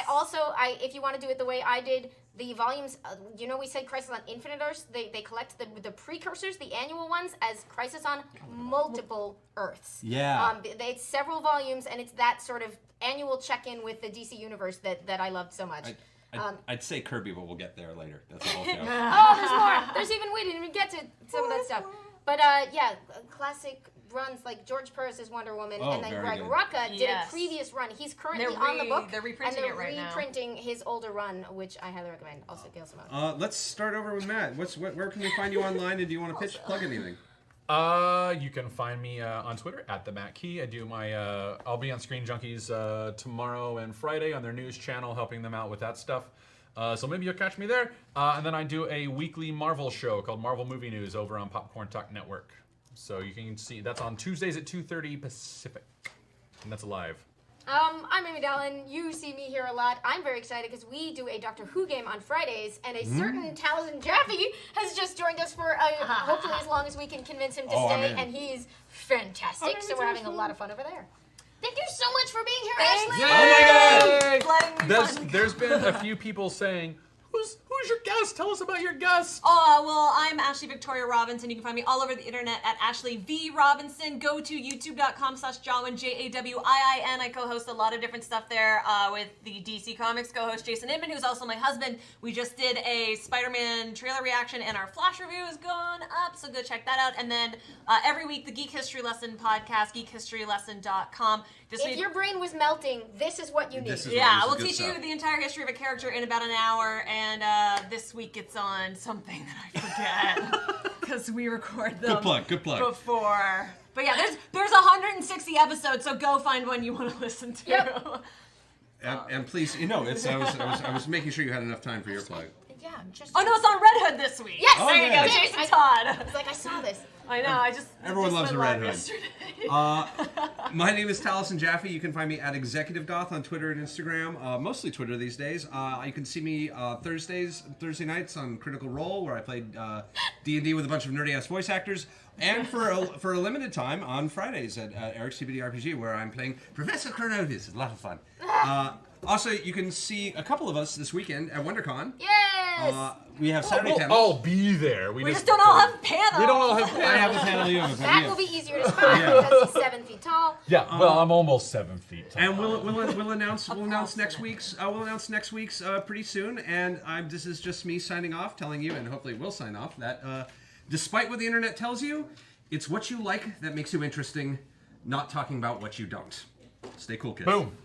if you want to do it the way I did, the volumes, we said Crisis on Infinite Earths, they collect the precursors, the annual ones, as Crisis on Multiple Earths. Yeah. It's several volumes, and it's that sort of annual check-in with the DC Universe that I loved so much. I'd say Kirby, but we'll get there later. That's a whole show. Oh, there's more. There's even, we didn't even get to some of that stuff. But classic runs like George Purvis's Wonder Woman, Oh, and then very Greg good. Rucka did Yes. a previous run. He's currently They're on the book. they're reprinting and it right now. reprinting his older run, which I highly recommend. Also, Gail Simone. Let's start over with Matt. Where can we find you online, and do you want to plug anything? You can find me on Twitter at the Matt Key. I do I'll be on Screen Junkies tomorrow and Friday on their news channel, helping them out with that stuff. So maybe you'll catch me there. And then I do a weekly Marvel show called Marvel Movie News over on Popcorn Talk Network. So you can see that's on Tuesdays at 2:30 Pacific, and that's live. I'm Amy Dallen. You see me here a lot. I'm very excited because we do a Doctor Who game on Fridays, and a certain Taliesin Jaffe has just joined us for hopefully as long as we can convince him to stay, and he's fantastic. So we're having a lot of fun over there. Thank you so much for being here, Ashley. Yay! Letting me fun. There's been a few people saying, Who's your guest? Tell us about your guest. Well, I'm Ashley Victoria Robinson. You can find me all over the internet at Ashley V. Robinson. Go to youtube.com/Jawin, Jawin. I co-host a lot of different stuff there with the DC Comics co-host Jason Inman, who's also my husband. We just did a Spider-Man trailer reaction, and our Flash review has gone up, so go check that out. And then every week, the Geek History Lesson podcast, geekhistorylesson.com. If your brain was melting, this is what you need. Yeah, we'll good teach you stuff. the entire history of a character in about an hour, and this week it's on something that I forget because we record them Good plug. before. But yeah, there's 160 episodes, so go find one you want to listen to. Yep. And please, I was making sure you had enough time for your plug. Yeah, just. Oh no, it's on Red Hood this week. Yes, there you yeah. go, Jason Todd. It's like I saw this. I know. Everyone loves went a Red live Hood. yesterday. My name is Taliesin Jaffe. You can find me at Executive Goth on Twitter and Instagram, mostly Twitter these days. You can see me Thursday nights on Critical Role, where I played D&D with a bunch of nerdy-ass voice actors, and for a limited time on Fridays at Eric's CBD RPG, where I'm playing Professor Chronotis. It's a lot of fun. Also, you can see a couple of us this weekend at WonderCon. Yes. We have Saturday We'll panels. all be there. We just don't all have panels. We don't all have I panels. have a panel. You have a That panel. will be easier to spot because he's 7 feet tall. Yeah, well, I'm almost 7 feet tall. And we'll announce next week's pretty soon. And this is just me signing off, telling you, and hopefully we'll sign off that despite what the internet tells you, it's what you like that makes you interesting, not talking about what you don't. Stay cool, kids. Boom.